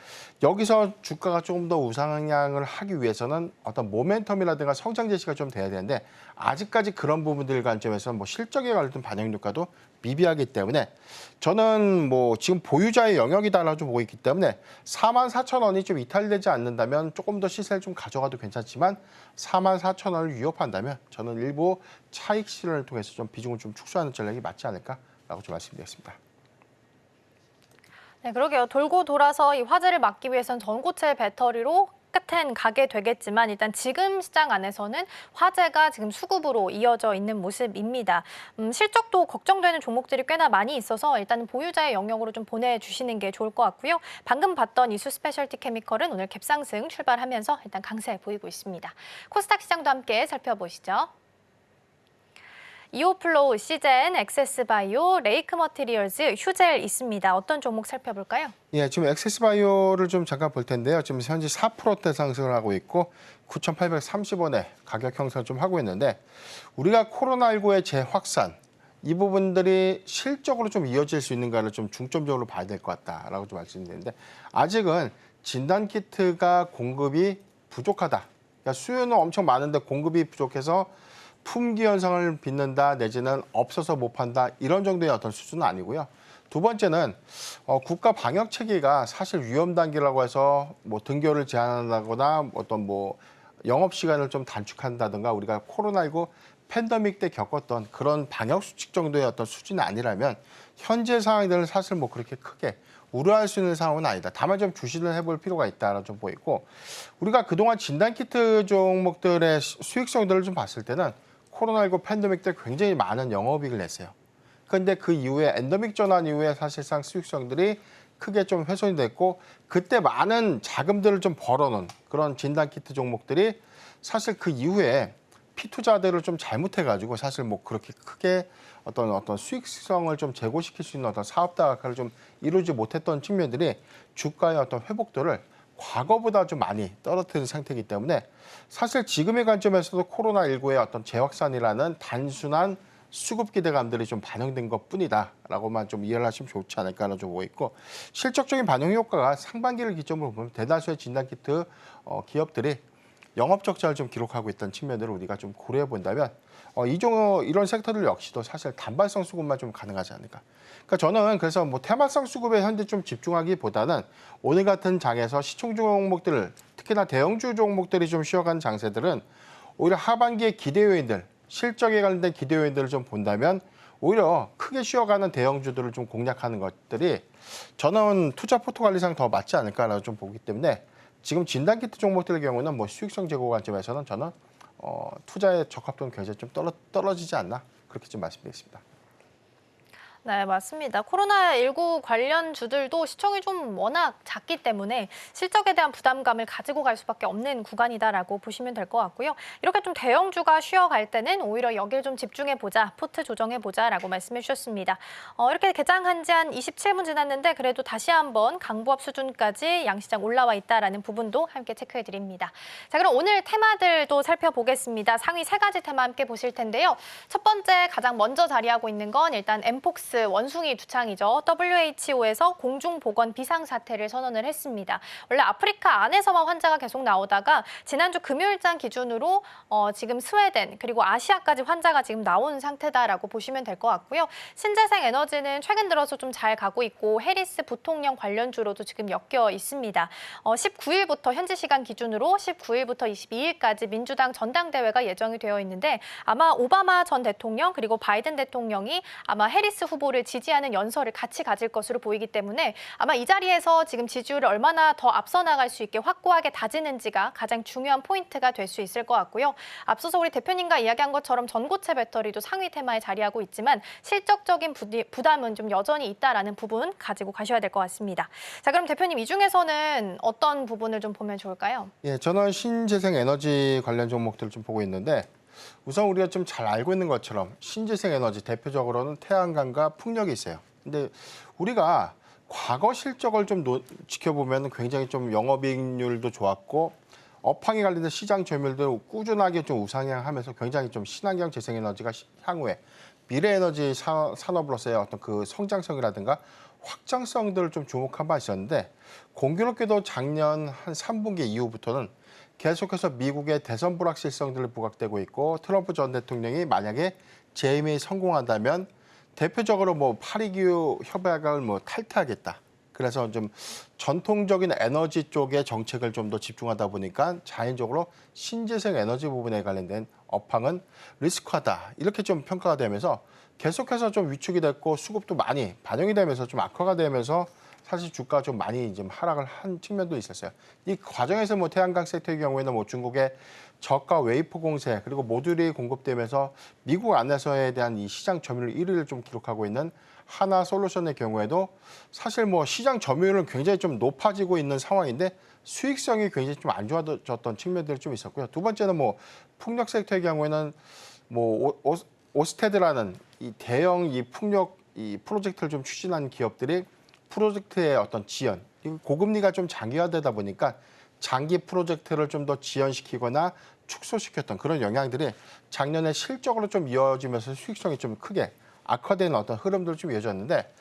여기서 주가가 조금 더 우상향을 하기 위해서는 어떤 모멘텀이라든가 성장 제시가 좀 돼야 되는데 아직까지 그런 부분들 관점에서 뭐 실적에 관련된 반영 효과도 미비하기 때문에 저는 뭐 지금 보유자의 영역이다라고 좀 보고 있기 때문에 44,000원이 좀 이탈되지 않는다면 조금 더 시세를 좀 가져가도 괜찮지만 44,000원을 위협한다면 저는 일부 차익 실현을 통해서 좀 비중을 좀 축소하는 전략이 맞지 않을까라고 좀 말씀드리겠습니다. 네, 그러게요. 돌고 돌아서 이 화재를 막기 위해선 전고체 배터리로 끝엔 가게 되겠지만 일단 지금 시장 안에서는 화재가 지금 수급으로 이어져 있는 모습입니다. 실적도 걱정되는 종목들이 꽤나 많이 있어서 일단 보유자의 영역으로 좀 보내주시는 게 좋을 것 같고요. 방금 봤던 이수 스페셜티 케미컬은 오늘 갭상승 출발하면서 일단 강세 보이고 있습니다. 코스닥 시장도 함께 살펴보시죠. 이오플로우, 시젠, 엑세스바이오, 레이크 머티리얼즈, 휴젤 있습니다. 어떤 종목 살펴볼까요? 예, 지금 엑세스바이오를 좀 잠깐 볼 텐데요. 지금 현재 4%대 상승을 하고 있고 9,830원에 가격 형성을 좀 하고 있는데 우리가 코로나19의 재확산 이 부분들이 실적으로 좀 이어질 수 있는가를 좀 중점적으로 봐야 될 것 같다라고 좀 말씀드리는데 아직은 진단 키트가 공급이 부족하다. 그러니까 수요는 엄청 많은데 공급이 부족해서 품귀 현상을 빚는다 내지는 없어서 못 판다 이런 정도의 어떤 수준은 아니고요. 두 번째는 국가 방역 체계가 사실 위험 단계라고 해서 뭐 등교를 제한한다거나 어떤 뭐 영업 시간을 좀 단축한다든가 우리가 코로나19 팬데믹 때 겪었던 그런 방역 수칙 정도의 어떤 수준이 아니라면 현재 상황들은 사실 뭐 그렇게 크게 우려할 수 있는 상황은 아니다. 다만 좀 주시를 해볼 필요가 있다라고 좀 보이고 우리가 그동안 진단키트 종목들의 수익성들을 좀 봤을 때는 코로나19 팬데믹 때 굉장히 많은 영업이익을 냈어요. 그런데 그 이후에 엔데믹 전환 이후에 사실상 수익성들이 크게 좀 훼손이 됐고 그때 많은 자금들을 좀 벌어놓은 그런 진단키트 종목들이 사실 그 이후에 피투자들을 좀 잘못해가지고 사실 뭐 그렇게 크게 어떤 수익성을 좀 제고시킬 수 있는 어떤 사업 다각화를 좀 이루지 못했던 측면들이 주가의 어떤 회복도를 과거보다 좀 많이 떨어뜨린 상태이기 때문에 사실 지금의 관점에서도 코로나19의 어떤 재확산이라는 단순한 수급 기대감들이 좀 반영된 것뿐이다라고만 좀 이해를 하시면 좋지 않을까라는 좀 보고 있고 실적적인 반영 효과가 상반기를 기점으로 보면 대다수의 진단키트 기업들이 영업 적자를 좀 기록하고 있던 측면들을 우리가 좀 고려해 본다면 이런 섹터들 역시도 사실 단발성 수급만 좀 가능하지 않을까. 그러니까 저는 그래서 뭐 테마성 수급에 현재 좀 집중하기보다는 오늘 같은 장에서 시총 종목들 특히나 대형주 종목들이 좀 쉬어간 장세들은 오히려 하반기의 기대 요인들 실적에 관련된 기대 요인들을 좀 본다면 오히려 크게 쉬어가는 대형주들을 좀 공략하는 것들이 저는 투자 포트관리상 더 맞지 않을까라고 좀 보기 때문에 지금 진단키트 종목들의 경우는 뭐 수익성 제고 관점에서는 저는 투자의 적합도는 굉장히 좀 떨어지지 않나 그렇게 좀 말씀드리겠습니다. 네, 맞습니다. 코로나19 관련주들도 시총이 좀 워낙 작기 때문에 실적에 대한 부담감을 가지고 갈 수밖에 없는 구간이다라고 보시면 될 것 같고요. 이렇게 좀 대형주가 쉬어갈 때는 오히려 여기에 좀 집중해보자, 포트 조정해보자라고 말씀해 주셨습니다. 이렇게 개장한 지 한 27분 지났는데 그래도 다시 한번 강보합 수준까지 양시장 올라와 있다라는 부분도 함께 체크해드립니다. 자, 그럼 오늘 테마들도 살펴보겠습니다. 상위 3가지 테마 함께 보실 텐데요. 첫 번째 가장 먼저 자리하고 있는 건 일단 엠폭스 원숭이 두창이죠. WHO에서 공중보건 비상사태를 선언을 했습니다. 원래 아프리카 안에서만 환자가 계속 나오다가 지난주 금요일장 기준으로 지금 스웨덴 그리고 아시아까지 환자가 지금 나온 상태다라고 보시면 될 것 같고요. 신재생 에너지는 최근 들어서 좀 잘 가고 있고 해리스 부통령 관련주로도 지금 엮여 있습니다. 19일부터 현지 시간 기준으로 19일부터 22일까지 민주당 전당대회가 예정이 되어 있는데 아마 오바마 전 대통령 그리고 바이든 대통령이 아마 해리스 후보를 지지하는 연설을 같이 가질 것으로 보이기 때문에 아마 이 자리에서 지금 지지율을 얼마나 더 앞서 나갈 수 있게 확고하게 다지는지가 가장 중요한 포인트가 될 수 있을 것 같고요. 앞서서 우리 대표님과 이야기한 것처럼 전고체 배터리도 상위 테마에 자리하고 있지만 실적적인 부담은 좀 여전히 있다라는 부분 가지고 가셔야 될 것 같습니다. 자, 그럼 대표님 이 중에서는 어떤 부분을 좀 보면 좋을까요? 예, 저는 신재생 에너지 관련 종목들을 좀 보고 있는데 우선 우리가 좀 잘 알고 있는 것처럼 신재생 에너지 대표적으로는 태양광과 풍력이 있어요. 근데 우리가 과거 실적을 좀 지켜보면 굉장히 좀 영업이익률도 좋았고 업황에 관련된 시장 점유율도 꾸준하게 좀 우상향하면서 굉장히 좀 친환경 재생에너지가 향후에 미래에너지 산업으로서의 어떤 그 성장성이라든가 확장성들을 좀 주목한 바 있었는데 공교롭게도 작년 한 3분기 이후부터는 계속해서 미국의 대선 불확실성들을 부각되고 있고 트럼프 전 대통령이 만약에 재임이 성공한다면 대표적으로 뭐 파리기후 협약을 뭐 탈퇴하겠다. 그래서 좀 전통적인 에너지 쪽의 정책을 좀 더 집중하다 보니까 자연적으로 신재생 에너지 부분에 관련된 업황은 리스크하다. 이렇게 좀 평가가 되면서 계속해서 좀 위축이 됐고 수급도 많이 반영이 되면서 좀 악화가 되면서 사실 주가가 좀 많이 좀 하락을 한 측면도 있었어요. 이 과정에서 뭐 태양광 섹터의 경우에는 뭐 중국의 저가 웨이퍼 공세 그리고 모듈이 공급되면서 미국 안에서에 대한 이 시장 점유율 1위를 좀 기록하고 있는 하나 솔루션의 경우에도 사실 뭐 시장 점유율은 굉장히 좀 높아지고 있는 상황인데 수익성이 굉장히 좀 안 좋아졌던 측면들이 좀 있었고요. 두 번째는 뭐 풍력 섹터의 경우에는 뭐 오스테드라는 이 대형 이 풍력 이 프로젝트를 좀 추진하는 기업들이 프로젝트의 어떤 지연, 고금리가 좀 장기화되다 보니까 장기 프로젝트를 좀 더 지연시키거나 축소시켰던 그런 영향들이 작년에 실적으로 좀 이어지면서 수익성이 좀 크게 악화되는 어떤 흐름들 좀 이어졌는데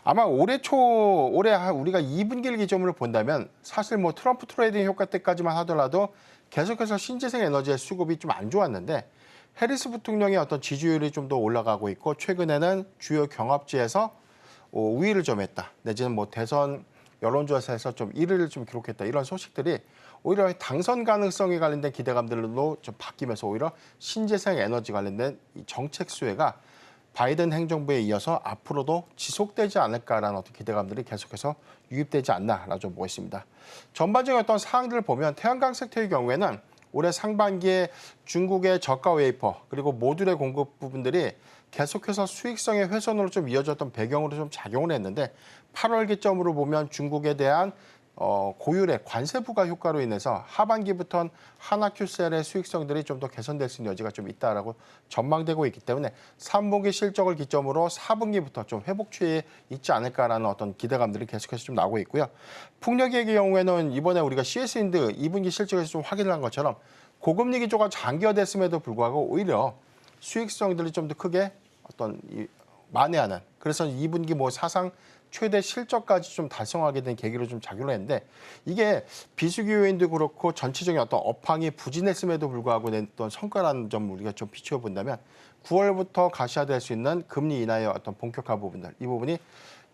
아마 올해 우리가 2분기를 기점으로 본다면 사실 뭐 트럼프 트레이딩 효과 때까지만 하더라도 계속해서 신재생 에너지의 수급이 좀 안 좋았는데 해리스 부통령의 어떤 지지율이 좀 더 올라가고 있고 최근에는 주요 경합지에서 우위를 점했다. 내지는 뭐 대선 여론조사에서 좀 1위를 좀 기록했다. 이런 소식들이 오히려 당선 가능성에 관련된 기대감들로 좀 바뀌면서 오히려 신재생 에너지 관련된 이 정책 수혜가 바이든 행정부에 이어서 앞으로도 지속되지 않을까라는 어떤 기대감들이 계속해서 유입되지 않나라고 좀 보고 있습니다. 전반적인 어떤 사항들을 보면 태양광 섹터의 경우에는 올해 상반기에 중국의 저가 웨이퍼 그리고 모듈의 공급 부분들이 계속해서 수익성의 훼손으로 좀 이어졌던 배경으로 좀 작용을 했는데 8월 기점으로 보면 중국에 대한 고율의 관세 부과 효과로 인해서 하반기부터는 하나큐셀의 수익성들이 좀 더 개선될 수 있는 여지가 좀 있다라고 전망되고 있기 때문에 3분기 실적을 기점으로 4분기부터 좀 회복 추이에 있지 않을까라는 어떤 기대감들이 계속해서 좀 나오고 있고요. 풍력의 경우에는 이번에 우리가 CS인드 2분기 실적에서 좀 확인을 한 것처럼 고금리 기조가 장기화됐음에도 불구하고 오히려 수익성들이 좀 더 크게 어떤 만회하는 그래서 2분기 뭐 사상 최대 실적까지 좀 달성하게 된 계기로 좀 작용을 했는데 이게 비수기 요인도 그렇고 전체적인 어떤 업황이 부진했음에도 불구하고 냈던 성과라는 점 우리가 좀 비추어 본다면 9월부터 가시화될 수 있는 금리 인하의 어떤 본격화 부분들 이 부분이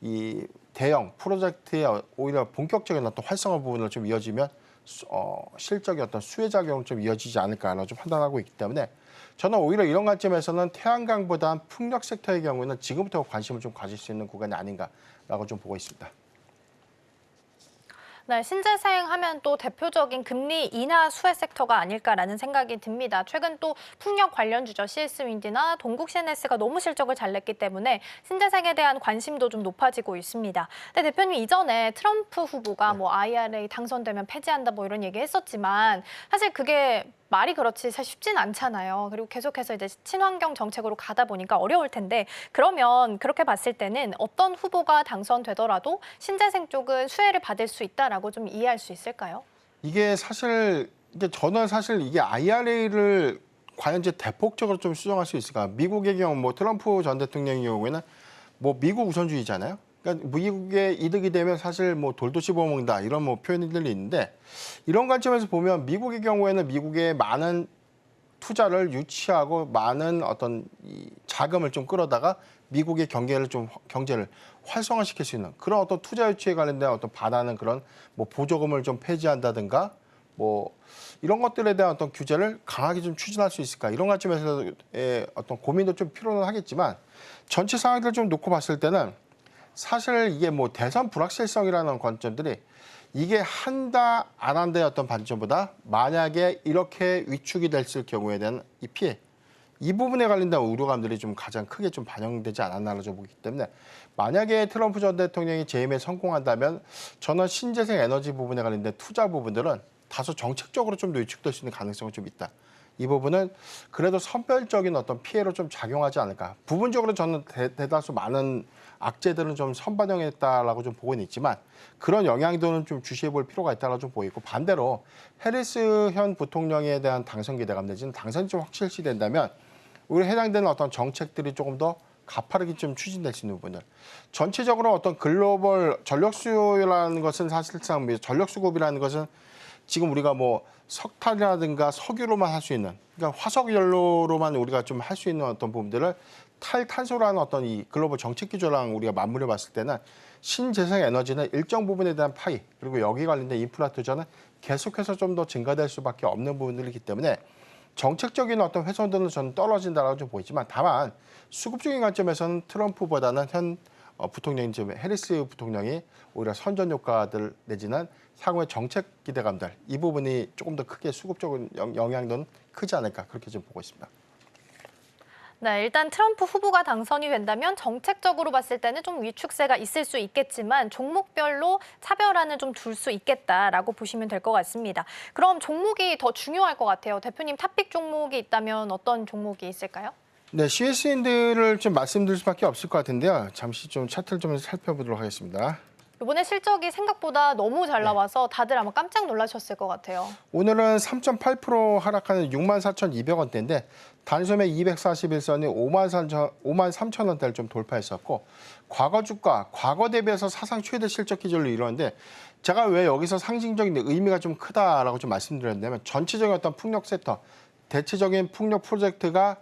이 대형 프로젝트의 오히려 본격적인 어떤 활성화 부분을 좀 이어지면 실적의 어떤 수혜작용을 좀 이어지지 않을까라고 좀 판단하고 있기 때문에 저는 오히려 이런 관점에서는 태양광보다 풍력 섹터의 경우에는 지금부터 관심을 좀 가질 수 있는 구간이 아닌가라고 좀 보고 있습니다. 네, 신재생 하면 또 대표적인 금리 인하 수혜 섹터가 아닐까라는 생각이 듭니다. 최근 또 풍력 관련 주죠. CS윈드나 동국 CNS가 너무 실적을 잘 냈기 때문에 신재생에 대한 관심도 좀 높아지고 있습니다. 근데 대표님 이전에 트럼프 후보가 뭐 IRA 당선되면 폐지한다 뭐 이런 얘기 했었지만 사실 그게 말이 그렇지 사실 쉽진 않잖아요. 그리고 계속해서 이제 친환경 정책으로 가다 보니까 어려울 텐데 그러면 그렇게 봤을 때는 어떤 후보가 당선되더라도 신재생 쪽은 수혜를 받을 수 있다라고 좀 이해할 수 있을까요? 이게 사실 저는 사실 이게 IRA를 과연 이제 대폭적으로 좀 수정할 수 있을까? 미국의 경우 뭐 트럼프 전 대통령의 경우에는 뭐 미국 우선주의잖아요. 그러니까 미국의 이득이 되면 사실 뭐 돌도 씹어먹는다 이런 뭐 표현들이 있는데 이런 관점에서 보면 미국의 경우에는 미국의 많은 투자를 유치하고 많은 어떤 이 자금을 좀 끌어다가 미국의 경제를 활성화시킬 수 있는 그런 어떤 투자 유치에 관련된 어떤 바라는 그런 뭐 보조금을 좀 폐지한다든가 뭐 이런 것들에 대한 어떤 규제를 강하게 좀 추진할 수 있을까 이런 관점에서의 어떤 고민도 좀 필요는 하겠지만 전체 상황들을 좀 놓고 봤을 때는 사실 이게 뭐 대선 불확실성이라는 관점들이 이게 한다 안 한다의 어떤 관점보다 만약에 이렇게 위축이 됐을 경우에 대한 이 피해 이 부분에 관련된 우려감들이 좀 가장 크게 좀 반영되지 않았나라고 좀 보기 때문에 만약에 트럼프 전 대통령이 재임에 성공한다면 저는 신재생 에너지 부분에 관련된 투자 부분들은 다소 정책적으로 좀 더 위축될 수 있는 가능성이 좀 있다. 이 부분은 그래도 선별적인 어떤 피해로 좀 작용하지 않을까. 부분적으로 저는 대다수 많은 악재들은 좀 선반영했다라고 좀 보고는 있지만 그런 영향도는 좀 주시해 볼 필요가 있다라고 좀 보이고 반대로 해리스 현 부통령에 대한 당선 기대감 내지는 당선이 좀 확실시 된다면 우리 해당되는 어떤 정책들이 조금 더 가파르게 좀 추진될 수 있는 부분들. 전체적으로 어떤 글로벌 전력 수요라는 것은 사실상 전력 수급이라는 것은 지금 우리가 뭐 석탄이라든가 석유로만 할 수 있는 그러니까 화석 연료로만 우리가 좀 할 수 있는 어떤 부분들을 탈탄소라는 어떤 이 글로벌 정책 기조랑 우리가 맞물려 봤을 때는 신재생 에너지는 일정 부분에 대한 파이 그리고 여기 관련된 인프라 투자는 계속해서 좀 더 증가될 수밖에 없는 부분들이기 때문에 정책적인 어떤 훼손들은 저는 떨어진다라고 좀 보이지만 다만 수급적인 관점에서는 트럼프보다는 현 부통령인 지금 해리스 부통령이 오히려 선전 효과들 내지는 향후의 정책 기대감들 이 부분이 조금 더 크게 수급적인 영향도는 크지 않을까 그렇게 좀 보고 있습니다. 네, 일단 트럼프 후보가 당선이 된다면 정책적으로 봤을 때는 좀 위축세가 있을 수 있겠지만 종목별로 차별화는 좀 둘 수 있겠다라고 보시면 될 것 같습니다. 그럼 종목이 더 중요할 것 같아요. 대표님 탑픽 종목이 있다면 어떤 종목이 있을까요? 네, CS인들을 좀 말씀드릴 수밖에 없을 것 같은데요. 잠시 좀 차트를 좀 살펴보도록 하겠습니다. 이번에 실적이 생각보다 너무 잘 나와서 다들 아마 깜짝 놀라셨을 것 같아요. 오늘은 3.8% 하락하는 64,200원대인데 단숨에 241선이 53,000원대를 좀 돌파했었고 과거 주가, 과거 대비해서 사상 최대 실적 기준을 이루었는데 제가 왜 여기서 상징적인 의미가 좀 크다라고 좀 말씀드렸냐면 전체적인 어떤 풍력 섹터, 대체적인 풍력 프로젝트가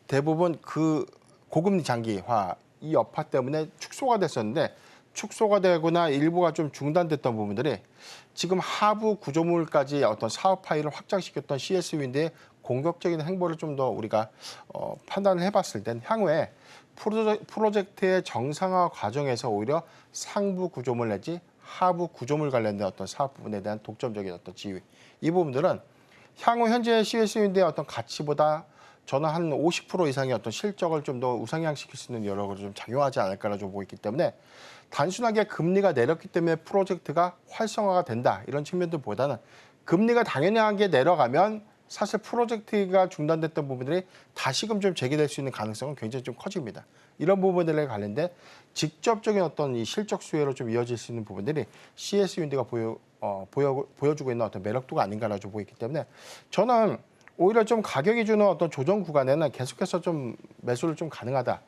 대부분 그 고금리 장기화 이 여파 때문에 축소가 됐었는데 축소가 되거나 일부가 좀 중단됐던 부분들이 지금 하부 구조물까지 어떤 사업 파일을 확장시켰던 CS윈드의 공격적인 행보를 좀 더 우리가 판단을 해봤을 땐 향후에 프로젝트의 정상화 과정에서 오히려 상부 구조물 내지 하부 구조물 관련된 어떤 사업 부분에 대한 독점적인 어떤 지위 이 부분들은 향후 현재 CS윈드의 어떤 가치보다 저는 한 50% 이상의 어떤 실적을 좀 더 우상향시킬 수 있는 여력으로 좀 작용하지 않을까라고 좀 보이기 때문에 단순하게 금리가 내렸기 때문에 프로젝트가 활성화가 된다 이런 측면들보다는 금리가 당연하게 내려가면 사실 프로젝트가 중단됐던 부분들이 다시금 좀 재개될 수 있는 가능성은 굉장히 좀 커집니다. 이런 부분들에 관련된 직접적인 어떤 이 실적 수혜로 좀 이어질 수 있는 부분들이 CS윈드가 보여주고 있는 어떤 매력도가 아닌가라고 좀 보이기 때문에 저는 오히려 좀 가격이 주는 어떤 조정 구간에는 계속해서 좀 매수를 좀 가능하다.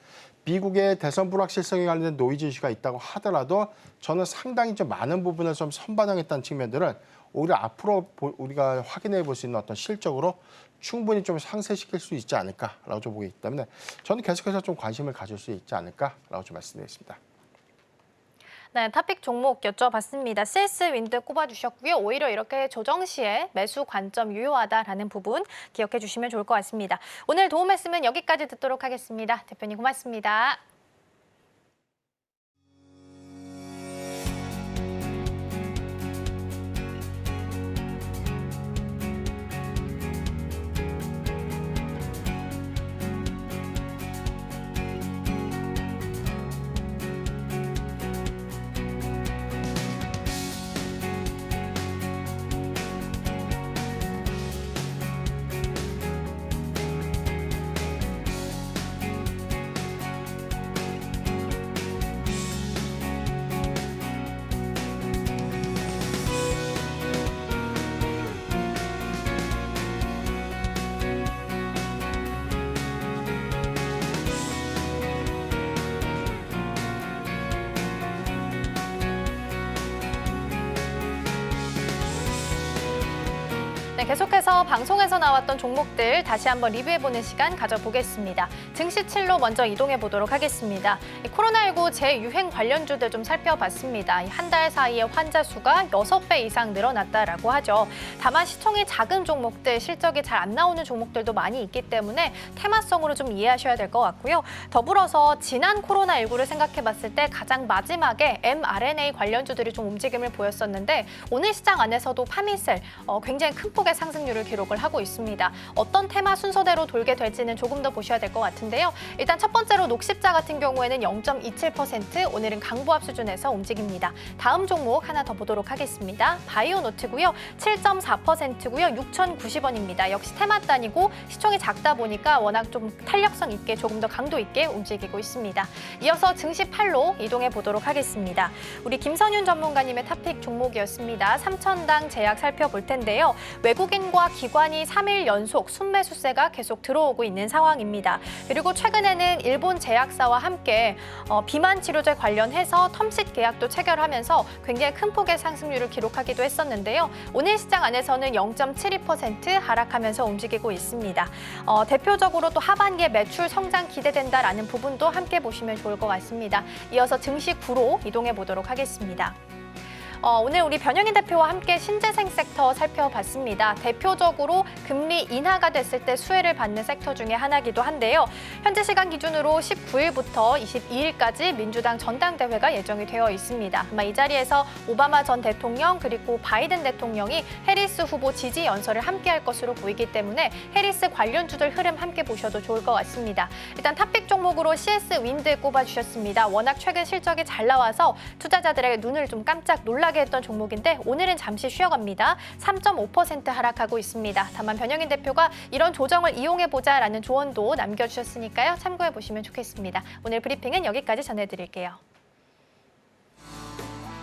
미국의 대선 불확실성에 관련된 노이즈 이슈가 있다고 하더라도 저는 상당히 좀 많은 부분을 좀 선반영했다는 측면들은 오히려 앞으로 우리가 확인해 볼 수 있는 어떤 실적으로 충분히 좀 상쇄시킬 수 있지 않을까라고 좀 보기 때문에 저는 계속해서 좀 관심을 가질 수 있지 않을까라고 좀 말씀드리겠습니다. 네, 탑픽 종목 여쭤봤습니다. CS윈드 꼽아주셨고요. 오히려 이렇게 조정 시에 매수 관점 유효하다라는 부분 기억해 주시면 좋을 것 같습니다. 오늘 도움 말씀은 여기까지 듣도록 하겠습니다. 대표님 고맙습니다. 네, 계속해서 방송에서 나왔던 종목들 다시 한번 리뷰해보는 시간 가져보겠습니다. 증시 7로 먼저 이동해 보도록 하겠습니다. 코로나19 재유행 관련주들 좀 살펴봤습니다. 한 달 사이에 환자 수가 6배 이상 늘어났다라고 하죠. 다만 시총이 작은 종목들, 실적이 잘 안 나오는 종목들도 많이 있기 때문에 테마성으로 좀 이해하셔야 될 것 같고요. 더불어서 지난 코로나19를 생각해봤을 때 가장 마지막에 mRNA 관련주들이 좀 움직임을 보였었는데 오늘 시장 안에서도 파미셀 굉장히 큰 폭의 상승률을 기록을 하고 있습니다. 어떤 테마 순서대로 돌게 될지는 조금 더 보셔야 될 것 같은데요. 일단 첫 번째로 녹십자 같은 경우에는 0.27%, 오늘은 강보합 수준에서 움직입니다. 다음 종목 하나 더 보도록 하겠습니다. 바이오노트고요. 7.4%고요. 6,090원입니다. 역시 테마 단위고 시총이 작다 보니까 워낙 좀 탄력성 있게 조금 더 강도 있게 움직이고 있습니다. 이어서 증시 8로 이동해 보도록 하겠습니다. 우리 김선윤 전문가님의 탑픽 종목이었습니다. 3천당 제약 살펴볼 텐데요. 외국인과 기관이 3일 연속 순매수세가 계속 들어오고 있는 상황입니다. 그리고 최근에는 일본 제약사와 함께 비만 치료제 관련해서 텀쉿 계약도 체결하면서 굉장히 큰 폭의 상승률을 기록하기도 했었는데요. 오늘 시장 안에서는 0.72% 하락하면서 움직이고 있습니다. 대표적으로 또 하반기에 매출 성장 기대된다라는 부분도 함께 보시면 좋을 것 같습니다. 이어서 증시 9로 이동해 보도록 하겠습니다. 오늘 우리 변영인 대표와 함께 신재생 섹터 살펴봤습니다. 대표적으로 금리 인하가 됐을 때 수혜를 받는 섹터 중에 하나이기도 한데요. 현재 시간 기준으로 19일부터 22일까지 민주당 전당대회가 예정이 되어 있습니다. 아마 이 자리에서 오바마 전 대통령 그리고 바이든 대통령이 해리스 후보 지지 연설을 함께 할 것으로 보이기 때문에 해리스 관련주들 흐름 함께 보셔도 좋을 것 같습니다. 일단 탑픽 종목으로 CS 윈드 꼽아주셨습니다. 워낙 최근 실적이 잘 나와서 투자자들의 눈을 좀 깜짝 놀라게 했던 종목인데 오늘은 잠시 쉬어갑니다. 3.5% 하락하고 있습니다. 다만 변영인 대표가 이런 조정을 이용해보자라는 조언도 남겨주셨으니까요. 참고해보시면 좋겠습니다. 오늘 브리핑은 여기까지 전해드릴게요.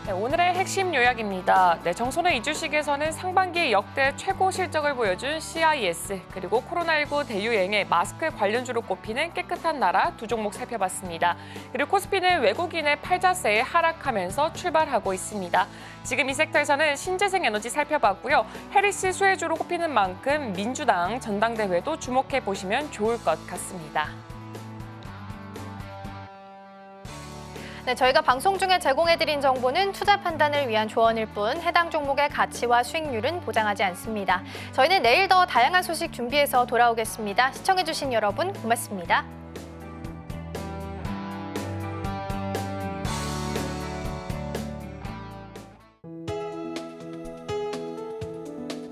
네, 오늘의 핵심 요약입니다. 네, 정선의 이 주식에서는 상반기 역대 최고 실적을 보여준 CIS, 그리고 코로나19 대유행에 마스크 관련주로 꼽히는 깨끗한 나라 두 종목 살펴봤습니다. 그리고 코스피는 외국인의 팔자세에 하락하면서 출발하고 있습니다. 지금 이 섹터에서는 신재생 에너지 살펴봤고요. 해리스 수혜주로 꼽히는 만큼 민주당 전당대회도 주목해 보시면 좋을 것 같습니다. 네, 저희가 방송 중에 제공해드린 정보는 투자 판단을 위한 조언일 뿐 해당 종목의 가치와 수익률은 보장하지 않습니다. 저희는 내일 더 다양한 소식 준비해서 돌아오겠습니다. 시청해주신 여러분 고맙습니다.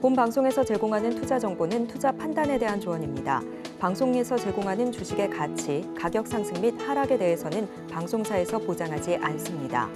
본 방송에서 제공하는 투자 정보는 투자 판단에 대한 조언입니다. 방송에서 제공하는 주식의 가치, 가격 상승 및 하락에 대해서는 방송사에서 보장하지 않습니다.